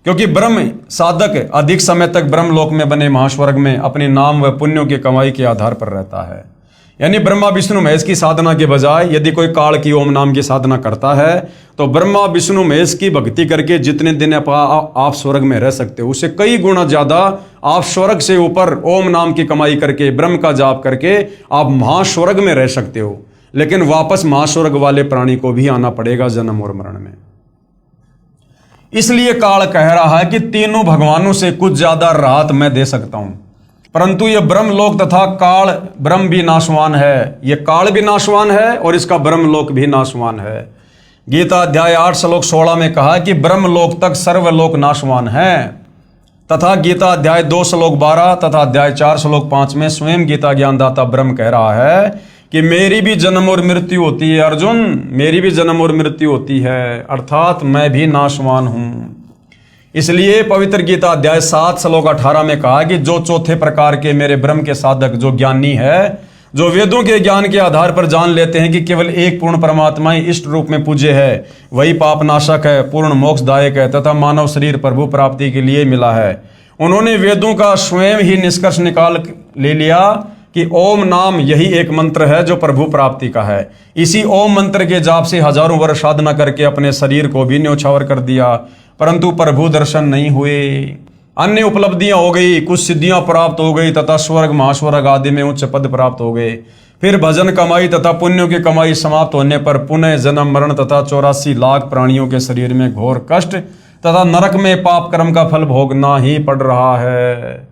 S1: क्योंकि ब्रह्म साधक अधिक समय तक ब्रह्मलोक में बने महास्वर्ग में अपने नाम व पुण्यों की कमाई के आधार पर रहता है। यानी ब्रह्मा विष्णु महेश की साधना के बजाय यदि कोई काल की ओम नाम की साधना करता है, तो ब्रह्मा विष्णु महेश की भक्ति करके जितने दिन आप स्वर्ग में रह सकते हो, उससे कई गुना ज्यादा आप स्वर्ग से ऊपर ओम नाम की कमाई करके, ब्रह्म का जाप करके आप महास्वर्ग में रह सकते हो। लेकिन वापस महास्वर्ग वाले प्राणी को भी आना पड़ेगा जन्म और मरण में। इसलिए काल कह रहा है कि तीनों भगवानों से कुछ ज्यादा राहत मैं दे सकता हूं, परंतु यह ब्रह्मलोक तथा काल ब्रह्म भी नाशवान है। यह काल भी नाशवान है और इसका ब्रह्मलोक भी नाशवान है। गीता अध्याय 8 श्लोक 16 में कहा कि ब्रह्मलोक तक सर्वलोक नाशवान है, तथा गीता अध्याय 2 श्लोक 12 तथा अध्याय 4 श्लोक 5 में स्वयं गीता ज्ञानदाता ब्रह्म कह रहा है कि मेरी भी जन्म और मृत्यु होती है अर्जुन, मेरी भी जन्म और मृत्यु होती है, अर्थात मैं भी नाशवान हूं। इसलिए पवित्र गीता अध्याय 7 श्लोक 18 में कहा कि जो चौथे प्रकार के मेरे ब्रह्म के साधक जो ज्ञानी है, जो वेदों के ज्ञान के आधार पर जान लेते हैं कि केवल एक पूर्ण परमात्मा ही इष्ट रूप में पूज्य है, वही पाप नाशक है, पूर्ण मोक्षदायक है तथा मानव शरीर प्रभु प्राप्ति के लिए मिला है, उन्होंने वेदों का स्वयं ही निष्कर्ष निकाल ले लिया कि ओम नाम यही एक मंत्र है जो प्रभु प्राप्ति का है। इसी ओम मंत्र के जाप से हजारों वर्ष साधना करके अपने शरीर को भी न्यौछावर कर दिया, परंतु प्रभु दर्शन नहीं हुए। अन्य उपलब्धियां हो गई, कुछ सिद्धियां प्राप्त हो गई तथा स्वर्ग महास्वर्ग आदि में उच्च पद प्राप्त हो गए। फिर भजन कमाई तथा पुण्यों की कमाई समाप्त होने पर पुनः जन्म मरण तथा 84 लाख प्राणियों के शरीर में घोर कष्ट तथा नरक में पाप कर्म का फल भोगना ही पड़ रहा है।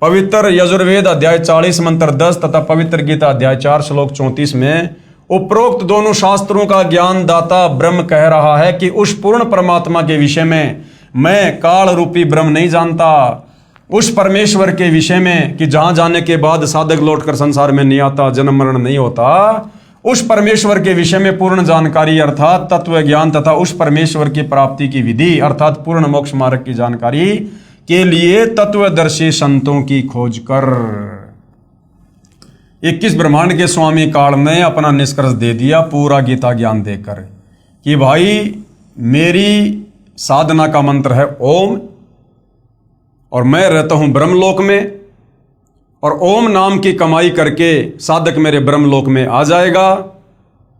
S1: पवित्र यजुर्वेद अध्याय 40 मंत्र 10 तथा पवित्र गीता अध्याय 4 श्लोक 34 में उपरोक्त दोनों शास्त्रों का ज्ञान दाता ब्रह्म कह रहा है कि उस पूर्ण परमात्मा के विषय में मैं काल रूपी ब्रह्म नहीं जानता, उस परमेश्वर के विषय में कि जहां जाने के बाद साधक लौटकर संसार में नहीं आता, जन्म मरण नहीं होता, उस परमेश्वर के विषय में पूर्ण जानकारी अर्थात तत्व ज्ञान तथा उस परमेश्वर की प्राप्ति की विधि अर्थात पूर्ण मोक्ष मार्ग की जानकारी के लिए तत्वदर्शी संतों की खोज कर 21 ब्रह्मांड के स्वामी काल ने अपना निष्कर्ष दे दिया पूरा गीता ज्ञान देकर कि भाई मेरी साधना का मंत्र है ओम, और मैं रहता हूं ब्रह्मलोक में, और ओम नाम की कमाई करके साधक मेरे ब्रह्मलोक में आ जाएगा।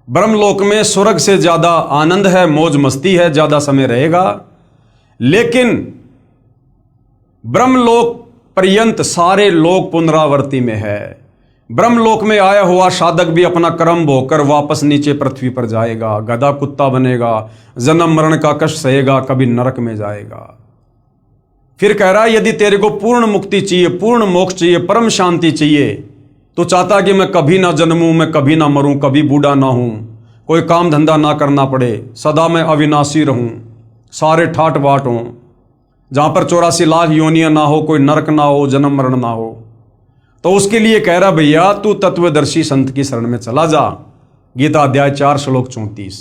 S1: ब्रह्मलोक में स्वर्ग से ज्यादा आनंद है, मौज मस्ती है, ज्यादा समय रहेगा, लेकिन ब्रह्मलोक पर्यंत सारे लोक पुनरावर्ती में है। ब्रह्मलोक में आया हुआ साधक भी अपना कर्म भोगकर वापस नीचे पृथ्वी पर जाएगा, गधा कुत्ता बनेगा, जन्म मरण का कष्ट सहेगा, कभी नरक में जाएगा। फिर कह रहा है यदि तेरे को पूर्ण मुक्ति चाहिए, पूर्ण मोक्ष चाहिए, परम शांति चाहिए, तो चाहता कि मैं कभी ना जन्मूं, मैं कभी ना मरूं, कभी बूढ़ा ना हूं, कोई काम धंधा ना करना पड़े, सदा मैं अविनाशी रहूं, सारे ठाट बाट हों, जहां पर 84 लाख योनियां ना हो, कोई नरक ना हो, जन्म मरण ना हो, तो उसके लिए कह रहा भैया तू तत्वदर्शी संत की शरण में चला जा। गीता अध्याय 4 श्लोक 34।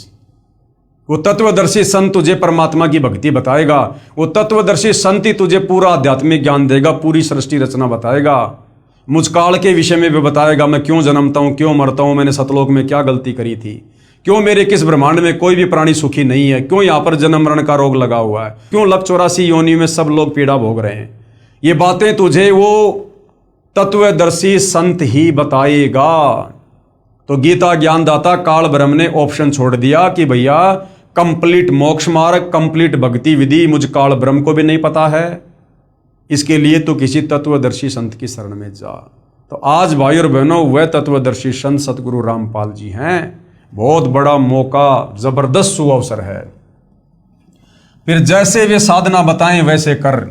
S1: वो तत्वदर्शी संत तुझे परमात्मा की भक्ति बताएगा, वो तत्वदर्शी संत ही तुझे पूरा आध्यात्मिक ज्ञान देगा, पूरी सृष्टि रचना बताएगा, मुझकाल के विषय में भी बताएगा, मैं क्यों जन्मता हूं, क्यों मरता हूं, मैंने सतलोक में क्या गलती करी थी, क्यों मेरे किस ब्रह्मांड में कोई भी प्राणी सुखी नहीं है, क्यों यहां पर जन्म मरण का रोग लगा हुआ है, क्यों लख 84 योनि में सब लोग पीड़ा भोग रहे हैं। ये बातें तुझे वो तत्वदर्शी संत ही बताएगा। तो गीता ज्ञानदाता काल ब्रह्म ने ऑप्शन छोड़ दिया कि भैया कंप्लीट मोक्ष मार्ग, कंप्लीट भक्ति विधि मुझ काल ब्रह्म को भी नहीं पता है, इसके लिए तो किसी तत्वदर्शी संत की शरण में जा। तो आज भाई और बहनों वह तत्वदर्शी संत सतगुरु रामपाल जी हैं। बहुत बड़ा मौका, जबरदस्त सुअवसर है। फिर जैसे वे साधना बताएं वैसे कर,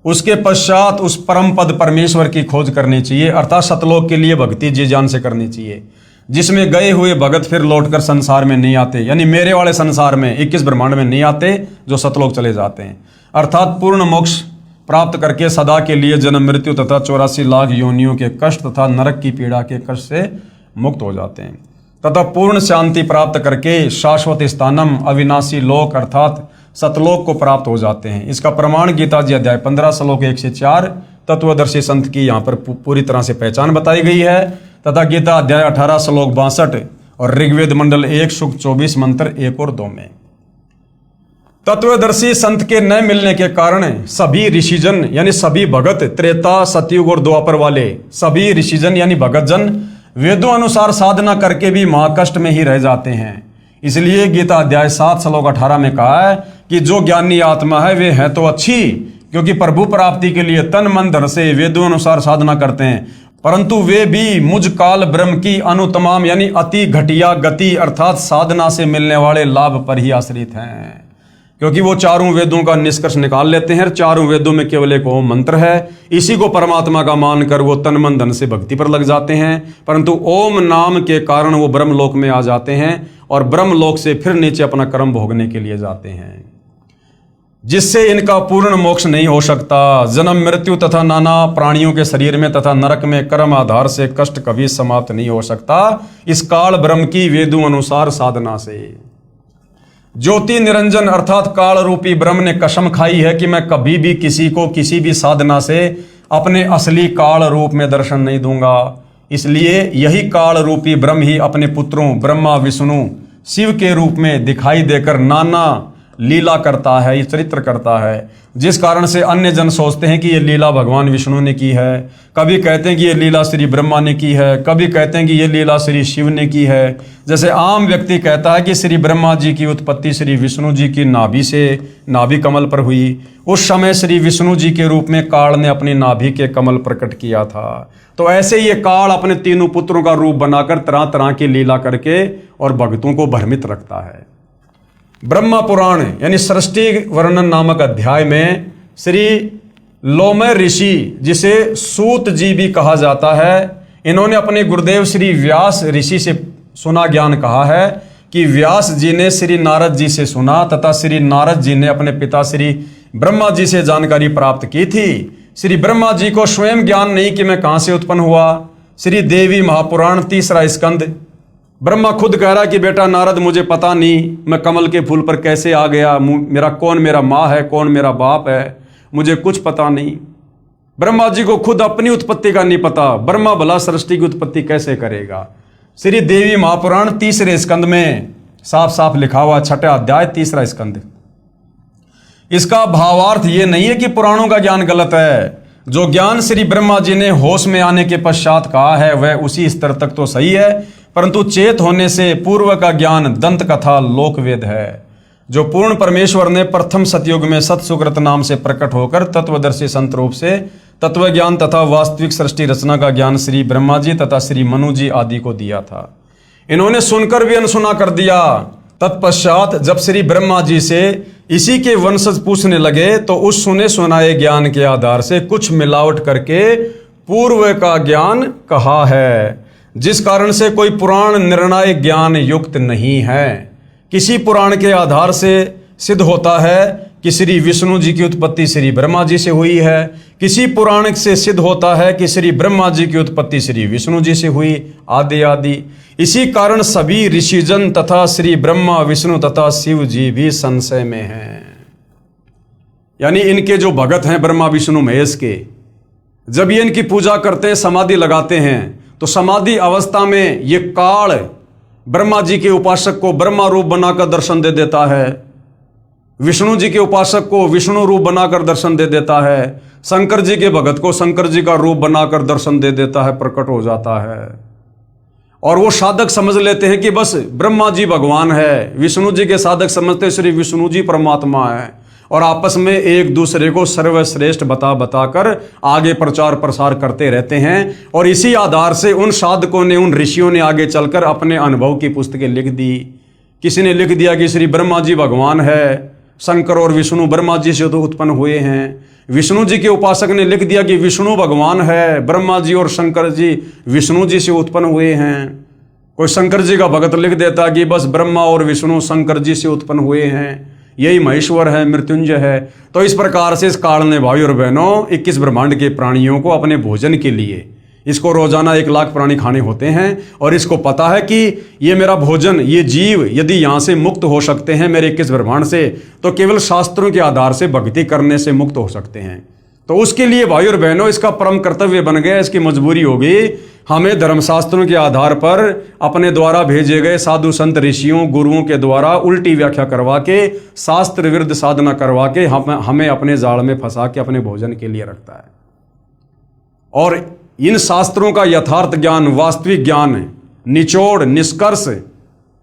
S1: उसके पश्चात उस परम पद परमेश्वर की खोज करनी चाहिए, अर्थात सतलोक के लिए भक्ति जी जान से करनी चाहिए, जिसमें गए हुए भगत फिर लौटकर संसार में नहीं आते, यानी मेरे वाले संसार में 21 ब्रह्मांड में नहीं आते, जो सतलोक चले जाते हैं, अर्थात पूर्ण मोक्ष प्राप्त करके सदा के लिए जन्म मृत्यु तथा 84 लाख योनियों के कष्ट तथा नरक की पीड़ा के कष्ट से मुक्त हो जाते हैं, तथा पूर्ण शांति प्राप्त करके शाश्वत स्थानम अविनाशी लोक अर्थात सतलोक को प्राप्त हो जाते हैं। इसका प्रमाण गीता जी अध्याय 15 श्लोक 1 से 4 तत्वदर्शी संत की यहाँ पर पूरी तरह से पहचान बताई गई है, तथा गीता अध्याय 18 श्लोक 62 और ऋग्वेद मंडल 1 सूक्त 24 मंत्र 1 और 2 में। तत्वदर्शी संत के न मिलने के कारण सभी ऋषिजन यानी सभी भगत, त्रेता सतयुग और द्वापर वाले सभी ऋषिजन यानी भगत जन वेदों अनुसार साधना करके भी महाकष्ट में ही रह जाते हैं। इसलिए गीता अध्याय 7 श्लोक 18 में कहा है कि जो ज्ञानी आत्मा है वे है तो अच्छी, क्योंकि प्रभु प्राप्ति के लिए तन मन धन से वेदों अनुसार साधना करते हैं, परंतु वे भी मुझ काल ब्रह्म की अनुतमाम यानी अति घटिया गति अर्थात साधना से मिलने वाले लाभ पर ही आश्रित हैं, क्योंकि वो चारों वेदों का निष्कर्ष निकाल लेते हैं। चारों वेदों में केवल एक ओम मंत्र है, इसी को परमात्मा का मानकर वो तन मन धन से भक्ति पर लग जाते हैं, परंतु ओम नाम के कारण वो ब्रह्मलोक में आ जाते हैं और ब्रह्मलोक से फिर नीचे अपना कर्म भोगने के लिए जाते हैं, जिससे इनका पूर्ण मोक्ष नहीं हो सकता। जन्म मृत्यु तथा नाना प्राणियों के शरीर में तथा नरक में कर्म आधार से कष्ट कभी समाप्त नहीं हो सकता इस काल ब्रह्म की वेदों अनुसार साधना से। ज्योति निरंजन अर्थात काल रूपी ब्रह्म ने कसम खाई है कि मैं कभी भी किसी को किसी भी साधना से अपने असली काल रूप में दर्शन नहीं दूंगा। इसलिए यही काल रूपी ब्रह्म ही अपने पुत्रों ब्रह्मा विष्णु शिव के रूप में दिखाई देकर नाना लीला करता है, ये चरित्र करता है, जिस कारण से अन्य जन सोचते हैं कि ये लीला भगवान विष्णु ने की है, कभी कहते हैं कि ये लीला श्री ब्रह्मा ने की है, कभी कहते हैं कि ये लीला श्री शिव ने की है। जैसे आम व्यक्ति कहता है कि श्री ब्रह्मा जी की उत्पत्ति श्री विष्णु जी की नाभि से नाभि कमल पर हुई, उस समय श्री विष्णु जी के रूप में काल ने अपनी नाभि के कमल प्रकट किया था। तो ऐसे ये काल अपने तीनों पुत्रों का रूप बनाकर तरह तरह की लीला करके और भक्तों को भ्रमित रखता है। ब्रह्मा पुराण यानी सृष्टि वर्णन नामक अध्याय में श्री लोमय ऋषि, जिसे सूत जी भी कहा जाता है, इन्होंने अपने गुरुदेव श्री व्यास ऋषि से सुना ज्ञान कहा है कि व्यास जी ने श्री नारद जी से सुना तथा श्री नारद जी ने अपने पिता श्री ब्रह्मा जी से जानकारी प्राप्त की थी। श्री ब्रह्मा जी को स्वयं ज्ञान नहीं कि मैं कहां से उत्पन्न हुआ। श्री देवी महापुराण 3रा स्कंद, ब्रह्मा खुद कह रहा कि बेटा नारद मुझे पता नहीं मैं कमल के फूल पर कैसे आ गया, कौन मेरा माँ है, कौन मेरा बाप है, मुझे कुछ पता नहीं। ब्रह्मा जी को खुद अपनी उत्पत्ति का नहीं पता, ब्रह्मा भला सृष्टि की उत्पत्ति कैसे करेगा। श्री देवी महापुराण 3रे स्कंद में साफ साफ लिखा हुआ, 6ठा अध्याय 3रा स्कंद। इसका भावार्थ ये नहीं है कि पुराणों का ज्ञान गलत है। जो ज्ञान श्री ब्रह्मा जी ने होश में आने के पश्चात कहा है वह उसी स्तर तक तो सही है, परंतु चेत होने से पूर्व का ज्ञान दंत कथा लोकवेद है, जो पूर्ण परमेश्वर ने प्रथम सतयुग में सतसुकृत नाम से प्रकट होकर तत्वदर्शी संत रूप से तत्व ज्ञान तथा वास्तविक सृष्टि रचना का ज्ञान श्री ब्रह्मा जी तथा श्री मनु जी आदि को दिया था। इन्होंने सुनकर भी अनसुना कर दिया। तत्पश्चात जब श्री ब्रह्मा जी से इसी के वंशज पूछने लगे तो उस सुने सुनाए ज्ञान के आधार से कुछ मिलावट करके पूर्व का ज्ञान कहा है, जिस कारण से कोई पुराण निर्णायक ज्ञान युक्त नहीं है। किसी पुराण के आधार से सिद्ध होता है कि श्री विष्णु जी की उत्पत्ति श्री ब्रह्मा जी से हुई है, किसी पुराण से सिद्ध होता है कि श्री ब्रह्मा जी की उत्पत्ति श्री विष्णु जी से हुई, आदि आदि। इसी कारण सभी ऋषिजन तथा श्री ब्रह्मा विष्णु तथा शिव जी भी संशय में हैं। यानी इनके जो भगत हैं ब्रह्मा विष्णु महेश के, जब ये इनकी पूजा करते हैं, समाधि लगाते हैं, तो समाधि अवस्था में ये काल ब्रह्मा जी के उपासक को ब्रह्मा रूप बनाकर दर्शन दे देता है, विष्णु जी के उपासक को विष्णु रूप बनाकर दर्शन दे देता है, शंकर जी के भगत को शंकर जी का रूप बनाकर दर्शन दे देता है, प्रकट हो जाता है। और वो साधक समझ लेते हैं कि बस ब्रह्मा जी भगवान है, विष्णु जी के साधक समझते श्री विष्णु जी परमात्मा है, और आपस में एक दूसरे को सर्वश्रेष्ठ बताकर आगे प्रचार प्रसार करते रहते हैं। और इसी आधार से उन साधकों ने, उन ऋषियों ने आगे चलकर अपने अनुभव की पुस्तकें लिख दी। किसी ने लिख दिया कि श्री ब्रह्मा जी भगवान है, शंकर और विष्णु ब्रह्मा जी से तो उत्पन्न हुए हैं। विष्णु जी के उपासक ने लिख दिया कि विष्णु भगवान है, ब्रह्मा जी और शंकर जी विष्णु जी से उत्पन्न हुए हैं। कोई शंकर जी का भगत लिख देता कि बस ब्रह्मा और विष्णु शंकर जी से उत्पन्न हुए हैं, यही महेश्वर है, मृत्युंजय है। तो इस प्रकार से इस काल ने भाई और बहनों 21 ब्रह्मांड के प्राणियों को अपने भोजन के लिए, इसको रोजाना 1 लाख प्राणी खाने होते हैं, और इसको पता है कि ये मेरा भोजन, ये जीव यदि यहाँ से मुक्त हो सकते हैं मेरे 21 ब्रह्मांड से, तो केवल शास्त्रों के आधार से भक्ति करने से मुक्त हो सकते हैं। तो उसके लिए भाई और बहनों इसका परम कर्तव्य बन गया, इसकी मजबूरी होगी हमें धर्मशास्त्रों के आधार पर अपने द्वारा भेजे गए साधु संत ऋषियों गुरुओं के द्वारा उल्टी व्याख्या करवा के, शास्त्र विरुद्ध साधना करवा के हमें अपने जाल में फंसा के अपने भोजन के लिए रखता है। और इन शास्त्रों का यथार्थ ज्ञान, वास्तविक ज्ञान, निचोड़, निष्कर्ष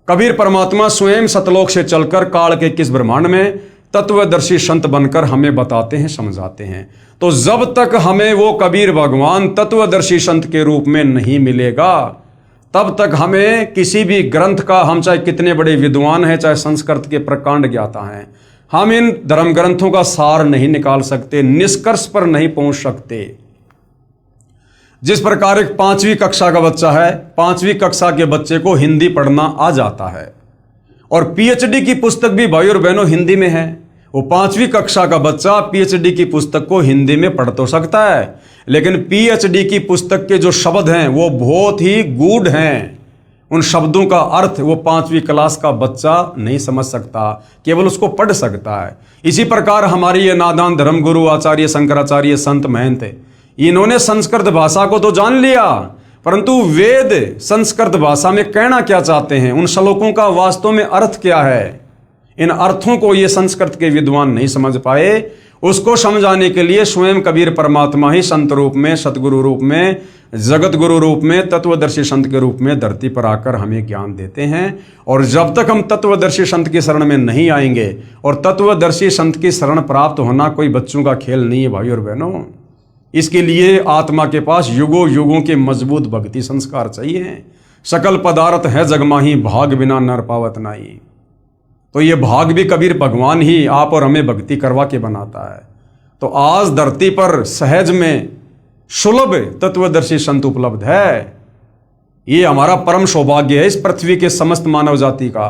S1: कबीर परमात्मा स्वयं सतलोक से चलकर काल के 21 ब्रह्मांड में तत्वदर्शी संत बनकर हमें बताते हैं, समझाते हैं। तो जब तक हमें वो कबीर भगवान तत्वदर्शी संत के रूप में नहीं मिलेगा, तब तक हमें किसी भी ग्रंथ का, हम चाहे कितने बड़े विद्वान हैं, चाहे संस्कृत के प्रकांड ज्ञाता हैं, हम इन धर्म ग्रंथों का सार नहीं निकाल सकते, निष्कर्ष पर नहीं पहुंच सकते। जिस प्रकार एक 5वीं कक्षा का बच्चा है, 5वीं कक्षा के बच्चे को हिंदी पढ़ना आ जाता है, और पीएचडी की पुस्तक भी भाई और बहनों हिंदी में है। वो 5वीं कक्षा का बच्चा पीएचडी की पुस्तक को हिंदी में पढ़ तो सकता है, लेकिन पीएचडी की पुस्तक के जो शब्द हैं वो बहुत ही गूढ़ हैं। उन शब्दों का अर्थ वो 5वीं क्लास का बच्चा नहीं समझ सकता, केवल उसको पढ़ सकता है। इसी प्रकार हमारे ये नादान धर्मगुरु आचार्य शंकराचार्य संत महंत, इन्होंने संस्कृत भाषा को तो जान लिया, परंतु वेद संस्कृत भाषा में कहना क्या चाहते हैं, उन श्लोकों का वास्तव में अर्थ क्या है, इन अर्थों को ये संस्कृत के विद्वान नहीं समझ पाए। उसको समझाने के लिए स्वयं कबीर परमात्मा ही संत रूप में, सतगुरु रूप में, जगत गुरु रूप में, तत्वदर्शी संत के रूप में धरती पर आकर हमें ज्ञान देते हैं। और जब तक हम तत्वदर्शी संत की शरण में नहीं आएंगे, और तत्वदर्शी संत की शरण प्राप्त होना कोई बच्चों का खेल नहीं है भाई और बहनों। इसके लिए आत्मा के पास युगों युगों के मजबूत भक्ति संस्कार चाहिए। सकल पदार्थ है जगमाही, भाग बिना नर पावत नाई। तो ये भाग भी कबीर भगवान ही आप और हमें भक्ति करवा के बनाता है। तो आज धरती पर सहज में सुलभ तत्वदर्शी संत उपलब्ध है। ये हमारा परम सौभाग्य है इस पृथ्वी के समस्त मानव जाति का।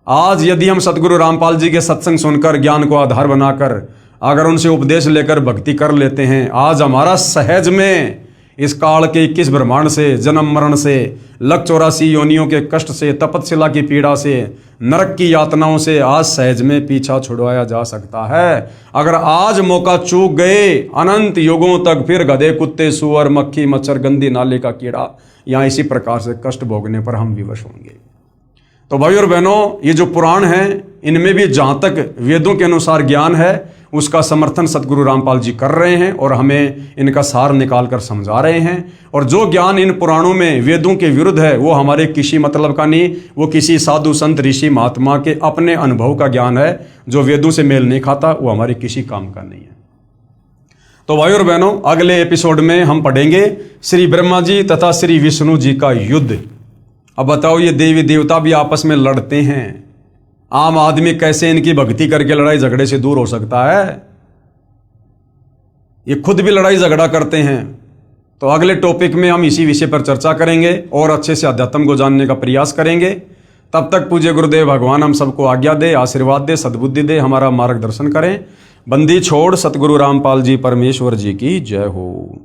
S1: आज यदि हम सतगुरु रामपाल जी के सत्संग सुनकर, ज्ञान को आधार बनाकर अगर उनसे उपदेश लेकर भक्ति कर लेते हैं, आज हमारा सहज में इस काल के 21 ब्रह्मांड से, जन्म मरण से, लख 84 योनियों के कष्ट से, तपस्या की पीड़ा से, नरक की यातनाओं से आज सहज में पीछा छुड़वाया जा सकता है। अगर आज मौका चूक गए, अनंत युगों तक फिर गधे, कुत्ते, सुअर, मक्खी, मच्छर, गंदी नाले का कीड़ा, यहाँ इसी प्रकार से कष्ट भोगने पर हम विवश होंगे। तो भाई और बहनों, ये जो पुराण हैं, इनमें भी जहाँ तक वेदों के अनुसार ज्ञान है, उसका समर्थन सतगुरु रामपाल जी कर रहे हैं और हमें इनका सार निकाल कर समझा रहे हैं। और जो ज्ञान इन पुराणों में वेदों के विरुद्ध है, वो हमारे किसी मतलब का नहीं, वो किसी साधु संत ऋषि महात्मा के अपने अनुभव का ज्ञान है, जो वेदों से मेल नहीं खाता, वो हमारे किसी काम का नहीं है। तो भाई और बहनों, अगले एपिसोड में हम पढ़ेंगे श्री ब्रह्मा जी तथा श्री विष्णु जी का युद्ध। अब बताओ, ये देवी देवता भी आपस में लड़ते हैं, आम आदमी कैसे इनकी भक्ति करके लड़ाई झगड़े से दूर हो सकता है? ये खुद भी लड़ाई झगड़ा करते हैं। तो अगले टॉपिक में हम इसी विषय पर चर्चा करेंगे और अच्छे से अध्यात्म को जानने का प्रयास करेंगे। तब तक पूज्य गुरुदेव भगवान हम सबको आज्ञा दे, आशीर्वाद दे, सद्बुद्धि दे, हमारा मार्गदर्शन करें। बंदी छोड़ सतगुरु रामपाल जी परमेश्वर जी की जय हो।